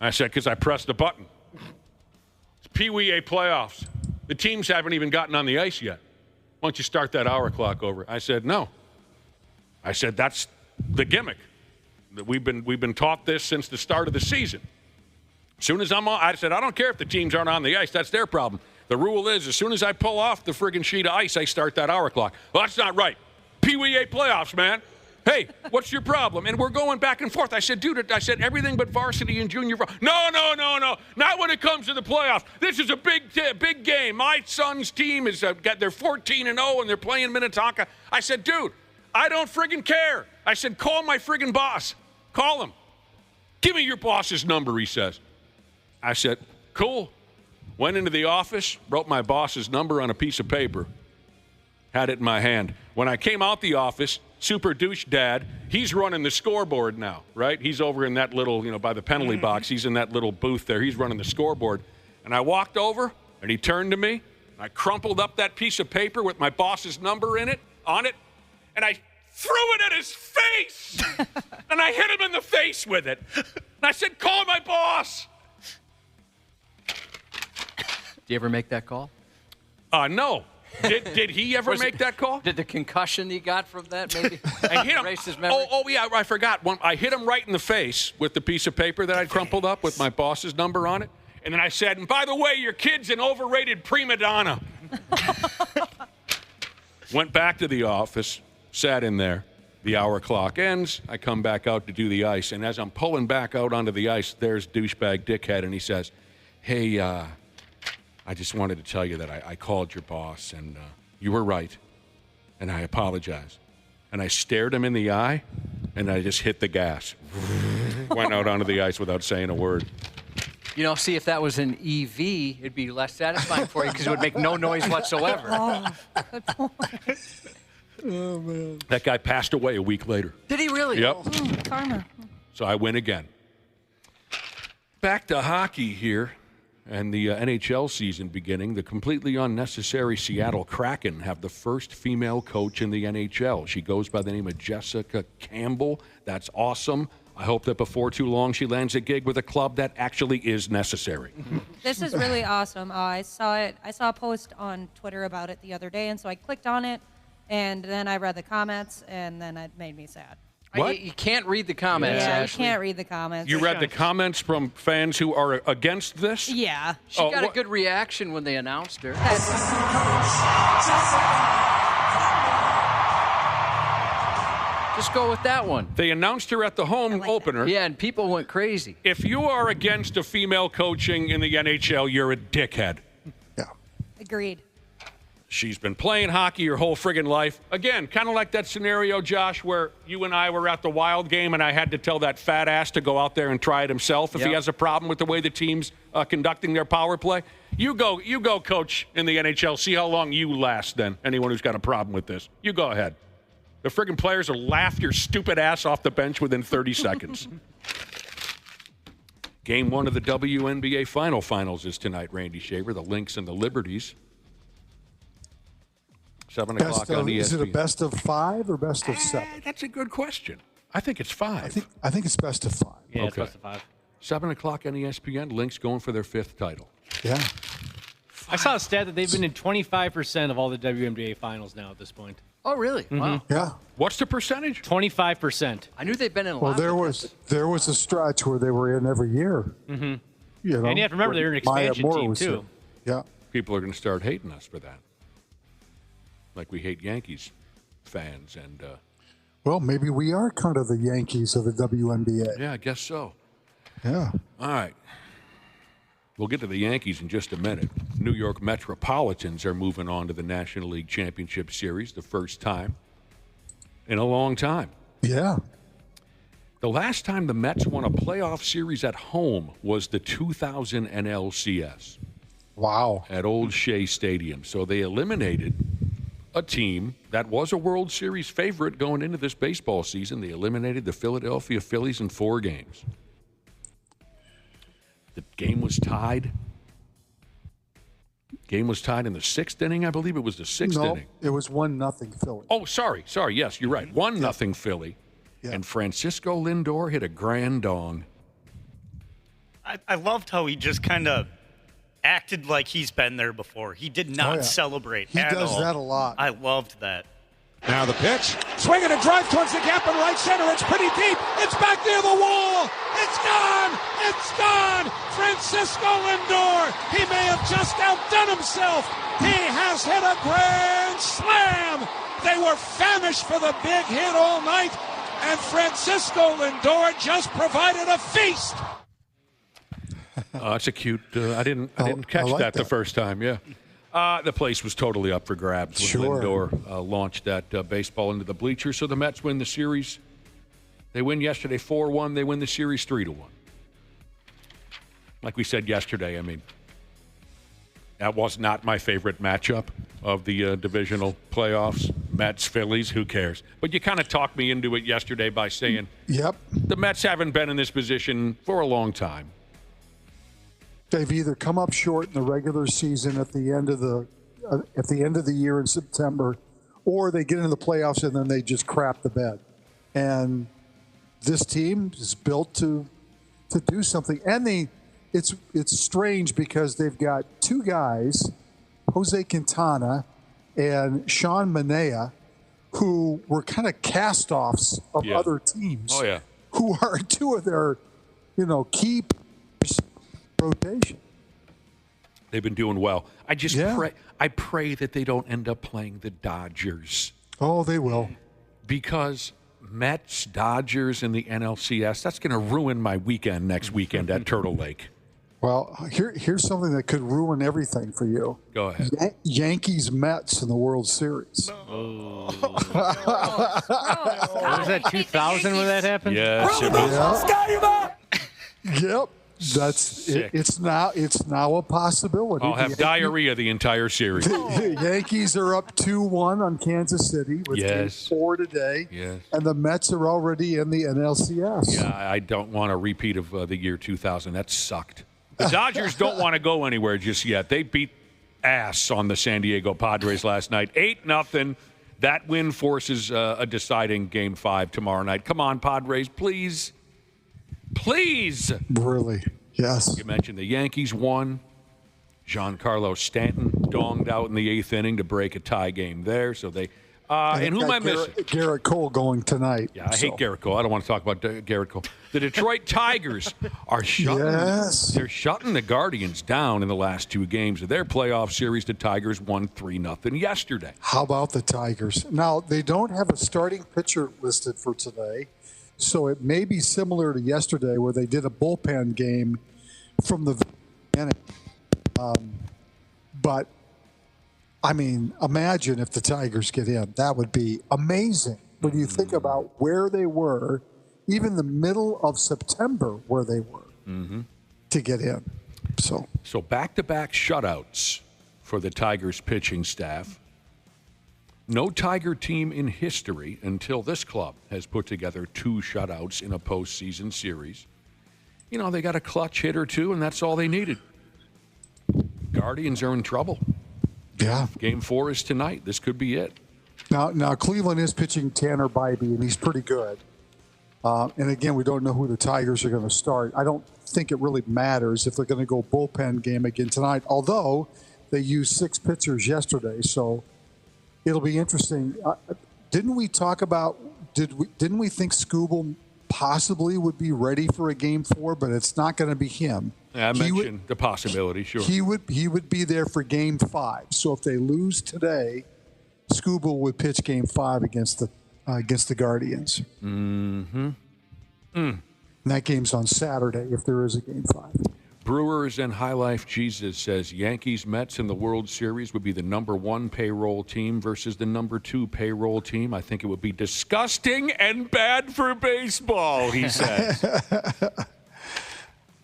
I said, because I pressed the button. It's Pee-wee A playoffs. The teams haven't even gotten on the ice yet. Why don't you start that hour clock over? I said, no. I said, that's the gimmick. We've been taught this since the start of the season. As soon as I'm on, I said, I don't care if the teams aren't on the ice. That's their problem. The rule is, as soon as I pull off the friggin' sheet of ice, I start that hour clock. Well, that's not right. Pee-wee A playoffs, man. Hey, what's your problem? And we're going back and forth. I said, dude, everything but varsity and junior. No. Not when it comes to the playoffs. This is a big game. My son's team is they're 14-0 and they're playing Minnetonka. I said, dude, I don't friggin' care. I said, call my friggin' boss. Call him. Give me your boss's number, he says. I said, cool. Went into the office, wrote my boss's number on a piece of paper, had it in my hand. When I came out the office, Super Douche Dad, he's running the scoreboard now, right? He's over in that little, by the penalty box. He's in that little booth there. He's running the scoreboard. And I walked over, and he turned to me. I crumpled up that piece of paper with my boss's number on it, and I threw it at his face. And I hit him in the face with it. And I said, call my boss. Do you ever make that call? No. Did he ever make that call? Did the concussion he got from that maybe I hit him. erase his memory? Oh, yeah, I forgot. I hit him right in the face with the piece of paper that I'd crumpled up with my boss's number on it. And then I said, and by the way, your kid's an overrated prima donna. Went back to the office, sat in there. The hour clock ends. I come back out to do the ice. And as I'm pulling back out onto the ice, there's douchebag dickhead. And he says, hey, I just wanted to tell you that I called your boss, and you were right, and I apologize. And I stared him in the eye, and I just hit the gas. Went out onto the ice without saying a word. See, if that was an EV, it'd be less satisfying for you because it would make no noise whatsoever. Oh, good point. Oh, man. That guy passed away a week later. Did he really? Yep. Karma. So I win again. Back to hockey here. And the NHL season beginning, the completely unnecessary Seattle Kraken have the first female coach in the NHL. She goes by the name of Jessica Campbell. That's awesome. I hope that before too long she lands a gig with a club that actually is necessary. This is really awesome. I saw a post on Twitter about it the other day, and so I clicked on it, and then I read the comments, and then it made me sad. What? You can't read the comments, Yeah, Ashley. you can't read the comments. You read the comments from fans who are against this? Yeah. She got a good reaction when they announced her. Just go with that one. They announced her at the home opener. Yeah, and people went crazy. If you are against a female coaching in the NHL, you're a dickhead. Agreed. She's been playing hockey her whole friggin' life. Again, kind of like that scenario, Josh, where you and I were at the Wild game and I had to tell that fat ass to go out there and try it himself if he has a problem with the way the team's conducting their power play. You go, coach in the NHL. See how long you last then, anyone who's got a problem with this. You go ahead. The friggin' players will laugh your stupid ass off the bench within 30 seconds. Game 1 of the WNBA finals is tonight, Randy Shaver. The Lynx and the Liberties. 7 o'clock on ESPN. Is it a best of 5 or best of 7? That's a good question. I think it's 5. I think it's best of 5. Yeah, it's best of 5. 7 o'clock on ESPN. Lynx going for their 5th title. Yeah. I saw a stat that they've been in 25% of all the WNBA finals now at this point. Oh, really? Wow. Yeah. What's the percentage? 25%. I knew they've been in a Well, lot. there was a stretch where they were in every year. Mm-hmm. You know, And you have to remember they're an Maya expansion Moore team, was too. there. Yeah. People are going to start hating us for that. Like we hate Yankees fans. And Well, maybe we are kind of the Yankees of the WNBA. yeah, I guess so. Yeah. All right. We'll get to the Yankees in just a minute. New York Metropolitans are moving on to the National League Championship Series, the first time in a long time. Yeah. The last time the Mets won a playoff series at home was the 2000 NLCS. Wow. At Old Shea Stadium. So they eliminated a team that was a World Series favorite going into this baseball season. They eliminated the Philadelphia Phillies in 4 games. The game was tied. Game was tied in the 6th inning, I believe. It was the 6th inning. It was 1-0 Philly. Oh, sorry. Yes, you're right. 1-0 Philly. Yeah. And Francisco Lindor hit a grand dong. I loved how he just kind of acted like he's been there before. He did not celebrate He at does all. that a lot. I loved that. Now the pitch. Swinging a drive towards the gap in right center. It's pretty deep. It's back near the wall. It's gone. It's gone. Francisco Lindor. He may have just outdone himself. He has hit a grand slam. They were famished for the big hit all night, and Francisco Lindor just provided a feast. That's a cute. I didn't catch like that the that. first time. Yeah. The place was totally up for grabs when Lindor launched that baseball into the bleachers. So the Mets win the series. They win yesterday 4-1. They win the series 3-1. Like we said yesterday, I mean, that was not my favorite matchup of the divisional playoffs. Mets, Phillies, who cares? But you kind of talked me into it yesterday by saying, "Yep, the Mets haven't been in this position for a long time." They've either come up short in the regular season at the end of the year in September, or they get into the playoffs and then they just crap the bed. And this team is built to do something. And it's strange because they've got 2 guys, Jose Quintana and Sean Manaea, who were kind of cast-offs of other teams. Oh, yeah. Who are 2 of their, key rotation. They've been doing well. I just pray that they don't end up playing the Dodgers. Oh, they will. Because Mets, Dodgers, and the NLCS, that's going to ruin my weekend next weekend at Turtle Lake. Well, here's something that could ruin everything for you. Go ahead. Yankees, Mets in the World Series. Was that 2000 when that happened? Yes. Yep. That's it, it's now a possibility. I'll have diarrhea the entire series. Yankees are up 2-1 on Kansas City with game 4 today. Yes. And the Mets are already in the NLCS. Yeah, I don't want a repeat of the year 2000. That sucked. The Dodgers don't want to go anywhere just yet. They beat ass on the San Diego Padres last night. 8-0. That win forces a deciding Game 5 tomorrow night. Come on, Padres, please. Please. Really? Yes. You mentioned the Yankees won. Giancarlo Stanton donged out in the 8th inning to break a tie game there. So they and who am I missing? Garrett Cole going tonight. Yeah, I hate Garrett Cole. I don't want to talk about Garrett Cole. The Detroit Tigers are shutting. Yes. They're shutting the Guardians down in the last 2 games of their playoff series. The Tigers won 3-0 yesterday. How about the Tigers? Now, they don't have a starting pitcher listed for today, so it may be similar to yesterday where they did a bullpen game from the beginning. But, I mean, imagine if the Tigers get in. That would be amazing when you think about where they were, even the middle of September where they were to get in. So back-to-back shutouts for the Tigers pitching staff. No Tiger team in history until this club has put together 2 shutouts in a postseason series. You know, they got a clutch hit or two, and that's all they needed. Guardians are in trouble. Yeah. Game 4 is tonight. This could be it. Now Cleveland is pitching Tanner Bybee, and he's pretty good. And again, we don't know who the Tigers are going to start. I don't think it really matters if they're going to go bullpen game again tonight, although they used 6 pitchers yesterday, so it'll be interesting. Didn't we talk about, didn't we think Scooble possibly would be ready for a game 4, but it's not going to be him. I mentioned the possibility, sure. He would be there for game 5. So if they lose today, Scooble would pitch game 5 against the Guardians. Mm-hmm. And that game's on Saturday if there is a game 5. Brewers and High Life Jesus says Yankees Mets in the World Series would be the number 1 payroll team versus the number 2 payroll team. I think it would be disgusting and bad for baseball, he says.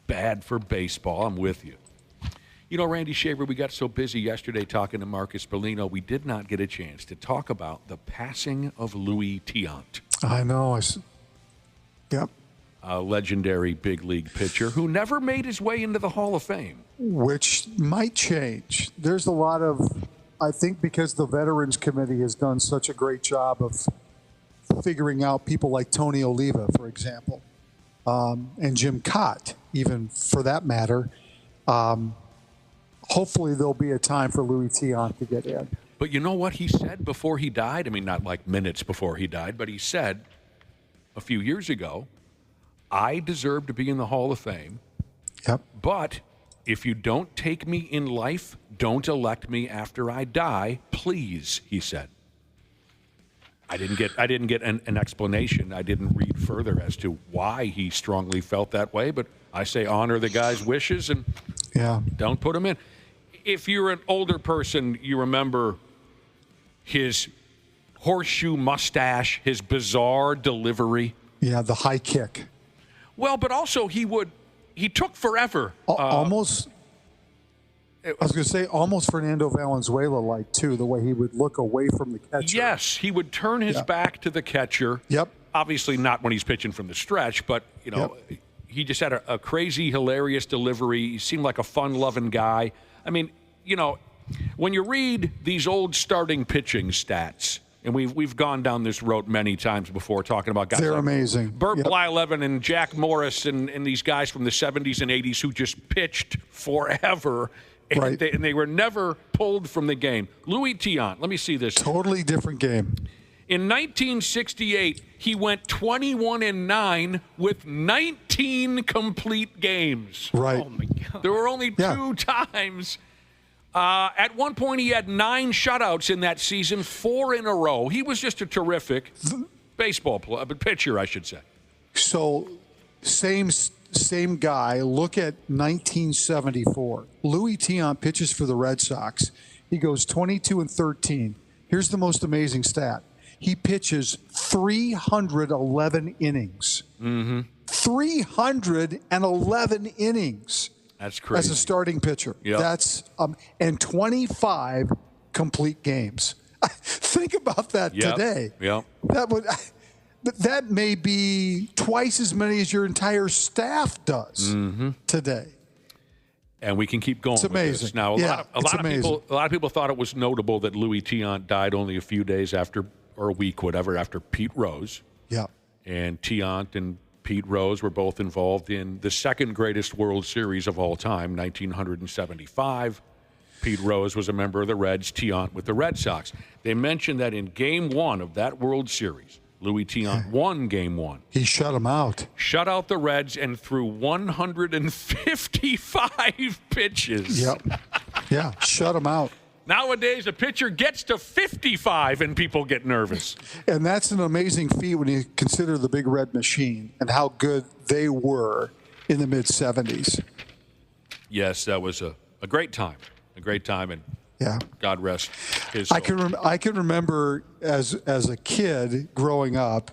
Bad for baseball. I'm with you. You know, Randy Shaver, we got so busy yesterday talking to Marcus Bellino, we did not get a chance to talk about the passing of Louis Tiant. I know. Yep. A legendary big league pitcher who never made his way into the Hall of Fame. Which might change. There's a lot of, I think because the Veterans Committee has done such a great job of figuring out people like Tony Oliva, for example, and Jim Cott, even for that matter. Hopefully there'll be a time for Louis Tiant to get in. But you know what he said before he died? I mean, not like minutes before he died, but he said a few years ago, I deserve to be in the Hall of Fame. Yep. But if you don't take me in life, don't elect me after I die, please, he said. I didn't get an explanation. I didn't read further as to why he strongly felt that way, but I say honor the guy's wishes and don't put him in. If you're an older person, you remember his horseshoe mustache, his bizarre delivery. Yeah, the high kick. Well, but also he took forever. Almost, I was going to say almost Fernando Valenzuela-like, too, the way he would look away from the catcher. Yes, he would turn his back to the catcher. Yep. Obviously not when he's pitching from the stretch, but, you know, he just had a crazy, hilarious delivery. He seemed like a fun-loving guy. I mean, you know, when you read these old starting pitching stats, and we've gone down this road many times before talking about guys They're like amazing. Bert Blyleven and Jack Morris and these guys from the 70s and 80s who just pitched forever, and, they were never pulled from the game. Louis Tiant, let me see this. Totally different game. In 1968, he went 21-9 with 19 complete games. Right. Oh, my God. There were only 2 times. At one point, he had 9 shutouts in that season, 4 in a row. He was just a terrific baseball player, pitcher, I should say. So, same guy. Look at 1974. Louis Tiant pitches for the Red Sox. He goes 22-13. Here's the most amazing stat. He pitches 311 innings. Mm-hmm. 311 innings. That's crazy. As a starting pitcher. Yep. That's and 25 complete games. Think about that today. Yep. That may be twice as many as your entire staff does today. And we can keep going. It's amazing. With this. Now, a lot of people thought it was notable that Louis Tiant died only a few days after, or a week, whatever, after Pete Rose. Yeah. And Tiant and Pete Rose were both involved in the second greatest World Series of all time, 1975. Pete Rose was a member of the Reds, Tiant with the Red Sox. They mentioned that in Game 1 of that World Series, Louis Tiant won Game 1. He shut them out. Shut out the Reds and threw 155 pitches. Yep. Yeah, shut them out. Nowadays, a pitcher gets to 55 and people get nervous. And that's an amazing feat when you consider the Big Red Machine and how good they were in the mid-'70s. Yes, that was a great time. A great time, and God rest his soul. I can remember as a kid growing up,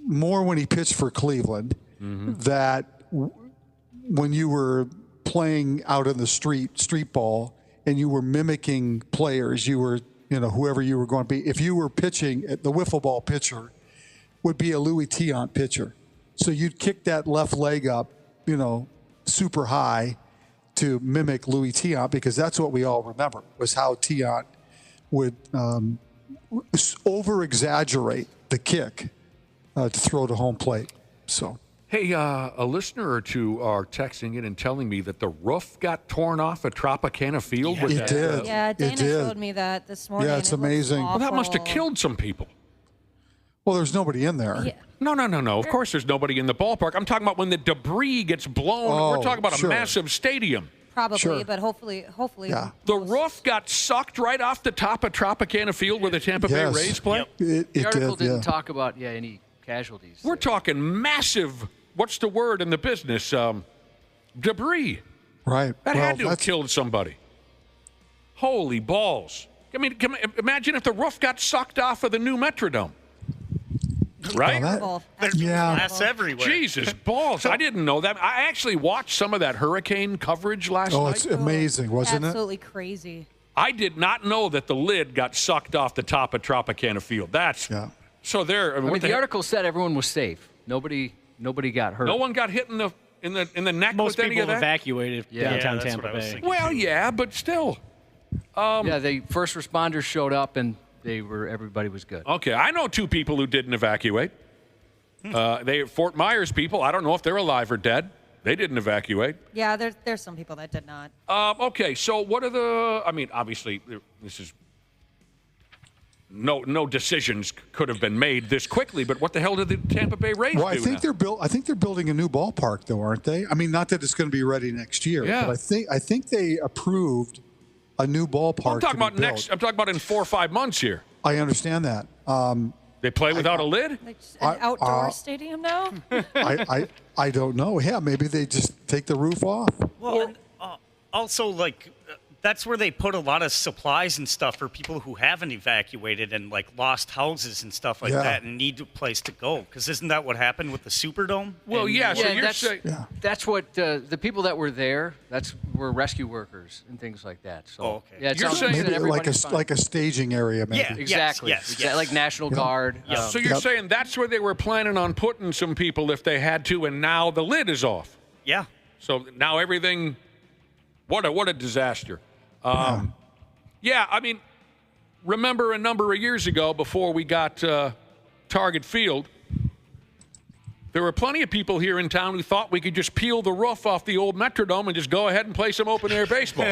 more when he pitched for Cleveland, that when you were playing out in the street ball, and you were mimicking players, you were whoever you were going to be. If you were pitching, the wiffle ball pitcher would be a Louis Tiant pitcher. So you'd kick that left leg up, super high to mimic Louis Tiant, because that's what we all remember, was how Tiant would over-exaggerate the kick to throw to home plate. So. Hey, a listener or two are texting in and telling me that the roof got torn off at Tropicana Field. Yeah, it did. Yeah, Dana showed me that this morning. Yeah, it's amazing. Well, that must have killed some people. Well, there's nobody in there. Yeah. No. Of course there's nobody in the ballpark. I'm talking about when the debris gets blown. We're talking about a massive stadium. Probably, but hopefully. Yeah. The roof got sucked right off the top of Tropicana Field where the Tampa Bay Rays play? It The article did, didn't talk about any casualties. We're talking massive, what's the word in the business? Debris. Right. That had to have killed somebody. Holy balls. I mean, imagine if the roof got sucked off of the new Metrodome. Right? There's glass everywhere. Jesus balls. I didn't know that. I actually watched some of that hurricane coverage last night. Oh, it's amazing, wasn't Absolutely crazy. I did not know that the lid got sucked off the top of Tropicana Field. So there. I mean, the article said everyone was safe. Nobody got hurt. No one got hit in the neck Most with any people of that? evacuated downtown Tampa Bay. Well, yeah, but still. The first responders showed up and everybody was good. Okay, I know two people who didn't evacuate. They Fort Myers people. I don't know if they're alive or dead. They didn't evacuate. Yeah, there's some people that did not. Okay, so what are the? I mean, obviously, this is no decisions could have been made this quickly. But what the hell did the Tampa Bay Rays do? I think they're building a new ballpark, though, aren't they? I mean, not that it's going to be ready next year, but I think they approved a new ballpark. I'm talking about next. I'm talking about in 4 or 5 months here. I understand that. They play without a lid? Like an outdoor stadium now? I don't know. Yeah, maybe they just take the roof off. Well, and, also, that's where they put a lot of supplies and stuff for people who haven't evacuated and, lost houses and stuff like that and need a place to go. Because isn't that what happened with the Superdome? Well, that's what the people that were there, were rescue workers and things like that. So, okay. Yeah, You're saying maybe like a staging area, maybe. Yeah, exactly. Yes. Like National Guard. So you're saying that's where they were planning on putting some people if they had to, and now the lid is off. Yeah. So now everything. What a disaster. Yeah, I mean, remember a number of years ago before we got Target Field, there were plenty of people here in town who thought we could just peel the roof off the old Metrodome and just go ahead and play some open-air baseball.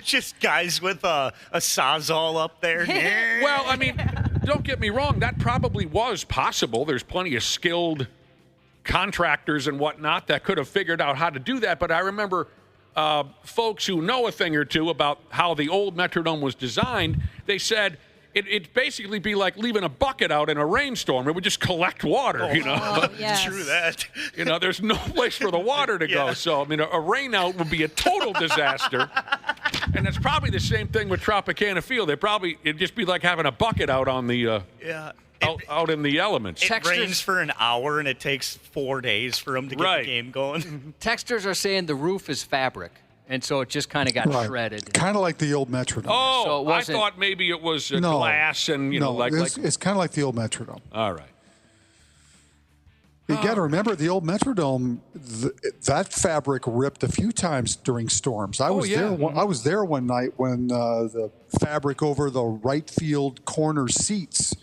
Just guys with a Sawzall up there. Well, I mean, don't get me wrong. That probably was possible. There's plenty of skilled contractors and whatnot that could have figured out how to do that. But I remember folks who know a thing or two about how the old Metrodome was designed, they said it'd basically be like leaving a bucket out in a rainstorm. It would just collect water, Yes. True that. There's no place for the water to go. So, I mean, a rain out would be a total disaster. And it's probably the same thing with Tropicana Field. It'd just be like having a bucket out on the out in the elements. It rains for an hour, and it takes 4 days for them to get the game going. Texters are saying the roof is fabric, and so it just kind of got shredded. Kind of like the old Metrodome. Oh, So it I wasn't- thought maybe it was glass and, it's kind of like the old Metrodome. All right. You got to remember the old Metrodome. That fabric ripped a few times during storms. I was there one night when the fabric over the right field corner seats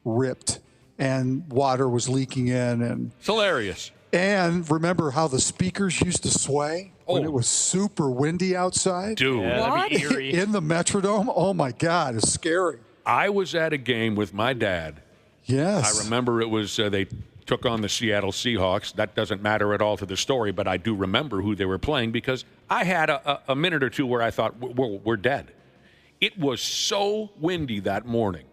ripped and water was leaking in. And it's hilarious. And remember how the speakers used to sway when it was super windy outside? Dude. What? In the Metrodome? Oh, my God. It's scary. I was at a game with my dad. Yes. I remember it was they took on the Seattle Seahawks. That doesn't matter at all to the story, but I do remember who they were playing because I had a minute or two where I thought, we're dead. It was so windy that morning.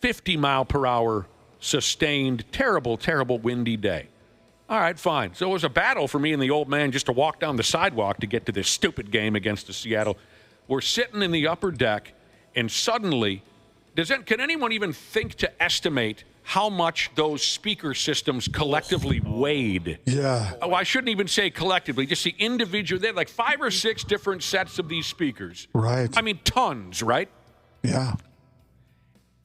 50-mile-per-hour sustained, terrible, terrible windy day. All right, fine. So it was a battle for me and the old man just to walk down the sidewalk to get to this stupid game against the Seattle. We're sitting in the upper deck, and suddenly, can anyone even think to estimate how much those speaker systems collectively weighed. Yeah. Oh, I shouldn't even say collectively, just the individual. They had like 5 or 6 different sets of these speakers. Right. I mean, tons, right? Yeah.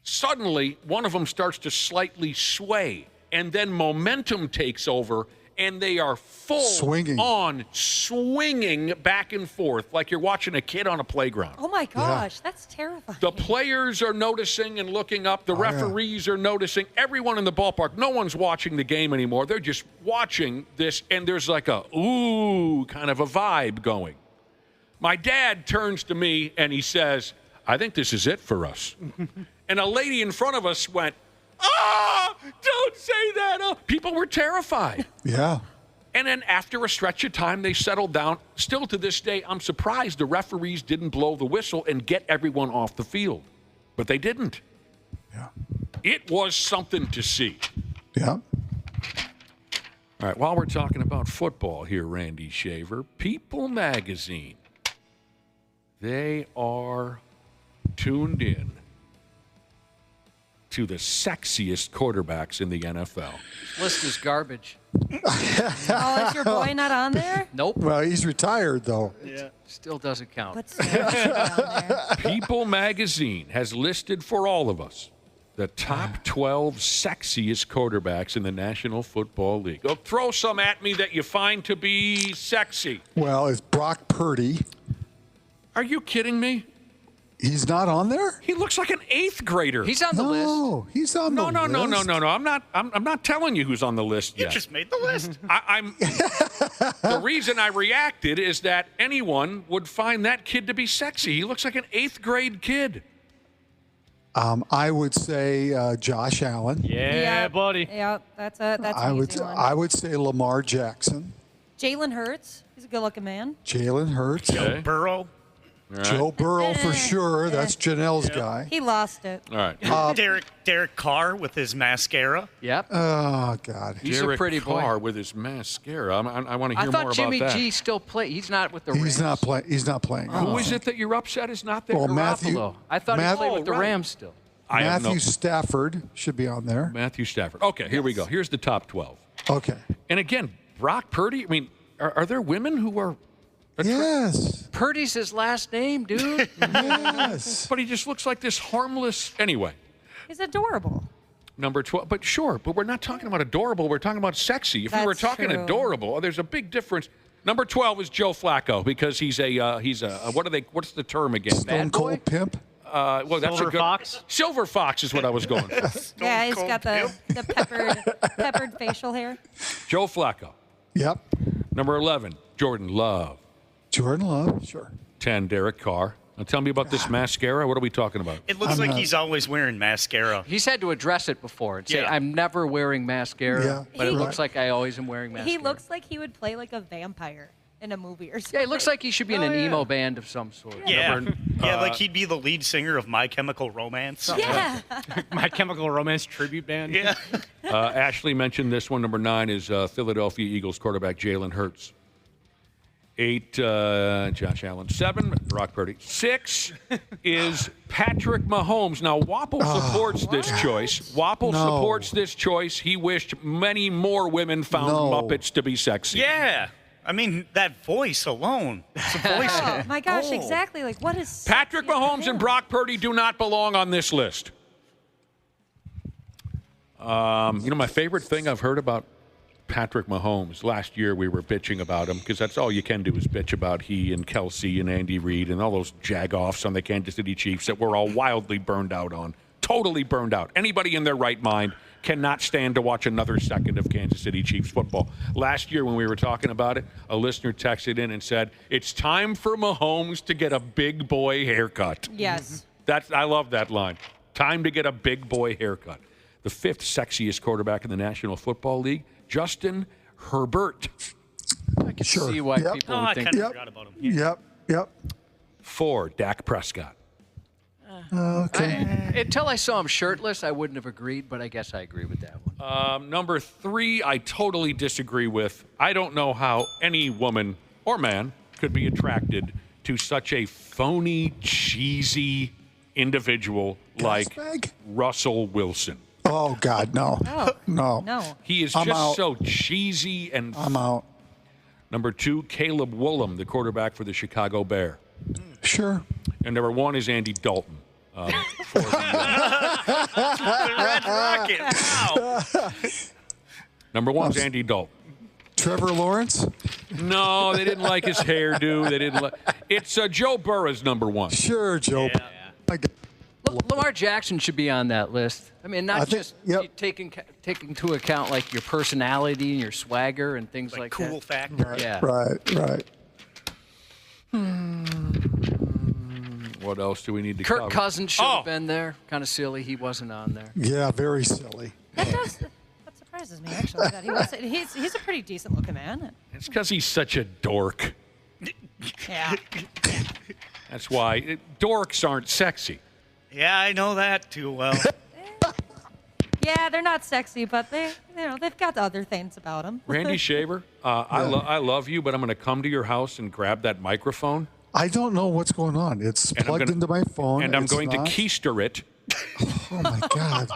Suddenly, one of them starts to slightly sway, and then momentum takes over, and they are full on swinging back and forth like you're watching a kid on a playground. Oh my gosh, that's terrifying. The players are noticing and looking up. The referees are noticing. Everyone in the ballpark, no one's watching the game anymore. They're just watching this, and there's like a ooh kind of a vibe going. My dad turns to me, and he says, I think this is it for us. And a lady in front of us went, don't say that. People were terrified. Yeah. And then after a stretch of time, they settled down. Still to this day, I'm surprised the referees didn't blow the whistle and get everyone off the field. But they didn't. Yeah. It was something to see. Yeah. All right, while we're talking about football here, Randy Shaver, People Magazine, they are tuned in to the sexiest quarterbacks in the NFL. This list is garbage. Oh, is your boy not on there? Nope. Well, he's retired, though. Yeah. Still doesn't count. But still down there. People Magazine has listed for all of us the top 12 sexiest quarterbacks in the National Football League. Oh, throw some at me that you find to be sexy. Well, it's Brock Purdy. Are you kidding me? He's not on there? He looks like an 8th grader. He's on the list. No, he's on the list. No. I'm not telling you who's on the list You yet. just made the list. I'm. The reason I reacted is that anyone would find that kid to be sexy. He looks like an 8th grade kid. I would say Josh Allen. Yeah, buddy. Yep, that's an I would easy one. I would say Lamar Jackson. Jalen Hurts. He's a good-looking man. Jalen Hurts. Okay. Burrow. Right. Joe Burrow for sure. That's Janelle's guy. He lost it. All right. Derek Carr with his mascara. Yep. Oh, God. He's Derek a pretty boy. Carr with his mascara. I want to I hear more thought about Jimmy that. G still play. He's not with the Rams. He's not playing. Who is it that you're upset is not there? Well, Garoppolo. I thought he played with the Rams still. Matthew Stafford should be on there. Matthew Stafford. Okay, here we go. Here's the top 12. Okay. And again, Brock Purdy. I mean, are there women who are? Yes. Purdy's his last name, dude. Yes. But he just looks like this harmless. Anyway, He's adorable. number 12. But sure, but we're not talking about adorable. We're talking about sexy. If we were That's talking true. adorable, there's a big difference. Number 12 is Joe Flacco because he's a what's the term again? Stone Cold Pimp. Well, that's Silver a good Fox? Silver Fox is what I was going for. Yeah, he's got the peppered facial hair. Joe Flacco. Yep. Number 11, Jordan Love. Jordan Love. Sure. 10, Derek Carr. Now tell me about this mascara. What are we talking about? It looks like he's always wearing mascara. He's had to address it before and say, Yeah. I'm never wearing mascara, Yeah. but it Right. looks like I always am wearing mascara. He looks like he would play like a vampire in a movie or something. Yeah, he looks like he should be in an yeah. emo band of some sort. Yeah, yeah, like he'd be the lead singer of My Chemical Romance. Yeah. My Chemical Romance tribute band. Yeah. Ashley mentioned this one. Number 9 is Philadelphia Eagles quarterback Jalen Hurts. 8, Josh Allen. 7, Brock Purdy. 6 is Patrick Mahomes. Now, Wapple supports this choice. Wapple supports this choice. He wished many more women found Muppets to be sexy. Yeah. I mean, that voice alone. It's a voice. Oh my gosh, exactly. Like, what is Patrick Mahomes and Brock Purdy do not belong on this list. My favorite thing I've heard about Patrick Mahomes, last year we were bitching about him because that's all you can do is bitch about he and Kelsey and Andy Reid and all those jagoffs on the Kansas City Chiefs that we're all wildly burned out on. Totally burned out. Anybody in their right mind cannot stand to watch another second of Kansas City Chiefs football. Last year when we were talking about it, a listener texted in and said, it's time for Mahomes to get a big boy haircut. Yes. I love that line. Time to get a big boy haircut. The 5th sexiest quarterback in the National Football League, Justin Herbert. I can see why people would think. I kind of forgot about him. Yep. 4, Dak Prescott. Okay. Until I saw him shirtless, I wouldn't have agreed, but I guess I agree with that one. Number 3, I totally disagree with. I don't know how any woman or man could be attracted to such a phony, cheesy individual like Russell Wilson. Oh, God, no. No. No. He is I'm just out. so cheesy and. I'm out. Number 2, Caleb Woolham, the quarterback for the Chicago Bear. Sure. And number 1 is Andy Dalton. For the, Red Rocket. Wow. number 1 is Andy Dalton. Trevor Lawrence? No, they didn't like his hairdo. They didn't like. It's Joe Burrow's number 1. Sure, Joe. Lamar Jackson should be on that list. I mean, not just taking into account like your personality and your swagger and things like that. Cool factor. Yeah. Right. What else do we need to Kirk cover? Cousins should have been there. Kind of silly he wasn't on there. Yeah, very silly. That surprises me, actually. That he was, he's a pretty decent-looking man. It's because he's such a dork. Yeah. That's why. Dorks aren't sexy. Yeah, I know that too well. Yeah, they're not sexy, but they've got other things about them. Randy Shaver, I love you, but I'm going to come to your house and grab that microphone. I don't know what's going on. It's plugged into my phone. And I'm It's going not. to keister it. Oh, my God.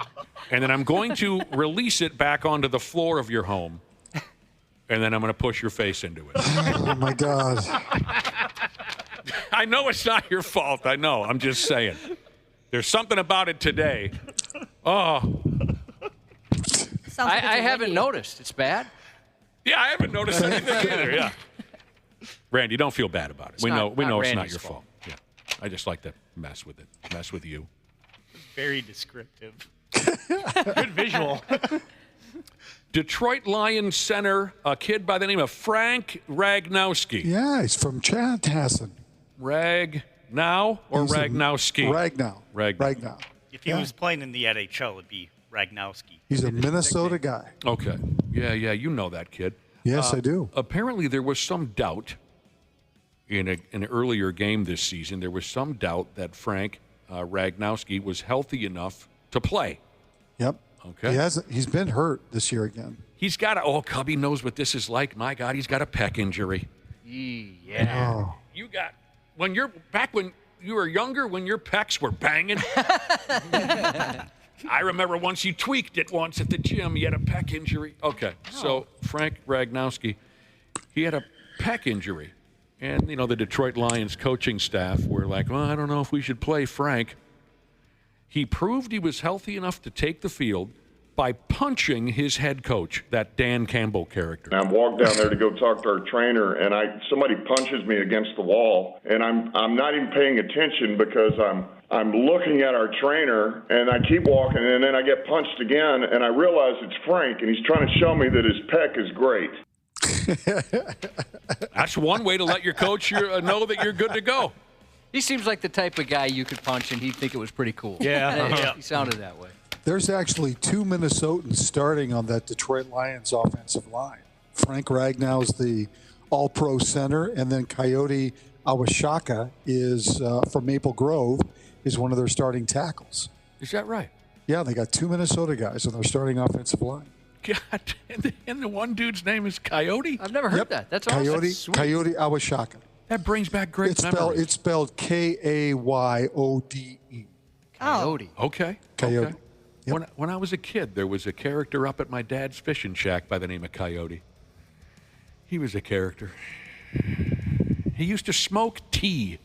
And then I'm going to release it back onto the floor of your home. And then I'm going to push your face into it. Oh, my God. I know it's not your fault. I know. I'm just saying. There's something about it today. Oh. I haven't noticed. It's bad? Yeah, I haven't noticed anything either. Yeah. Randy, don't feel bad about it. We know it's not Randy's your fault. Yeah. I just like to mess with it. Mess with you. Very descriptive. Good visual. Detroit Lions center, a kid by the name of Frank Ragnowski. Yeah, he's from Chanhassen. Ragnow or Ragnowski? Ragnow. If he was playing in the NHL, it'd be Ragnowski. He's a Minnesota guy. Okay. Yeah, you know that kid. Yes, I do. Apparently, there was some doubt in an earlier game this season. There was some doubt that Frank Ragnowski was healthy enough to play. Yep. Okay. He's been hurt this year again. He's got Cubby knows what this is like. My God, he's got a pec injury. Yeah. Oh. You got when you were younger, when your pecs were banging. I remember once you tweaked it once at the gym. You had a pec injury. Okay, so Frank Ragnowski, he had a pec injury. And, the Detroit Lions coaching staff were like, well, I don't know if we should play Frank. He proved he was healthy enough to take the field by punching his head coach, that Dan Campbell character. I walked down there to go talk to our trainer, and somebody punches me against the wall, and I'm not even paying attention because I'm looking at our trainer, and I keep walking, and then I get punched again, and I realize it's Frank, and he's trying to show me that his pec is great. That's one way to let your coach know that you're good to go. He seems like the type of guy you could punch and he'd think it was pretty cool. Yeah. He sounded that way. There's actually 2 Minnesotans starting on that Detroit Lions offensive line. Frank Ragnow's the all-pro center, and then Coyote Awashaka is from Maple Grove, is one of their starting tackles. Is that right? Yeah, they got 2 Minnesota guys on their starting offensive line. God, and the one dude's name is Coyote? I've never heard that. That's awesome. Coyote Awashaka. That brings back great memories. It's spelled K-A-Y-O-D-E. Coyote. Okay. Coyote. Okay. Yep. When I was a kid, there was a character up at my dad's fishing shack by the name of Coyote. He was a character. He used to smoke tea.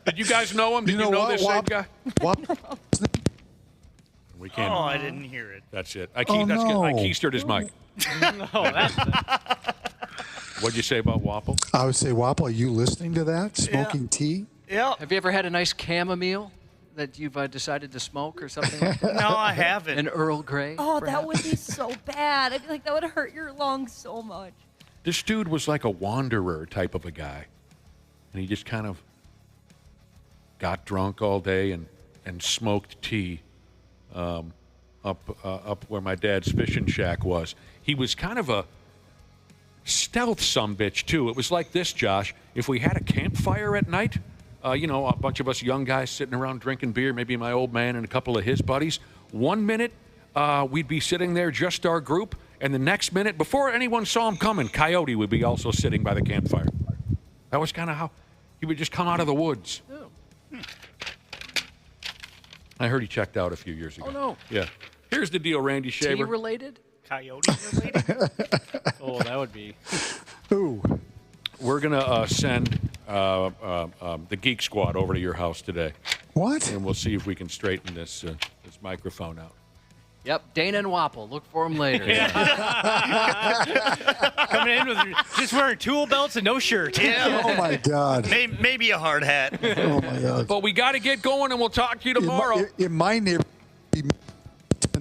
Did you guys know him? Did you know this same guy? We can't. Oh, I didn't hear it. That's it. I keistered his mic. What'd you say about Wapple? I would say, Wapple, are you listening to that? Smoking tea? Yeah. Have you ever had a nice chamomile that you've decided to smoke or something like that? No, I haven't. An Earl Grey? Oh, that would be so bad. I feel like that would hurt your lungs so much. This dude was like a wanderer type of a guy. And he just kind of got drunk all day and smoked tea up where my dad's fishing shack was. He was kind of a stealth sumbitch, too. It was like this, Josh. If we had a campfire at night, a bunch of us young guys sitting around drinking beer, maybe my old man and a couple of his buddies, 1 minute we'd be sitting there, just our group, and the next minute, before anyone saw him coming, Coyote would be also sitting by the campfire. That was kind of how he would just come out of the woods. I heard he checked out a few years ago. Oh, no. Yeah. Here's the deal, Randy Shaver. Tea-related? Coyote related? Oh, that would be. Ooh. We're going to send the Geek Squad over to your house today. What? And we'll see if we can straighten this microphone out. Yep, Dana and Wapple. Look for them later. Coming in with just wearing tool belts and no shirt. Yeah. Oh, my God. Maybe a hard hat. Oh, my God. But we got to get going, and we'll talk to you tomorrow. In my neighborhood, 10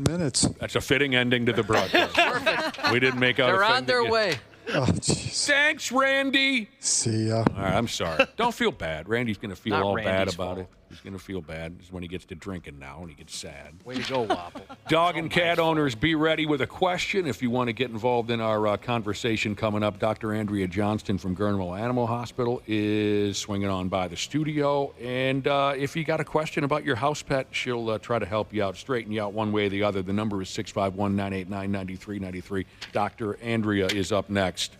minutes. That's a fitting ending to the broadcast. Perfect. We didn't make out They're a thing on their that- way. Oh, jeez. Thanks, Randy. See ya. All right, I'm sorry. Don't feel bad. Randy's going to feel Not all Randy's bad about fault. it. He's going to feel bad. It's when he gets to drinking now and he gets sad. Way to go, Wapple. Dog and cat owners, be ready with a question if you want to get involved in our conversation coming up. Dr. Andrea Johnston from Gehrman Animal Hospital is swinging on by the studio. And if you got a question about your house pet, she'll try to help you out, straighten you out one way or the other. The number is 651-989-9393. Dr. Andrea is up next.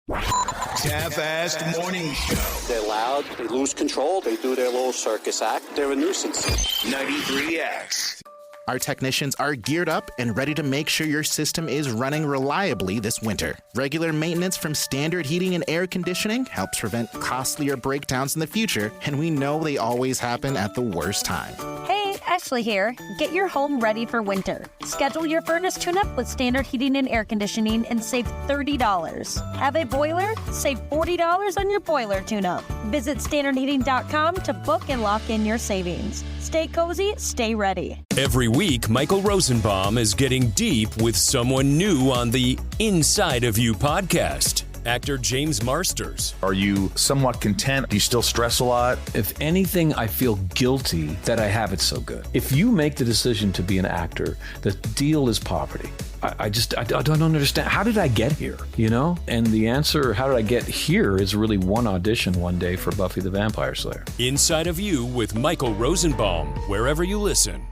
Half-assed morning show. They're loud, they lose control, they do their little circus act, they're a nuisance. 93X. Our technicians are geared up and ready to make sure your system is running reliably this winter. Regular maintenance from Standard Heating and Air Conditioning helps prevent costlier breakdowns in the future, and we know they always happen at the worst time. Hey, Ashley here. Get your home ready for winter. Schedule your furnace tune-up with Standard Heating and Air Conditioning and save $30. Have a boiler? Save $40 on your boiler tune-up. Visit standardheating.com to book and lock in your savings. Stay cozy, stay ready. Every week, Michael Rosenbaum is getting deep with someone new on the Inside of You podcast. Actor James Marsters. Are you somewhat content? Do you still stress a lot? If anything, I feel guilty that I have it so good. If you make the decision to be an actor, the deal is poverty. I don't understand. How did I get here? You know? And the answer, how did I get here, is really one audition one day for Buffy the Vampire Slayer. Inside of You with Michael Rosenbaum, wherever you listen.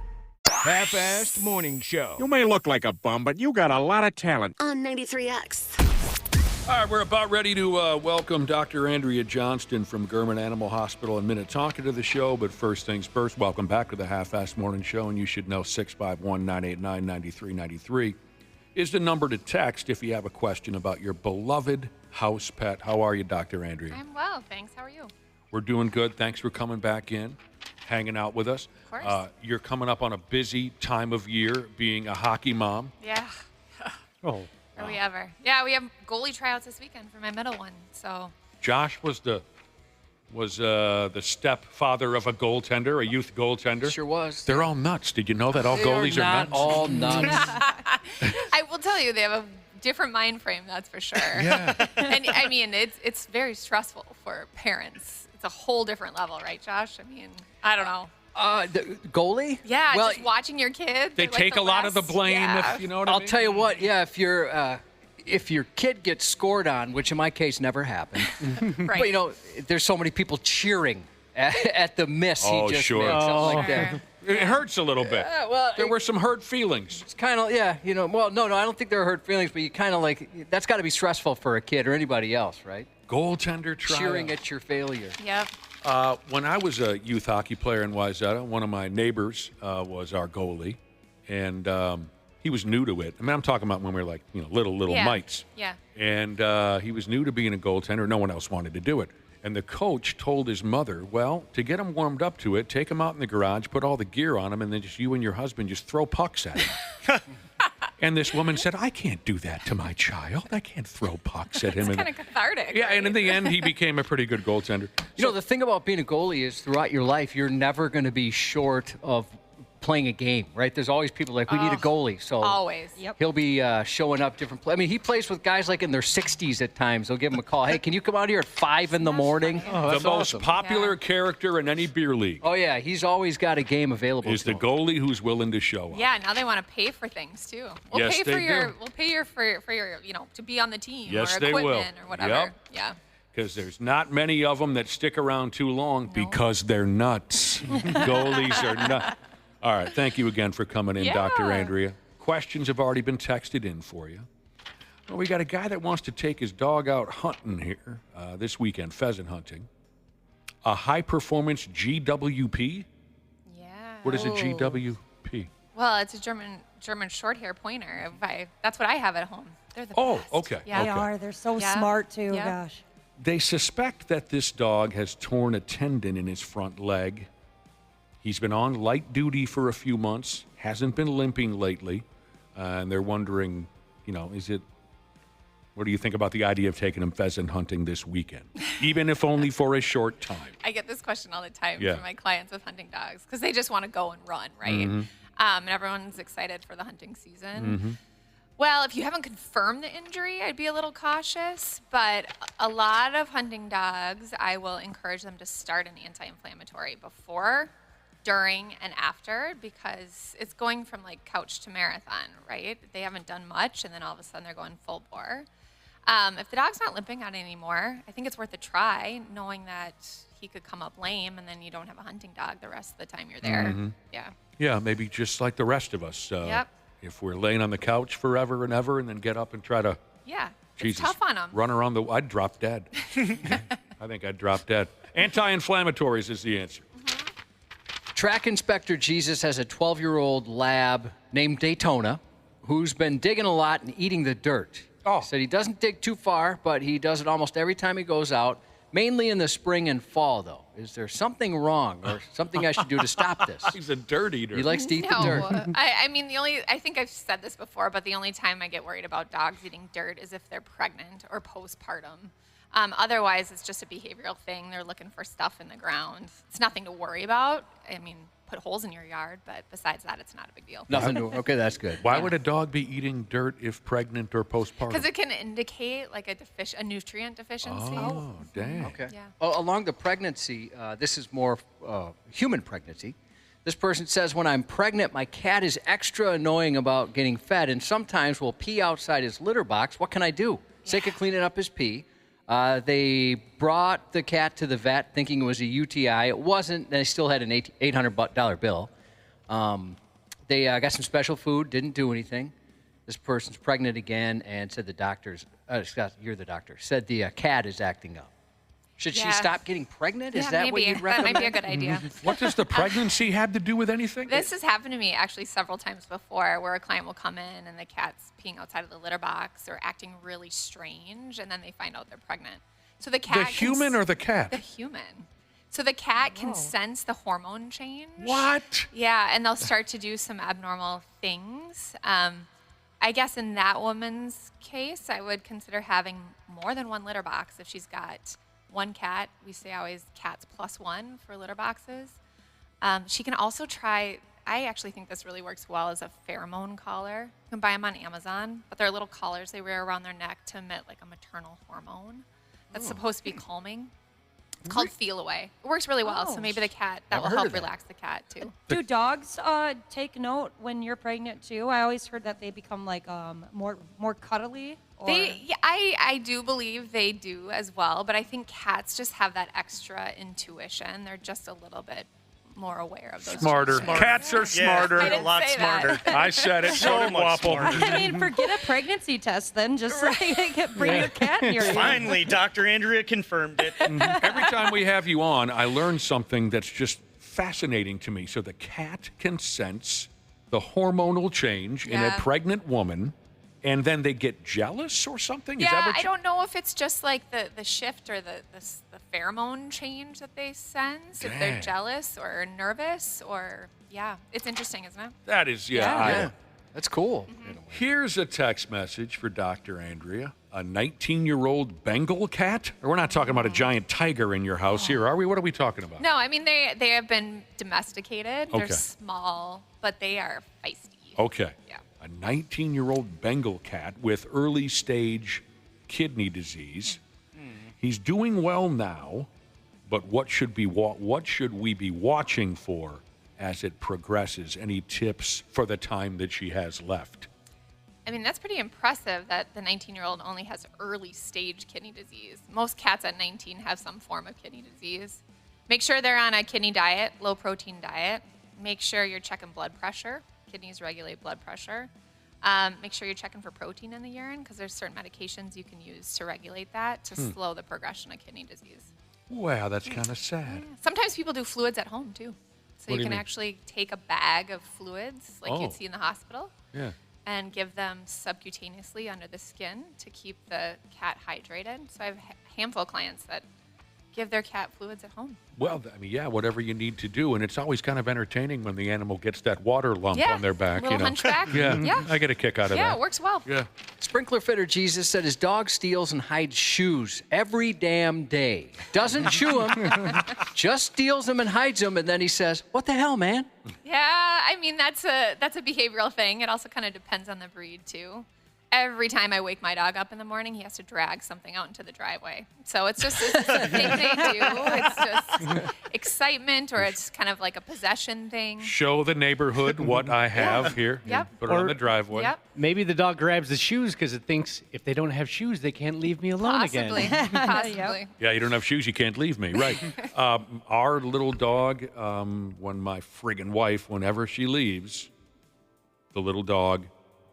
Half-assed morning show. You may look like a bum, but you got a lot of talent. On 93X. All right, we're about ready to welcome Dr. Andrea Johnston from Gehrman Animal Hospital in Minnetonka to the show. But first things first, welcome back to the Half-Assed Morning Show. And you should know 651-989-9393 is the number to text if you have a question about your beloved house pet. How are you, Dr. Andrea? I'm well, thanks. How are you? We're doing good. Thanks for coming back in, hanging out with us. Of course. You're coming up on a busy time of year being a hockey mom. Yeah. Oh. Are we ever? Yeah, we have goalie tryouts this weekend for my middle one. So Josh was the stepfather of a goaltender, a youth goaltender. Sure was. They're all nuts. Did you know that all They goalies are are not nuts? all nuts. I will tell you, they have a different mind frame, that's for sure. Yeah. And I mean, it's very stressful for parents. It's a whole different level, right, Josh? I mean, I don't know. The goalie? Yeah, Well, just watching your kid. They they're take like a lot of the blame, yeah. if you know what I I'll mean. tell you what, yeah, if your kid gets scored on, which in my case never happened, Right. but you know, there's so many people cheering at the miss Oh, he just sure. made, something like Sure. that. It hurts a little bit. Well, There were some hurt feelings. It's kind of, yeah, you know, well, no, I don't think there are hurt feelings, but you kind of like, that's got to be stressful for a kid or anybody else, right? Goaltender tryout. Cheering at your failure. Yep. When I was a youth hockey player in Wayzata, one of my neighbors was our goalie, and he was new to it. I mean, I'm talking about when we were like, little Yeah. mites. Yeah. And he was new to being a goaltender. No one else wanted to do it. And the coach told his mother, well, to get him warmed up to it, take him out in the garage, put all the gear on him, and then just you and your husband just throw pucks at him. And this woman said, I can't do that to my child. I can't throw pucks at him. It's kind of cathartic. Yeah, right? and in the end, he became a pretty good goaltender. You know, the thing about being a goalie is throughout your life, you're never going to be short of playing a game, right? There's always people like, we need a goalie. So Always. Yep. he'll be showing up different I mean, he plays with guys like in their 60s at times. They'll give him a call. Hey, can you come out here at 5 in the morning? The most popular character in any beer league Oh, yeah. He's always got a game available is to the him. goalie who's willing to show up. Yeah, now they want to pay for things too. We'll Yes, pay for they your do. we'll pay your for your to be on the team Yes, or they equipment will. or whatever. Yep. Yeah. Because there's not many of them that stick around too long because they're nuts. Goalies are nuts. All right, thank you again for coming in, Yeah. Dr. Andrea. Questions have already been texted in for you. Well, we got a guy that wants to take his dog out hunting here this weekend, pheasant hunting. A high-performance GWP? Yeah. What is a GWP? Well, it's a German short hair pointer. That's what I have at home. They're the Oh, best. okay. Yeah. They are. They're so smart, too. Yeah. Gosh. They suspect that this dog has torn a tendon in his front leg. He's been on light duty for a few months, hasn't been limping lately, and they're wondering, what do you think about the idea of taking him pheasant hunting this weekend, even if only for a short time? I get this question all the time Yeah. from my clients with hunting dogs because they just want to go and run, right? Mhm. And everyone's excited for the hunting season. Mhm. Well, if you haven't confirmed the injury, I'd be a little cautious. But a lot of hunting dogs, I will encourage them to start an anti-inflammatory before, during, and after, because it's going from like couch to marathon, right? They haven't done much, and then all of a sudden they're going full bore. If the dog's not limping out anymore, I think it's worth a try, knowing that he could come up lame, and then you don't have a hunting dog the rest of the time you're there. Mhm. Yeah. Yeah, maybe just like the rest of us. Yep. If we're laying on the couch forever and ever and then get up and try to, Yeah. Jesus, It's tough on them. run around I'd drop dead. I think I'd drop dead. Anti-inflammatories is the answer. Track Inspector Jesus has a 12-year-old lab named Daytona who's been digging a lot and eating the dirt. He said he doesn't dig too far, but he does it almost every time he goes out, mainly in the spring and fall, though. Is there something wrong or something I should do to stop this? He's a dirt eater. He likes to eat the dirt. I mean, I think I've said this before, but the only time I get worried about dogs eating dirt is if they're pregnant or postpartum. Otherwise, it's just a behavioral thing. They're looking for stuff in the ground. It's nothing to worry about. I mean, put holes in your yard, but besides that, it's not a big deal. Nothing to. Okay, that's good. Why would a dog be eating dirt if pregnant or postpartum? Because it can indicate like a nutrient deficiency. Oh, dang. Okay. Yeah. Along the pregnancy, this is more human pregnancy. This person says, when I'm pregnant, my cat is extra annoying about getting fed and sometimes will pee outside his litter box. What can I do? Sick of cleaning up his pee. They brought the cat to the vet thinking it was a UTI. It wasn't. They still had an $800 bill. They got some special food, didn't do anything. This person's pregnant again and said Scott, you're the doctor, said the cat is acting up. Should she stop getting pregnant? Is that what you'd recommend? That might be a good idea. What does the pregnancy have to do with anything? This has happened to me actually several times before where a client will come in and the cat's peeing outside of the litter box or acting really strange, and then they find out they're pregnant. So the cat The human or the cat? The human. So the cat can sense the hormone change. What? Yeah, and they'll start to do some abnormal things. I guess in that woman's case, I would consider having more than one litter box if she's got one cat. We say always cats +1 for litter boxes. She can also try, I actually think this really works well, as a pheromone collar. You can buy them on Amazon, but they're little collars they wear around their neck to emit like a maternal hormone that's supposed to be calming. It's called Feel Away. It works really well, so maybe the cat, that will help relax the cat too. Do dogs take note when you're pregnant too? I always heard that they become like more cuddly. Or... I do believe they do as well, but I think cats just have that extra intuition. They're just a little bit more aware of those. Smarter. Cats are smarter. I didn't a lot say smarter. that. I said it. So did Waffle. I mean, forget a pregnancy test then. Just bring your cat near you. Finally, Dr. Andrea confirmed it. Every time we have you on, I learn something that's just fascinating to me. So the cat can sense the hormonal change in a pregnant woman, and then they get jealous or something? Is that what I don't know if it's just like the shift or the pheromone change that they sense, if they're jealous or nervous or, it's interesting, isn't it? That is, That's cool. Here's a text message for Dr. Andrea. A 19-year-old Bengal cat? We're not talking about a giant tiger in your house here, are we? What are we talking about? No, I mean, they have been domesticated. Okay. They're small, but they are feisty. Okay. Yeah. A 19-year-old Bengal cat with early-stage kidney disease. He's doing well now, but what should we be watching for as it progresses? Any tips for the time that she has left? I mean, that's pretty impressive that the 19-year-old only has early-stage kidney disease. Most cats at 19 have some form of kidney disease. Make sure they're on a kidney diet, low-protein diet. Make sure you're checking blood pressure. Kidneys regulate blood pressure. Make sure you're checking for protein in the urine because there's certain medications you can use to regulate that to slow the progression of kidney disease. Wow, that's kind of sad. Sometimes people do fluids at home, too. So you can actually take a bag of fluids like you'd see in the hospital Yeah. and give them subcutaneously under the skin to keep the cat hydrated. So I have a handful of clients that give their cat fluids at home. Well, I mean, yeah, whatever you need to do. And it's always kind of entertaining when the animal gets that water lump on their back. Little hunchback. Yeah. I get a kick out of that. Yeah, it works well. Yeah. Sprinkler Fitter Jesus said his dog steals and hides shoes every damn day. Doesn't chew them, just steals them and hides them, and then he says, "What the hell, man?" Yeah, I mean, that's a behavioral thing. It also kind of depends on the breed, too. Every time I wake my dog up in the morning, he has to drag something out into the driveway. So it's a thing they do. It's just excitement, or it's kind of like a possession thing. Show the neighborhood what I have here. Yep. Put it on the driveway. Yep. Maybe the dog grabs the shoes because it thinks if they don't have shoes, they can't leave me alone Possibly. again. Possibly. Yeah, you don't have shoes, you can't leave me. Right. Our little dog, when my friggin' wife, whenever she leaves, the little dog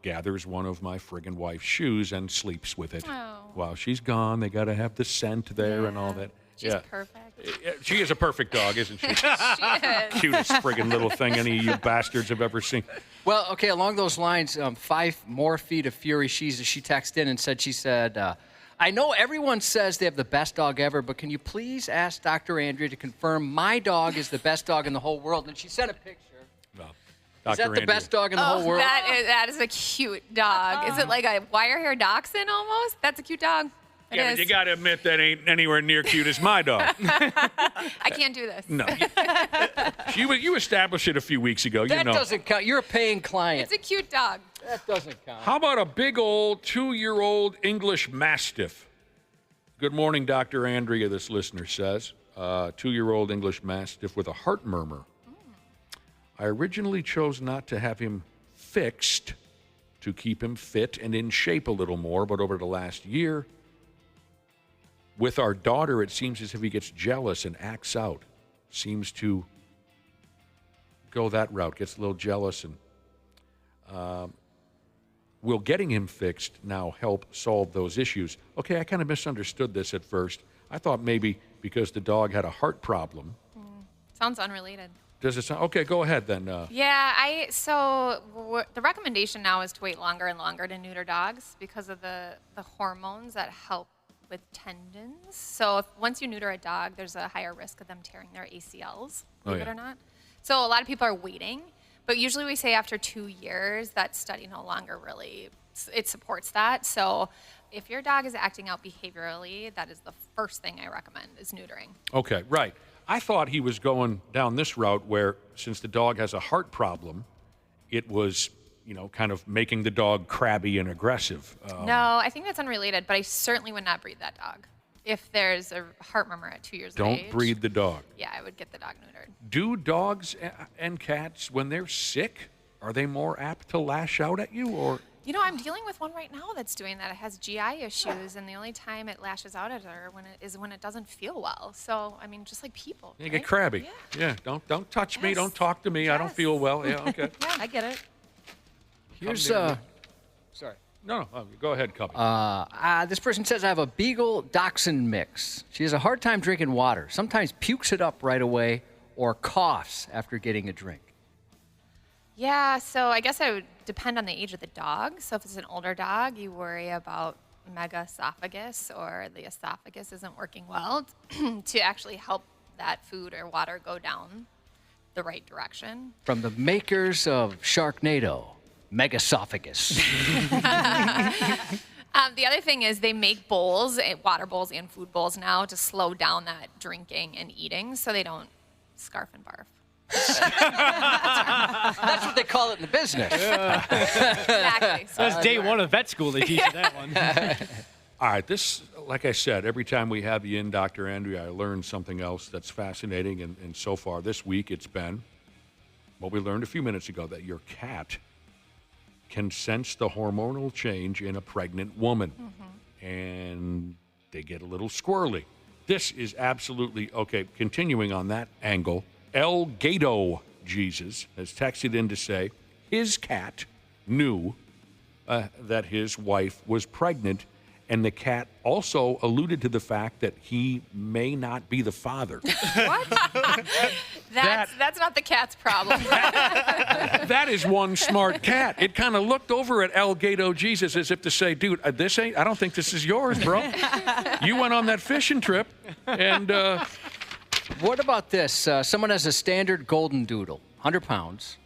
gathers one of my friggin' wife's shoes and sleeps with it. Oh. While she's gone, they got to have the scent there and all that. She's perfect. She is a perfect dog, isn't she? She is. Cutest friggin' little thing any of you bastards have ever seen. Well, okay, along those lines, 5 more feet of fury. She texted in and said, I know everyone says they have the best dog ever, but can you please ask Dr. Andrea to confirm my dog is the best dog in the whole world? And she sent a picture. Is that the best dog in the whole world? That is a cute dog. Is it like a wire hair dachshund almost? That's a cute dog. It Yeah, is. but you got to admit that ain't anywhere near cute as my dog. I can't do this. No. You established it a few weeks ago. That you know. doesn't count. You're a paying client. It's a cute dog. That doesn't count. How about a big old 2-year-old English Mastiff? Good morning, Dr. Andrea, this listener says. 2-year-old English Mastiff with a heart murmur. I originally chose not to have him fixed to keep him fit and in shape a little more, but over the last year, with our daughter, it seems as if he gets jealous and acts out. Seems to go that route, gets a little jealous. And will getting him fixed now help solve those issues? Okay, I kind of misunderstood this at first. I thought maybe because the dog had a heart problem. Sounds unrelated. Does it sound okay? Go ahead then. Yeah, the recommendation now is to wait longer and longer to neuter dogs because of the hormones that help with tendons. So once you neuter a dog, there's a higher risk of them tearing their ACLs, believe it or not. So a lot of people are waiting, but usually we say after 2 years, that study no longer really, it supports that. So if your dog is acting out behaviorally, that is the first thing I recommend is neutering. Okay, right. I thought he was going down this route where, since the dog has a heart problem, it was, kind of making the dog crabby and aggressive. No, I think that's unrelated, but I certainly would not breed that dog. If there's a heart murmur at 2 years of age. Don't breed the dog. Yeah, I would get the dog neutered. Do dogs and cats, when they're sick, are they more apt to lash out at you, or? I'm dealing with one right now that's doing that. It has GI issues, and the only time it lashes out at her is when it doesn't feel well. So, I mean, just like people. You get crabby. Yeah. Don't touch me. Don't talk to me. I don't feel well. Yeah. Okay. Yeah, I get it. Here's Sorry. No. Go ahead, Cubby. This person says, I have a Beagle Dachshund mix. She has a hard time drinking water. Sometimes pukes it up right away or coughs after getting a drink. Yeah, so I guess it would depend on the age of the dog. So if it's an older dog, you worry about megaesophagus, or the esophagus isn't working well to actually help that food or water go down the right direction. From the makers of Sharknado, megaesophagus. The other thing is they make bowls, water bowls and food bowls now, to slow down that drinking and eating so they don't scarf and barf. That's what they call it in the business. Exactly. So That's day one of vet school. They teach you that one. All right, this, like I said, every time we have you in, Dr. Andrea, I learn something else that's fascinating. And so far this week, it's been what we learned a few minutes ago, that your cat can sense the hormonal change in a pregnant woman. And they get a little squirrely. This is absolutely, okay, continuing on that angle, El Gato Jesus has texted in to say his cat knew that his wife was pregnant And the cat also alluded to the fact that he may not be the father. What? That's not the cat's problem. That is one smart cat. It kind of looked over at El Gato Jesus as if to say, dude, I don't think this is yours, bro. You went on that fishing trip. And what about this? Someone has a standard golden doodle, 100 pounds.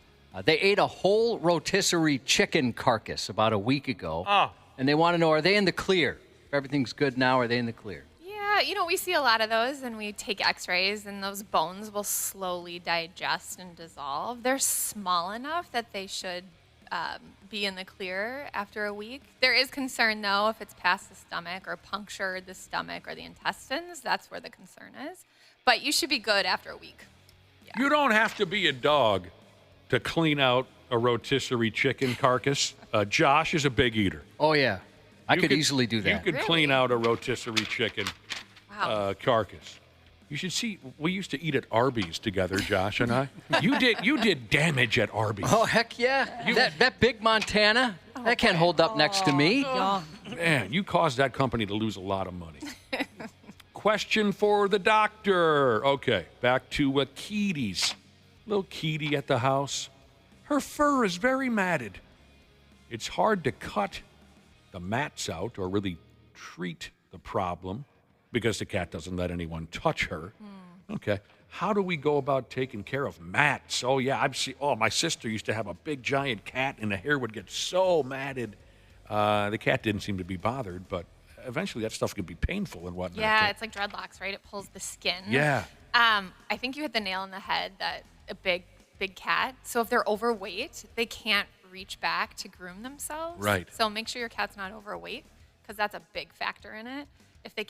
They ate a whole rotisserie chicken carcass about a week ago. Oh. And they want to know, are they in the clear? If everything's good now, are they in the clear? Yeah, we see a lot of those, and we take x-rays, and those bones will slowly digest and dissolve. They're small enough that they should be in the clear after a week. There is concern, though, if it's past the stomach or punctured the stomach or the intestines. That's where the concern is. But you should be good after a week. Yeah. You don't have to be a dog to clean out a rotisserie chicken carcass. Josh is a big eater. Oh, yeah. I could easily do that. You could clean out a rotisserie chicken carcass. You should see, we used to eat at Arby's together, Josh and I. You did damage at Arby's. Oh, heck yeah. That big Montana, that can't hold up next to me. Man, you caused that company to lose a lot of money. Question for the doctor. Okay, back to Kitty's. Little Kitty at the house. Her fur is very matted. It's hard to cut the mats out or really treat the problem because the cat doesn't let anyone touch her. Okay. How do we go about taking care of mats? Oh, yeah, my sister used to have a big giant cat and the hair would get so matted. The cat didn't seem to be bothered, but eventually that stuff can be painful and whatnot. Yeah, it's like dreadlocks, right? It pulls the skin. Yeah. I think you hit the nail on the head that a big cat. So if they're overweight, they can't reach back to groom themselves. Right. So make sure your cat's not overweight because that's a big factor in it. If they're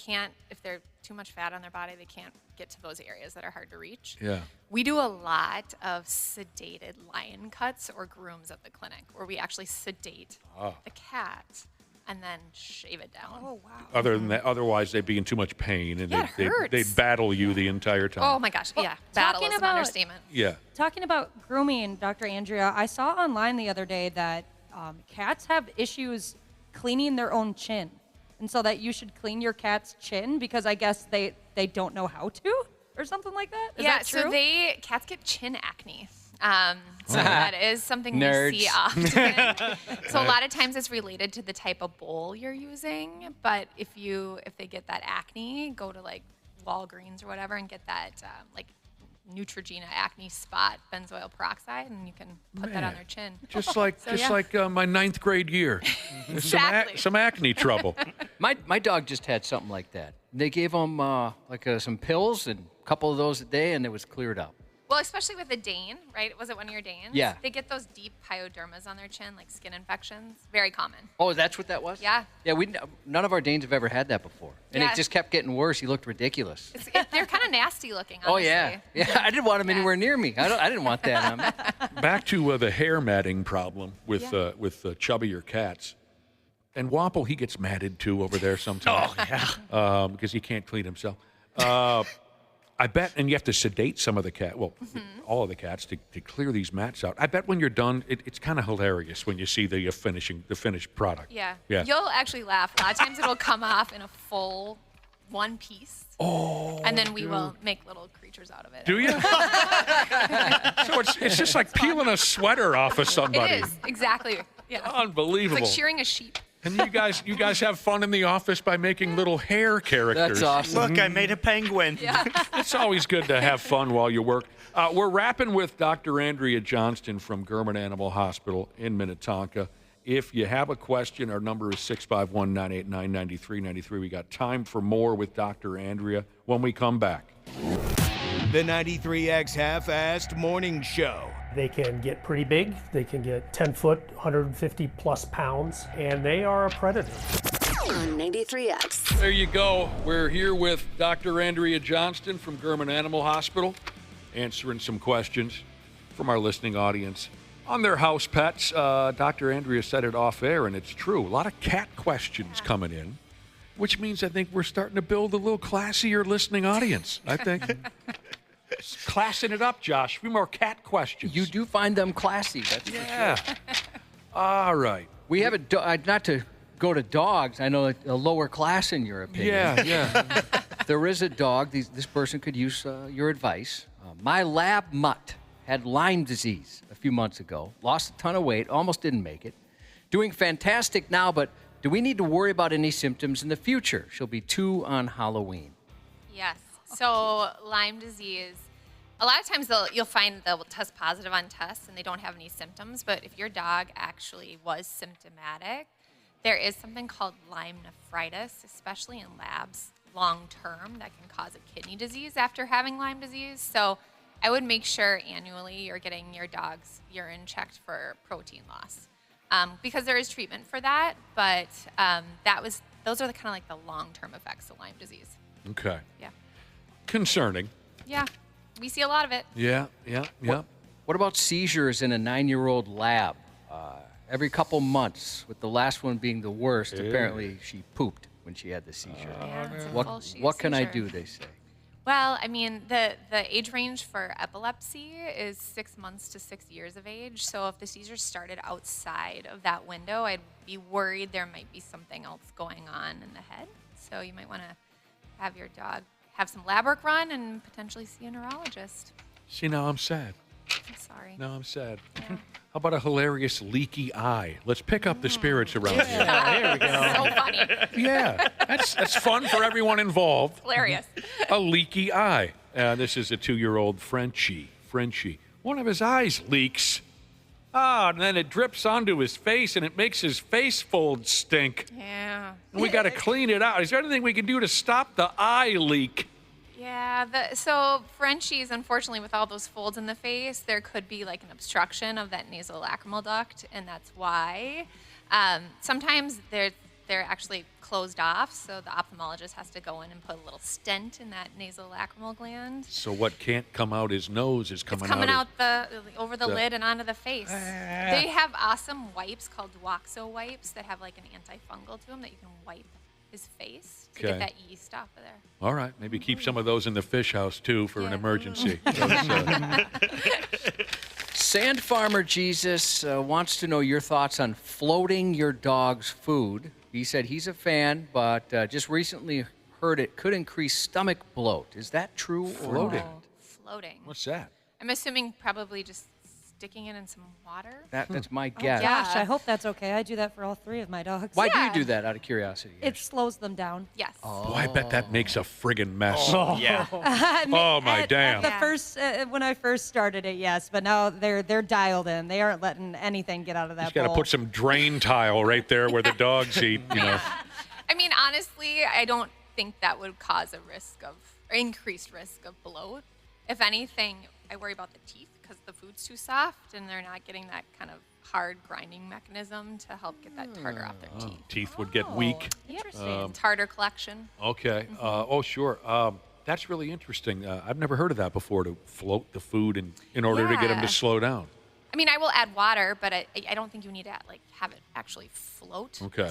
too much fat on their body, they can't get to those areas that are hard to reach. Yeah. We do a lot of sedated lion cuts or grooms at the clinic where we actually sedate the cat and then shave it down. Oh, wow. Other than that, otherwise they'd be in too much pain and Yeah, it hurts. they'd battle you the entire time. Oh, my gosh. Yeah. Battle is an understatement. Yeah. Talking about grooming, Dr. Andrea, I saw online the other day that cats have issues cleaning their own chin. And so that you should clean your cat's chin because I guess they don't know how to or something like that? Is that true? So cats get chin acne. So that is something Nerds. we see often. So a lot of times it's related to the type of bowl you're using. But if they get that acne, go to like Walgreens or whatever and get that Neutrogena acne spot benzoyl peroxide, and you can put that on their chin. Just like my 9th grade year. Exactly. Some acne trouble. My dog just had something like that. They gave him some pills and a couple of those a day, and it was cleared up. Well, especially with a Dane, right? Was it one of your Danes? Yeah. They get those deep pyodermas on their chin, like skin infections. Very common. Oh, that's what that was? Yeah. Yeah, none of our Danes have ever had that before. And Yeah. it just kept getting worse. He looked ridiculous. They're kind of nasty looking, honestly. Oh, yeah. Yeah, I didn't want him anywhere near me. I didn't want that. Back to the hair matting problem with chubbier cats. And Wample, he gets matted too over there sometimes. Oh, yeah. Because he can't clean himself. I bet, and you have to sedate some of the cat, all of the cats to clear these mats out. I bet when you're done, it's kind of hilarious when you see the finished product. Yeah. Yeah. You'll actually laugh. A lot of times it'll come off in a full one piece. Oh. And then we will make little creatures out of it. Do you? So it's just like peeling a sweater off of somebody. It is, exactly. Yeah. Unbelievable. It's like shearing a sheep. And you guys have fun in the office by making little hair characters. That's awesome. Look, I made a penguin. Yeah. It's always good to have fun while you work. We're wrapping with Dr. Andrea Johnston from Gehrman Animal Hospital in Minnetonka. If you have a question, our number is 651-989-9393. We got time for more with Dr. Andrea when we come back. The 93X Half-Assed Morning Show. They can get pretty big. They can get 10 foot, 150 plus pounds, and they are a predator. On 93X. There you go. We're here with Dr. Andrea Johnston from Gehrman Animal Hospital, answering some questions from our listening audience on their house pets. Dr. Andrea said it off air, and it's true. A lot of cat questions coming in, which means I think we're starting to build a little classier listening audience, I think. Classing it up, Josh. A few more cat questions. You do find them classy, that's for sure. All right. We have not to go to dogs, I know a lower class in your opinion. Yeah. There is a dog. This person could use your advice. My lab mutt had Lyme disease a few months ago. Lost a ton of weight. Almost didn't make it. Doing fantastic now, but do we need to worry about any symptoms in the future? She'll be 2 on Halloween. Yes. So Lyme disease, a lot of times you'll find they'll test positive on tests and they don't have any symptoms. But if your dog actually was symptomatic, there is something called Lyme nephritis, especially in labs long term, that can cause a kidney disease after having Lyme disease. So I would make sure annually you're getting your dog's urine checked for protein loss. Because there is treatment for that, but those are the kind of like the long-term effects of Lyme disease. Okay. Yeah. Concerning. Yeah, we see a lot of it. Yeah. What about seizures in a 9-year-old lab? Every couple months, with the last one being the worst. Yeah. Apparently, she pooped when she had the seizure. It's a full What can I seizure. do, they say? Well, I mean, the age range for epilepsy is 6 months to 6 years of age. So if the seizure started outside of that window, I'd be worried there might be something else going on in the head. So you might want to have your dog have some lab work run and potentially see a neurologist. See, now I'm sad. I'm sorry. Now I'm sad. How about a hilarious leaky eye? Let's pick up the spirits around here. There we go. So funny. Yeah, that's fun for everyone involved. Hilarious. A leaky eye. This is a 2-year-old Frenchie. One of his eyes leaks. And then it drips onto his face, and it makes his face folds stink. Yeah. And we got to clean it out. Is there anything we can do to stop the eye leak? Yeah, so Frenchies, unfortunately, with all those folds in the face, there could be like an obstruction of that nasolacrimal duct, and that's why. Sometimes they're actually closed off, so the ophthalmologist has to go in and put a little stent in that nasolacrimal gland. So what can't come out his nose is coming out over the lid and onto the face. Ah. They have awesome wipes called Duoxo wipes that have like an antifungal to them that you can wipe his face to get that yeast off of there. All right, maybe keep some of those in the fish house, too, for an emergency. Sand Farmer Jesus wants to know your thoughts on floating your dog's food. He said he's a fan, but just recently heard it could increase stomach bloat. Is that true? Floating? Floating. What's that? I'm assuming probably just sticking it in some water. That's my guess. Gosh, I hope that's okay. I do that for all 3 of my dogs. Why do you do that, out of curiosity? It slows them down. Yes. Oh, I bet that makes a friggin' mess. Oh, yeah. Oh, my damn. At the first, when I first started it, yes, but now they're dialed in. They aren't letting anything get out of that Just got to bowl. put some drain tile right there where the dogs eat, you know. I mean, honestly, I don't think that would cause a risk of, or increased risk of bloat. If anything, I worry about the teeth because the food's too soft and they're not getting that kind of hard grinding mechanism to help get that tartar off their teeth. Teeth would get weak. Interesting. Tartar collection. Okay. Sure. That's really interesting. I've never heard of that before, to float the food in order to get them to slow down. I mean, I will add water, but I don't think you need to have it actually float Okay.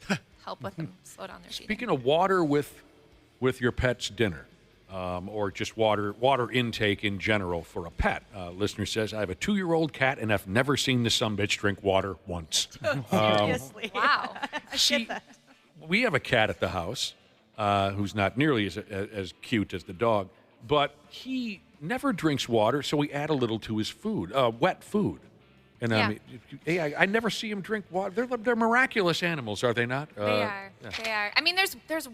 to help with them slow down their feeding. Speaking of water with your pet's dinner, or just water intake in general for a pet. Listener says, I have a 2-year-old cat and I've never seen the sumbitch drink water once. Seriously. Wow. I get that. We have a cat at the house who's not nearly as cute as the dog, but he never drinks water, so we add a little to his food, wet food. And I never see him drink water. They're miraculous animals, are they not? They are. Yeah. They are. I mean, there's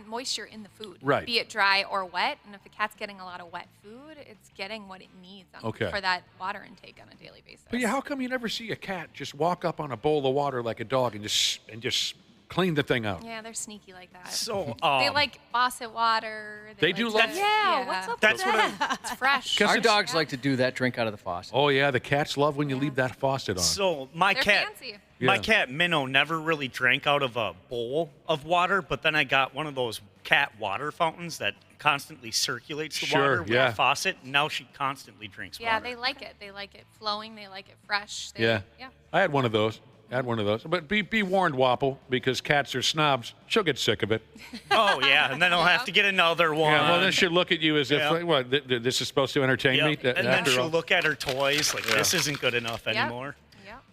moisture in the food, Right. Be it dry or wet. And if the cat's getting a lot of wet food, it's getting what it needs for that water intake on a daily basis. But how come you never see a cat just walk up on a bowl of water like a dog and just clean the thing out? Yeah, they're sneaky like that. So they like faucet water. They do like- Yeah, what's up with that? It's fresh. Our dogs like to do that, drink out of the faucet. Oh, yeah, the cats love when you leave that faucet on. So my They're cat, fancy. my Yeah. cat Minnow never really drank out of a bowl of water, but then I got one of those cat water fountains that constantly circulates the Sure, water with yeah. a faucet. And now she constantly drinks Yeah, water. they like it. They like it flowing. They like it fresh. They, Yeah. Yeah. I had one of those. But be warned, Wapple, because cats are snobs. She'll get sick of it. Oh, yeah, and then I'll have to get another one. Yeah, well, then she'll look at you as Yeah. if, what, this is supposed to entertain me? And then After she'll all? look at her toys like, this isn't good enough anymore.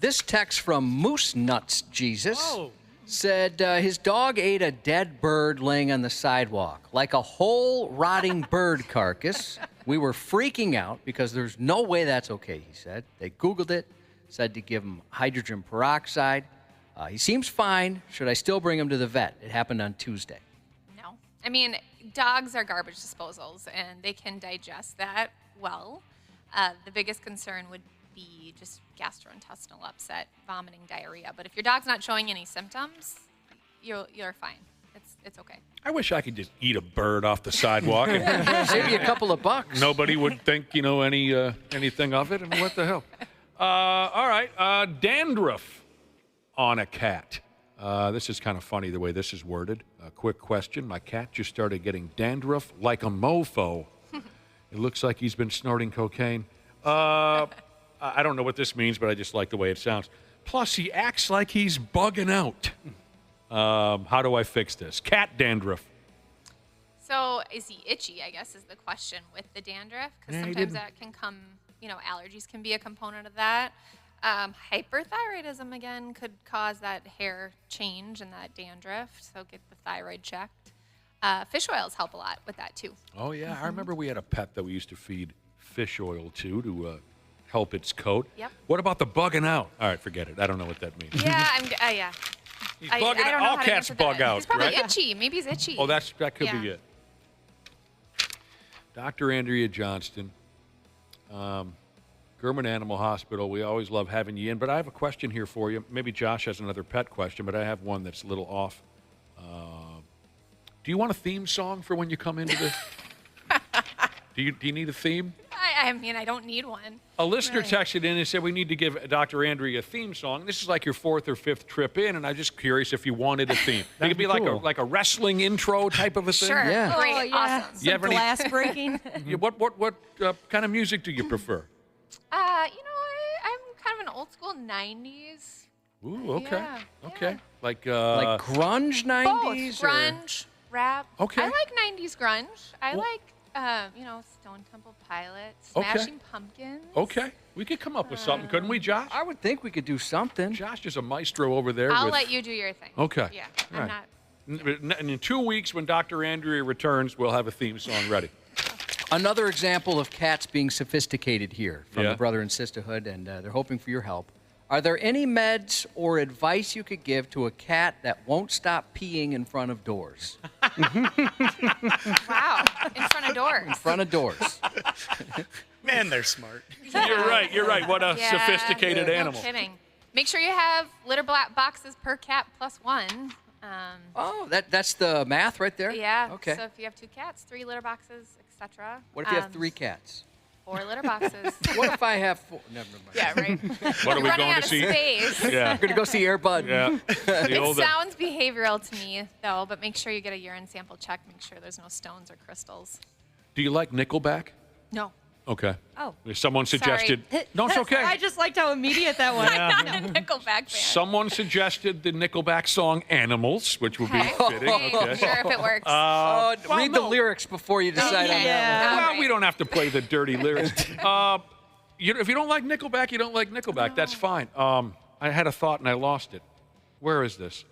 This text from Moose Nuts Jesus said his dog ate a dead bird laying on the sidewalk, like a whole rotting bird carcass. We were freaking out because there's no way that's okay, he said. They Googled it, said to give him hydrogen peroxide. He seems fine. Should I still bring him to the vet? It happened on Tuesday. No. I mean, dogs are garbage disposals, and they can digest that well. The biggest concern would be just gastrointestinal upset, vomiting, diarrhea. But if your dog's not showing any symptoms, you're fine. It's okay. I wish I could just eat a bird off the sidewalk. And maybe a couple of bucks. Nobody would think, anything of it. And what the hell? All right. Dandruff on a cat. This is kind of funny the way this is worded. A quick question. My cat just started getting dandruff like a mofo. It looks like he's been snorting cocaine. I don't know what this means, but I just like the way it sounds. Plus, he acts like he's bugging out. How do I fix this? Cat dandruff. So is he itchy, I guess, is the question with the dandruff? Because sometimes that can come, allergies can be a component of that. Hyperthyroidism, again, could cause that hair change and that dandruff, so get the thyroid checked. Fish oils help a lot with that, too. Oh, yeah. I remember we had a pet that we used to feed fish oil to help its coat. Yep. What about the bugging out? All right, forget it. I don't know what that means. Yeah, yeah. He's I bugging don't out. know All how to cats answer bug that. out, He's probably right? itchy. Maybe he's itchy. Oh, that could be it. Dr. Andrea Johnston, Gehrman Animal Hospital. We always love having you in, but I have a question here for you. Maybe Josh has another pet question, but I have one that's a little off. Do you want a theme song for when you come into the... Do you need a theme? I mean, I don't need one. A listener texted in and said we need to give Dr. Andrea a theme song. This is like your 4th or 5th trip in, and I'm just curious if you wanted a theme. It could be cool. like a wrestling intro type of a thing. Sure. Yeah. Great. Oh, yeah. Awesome. You have any- Glass breaking. What kind of music do you prefer? I'm kind of an old school 90s. Ooh, okay. Yeah, okay. Like grunge 90s? Both. Grunge, rap. Okay. I like 90s grunge. I like, Stone Temple Pilots, Smashing Pumpkins. Okay. We could come up with something, couldn't we, Josh? I would think we could do something. Josh is a maestro over there. I'll let you do your thing. Okay. Yeah, All I'm right. not. And in 2 weeks, when Dr. Andrea returns, we'll have a theme song ready. Another example of cats being sophisticated here from Yeah. the Brother and Sisterhood, and they're hoping for your help. Are there any meds or advice you could give to a cat that won't stop peeing in front of doors? Wow. In front of doors. In front of doors. Man, they're smart. You're right. What a sophisticated animal. No kidding. Make sure you have litter boxes per cat plus one. That's the math right there? Yeah. Okay. So if you have 2 cats, 3 litter boxes, etc. What if you have 3 cats? 4 litter boxes. What if I have 4? Never mind. Yeah, right. What are we Running going out to of see? space. Yeah. I'm going to go see Air Bud. Yeah. It sounds behavioral to me, though, but make sure you get a urine sample check. Make sure there's no stones or crystals. Do you like Nickelback? No. Okay. Oh. Someone suggested. Sorry. No, it's okay. I just liked how immediate that was. I'm not a Nickelback fan. Someone suggested the Nickelback song "Animals," which would be Okay. fitting. Hey, Okay. sure, if it works. Read the lyrics before you decide on that one. Well, we don't have to play the dirty lyrics. If you don't like Nickelback, you don't like Nickelback. That's fine. I had a thought and I lost it. Where is this?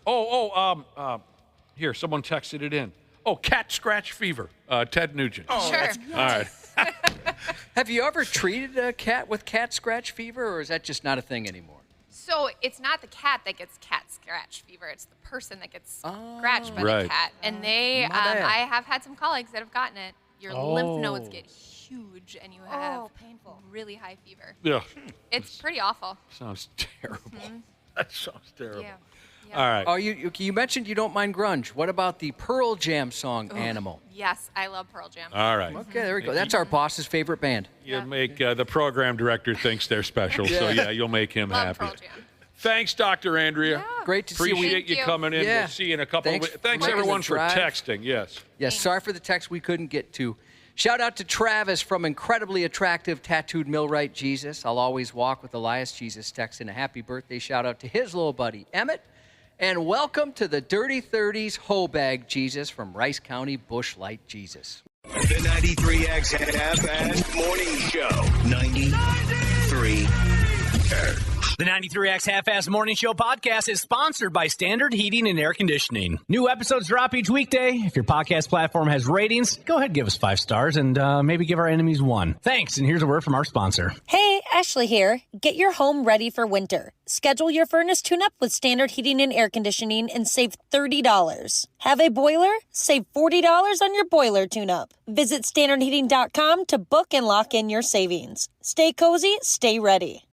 Here, someone texted it in. Oh, cat scratch fever. Ted Nugent. Oh, sure. All right. Have you ever treated a cat with cat scratch fever, or is that just not a thing anymore? So it's not the cat that gets cat scratch fever. It's the person that gets scratched by Right. the cat. And they, My bad. I have had some colleagues that have gotten it. Your lymph nodes Oh. get huge and you have really high fever. Yeah. It's pretty awful. Sounds terrible. That sounds terrible. Yeah. All right. Oh, you mentioned you don't mind grunge. What about the Pearl Jam song "Animal"? Yes, I love Pearl Jam. All right. Okay, there we go. That's our boss's favorite band. You make the program director thinks they're special, so yeah, you'll make him Love happy. Pearl Jam. Thanks, Dr. Andrea. Great to see you. Appreciate you Thank you. coming in. Yeah. We'll see you in a couple Thanks of weeks. for Thanks, making everyone, the for drive. texting. Yes. Yes, sorry for the text we couldn't get to. Shout out to Travis from incredibly attractive tattooed millwright Jesus. I'll always walk with Elias Jesus. Text in a happy birthday shout out to his little buddy Emmett. And welcome to the Dirty 30s Hoe Bag Jesus from Rice County Bush Light Jesus. The 93X Half-Assed Morning Show. 93 X. The 93X Half-Ass Morning Show podcast is sponsored by Standard Heating and Air Conditioning. New episodes drop each weekday. If your podcast platform has ratings, go ahead and give us 5 stars and maybe give our enemies 1. Thanks, and here's a word from our sponsor. Hey, Ashley here. Get your home ready for winter. Schedule your furnace tune-up with Standard Heating and Air Conditioning and save $30. Have a boiler? Save $40 on your boiler tune-up. Visit standardheating.com to book and lock in your savings. Stay cozy, stay ready.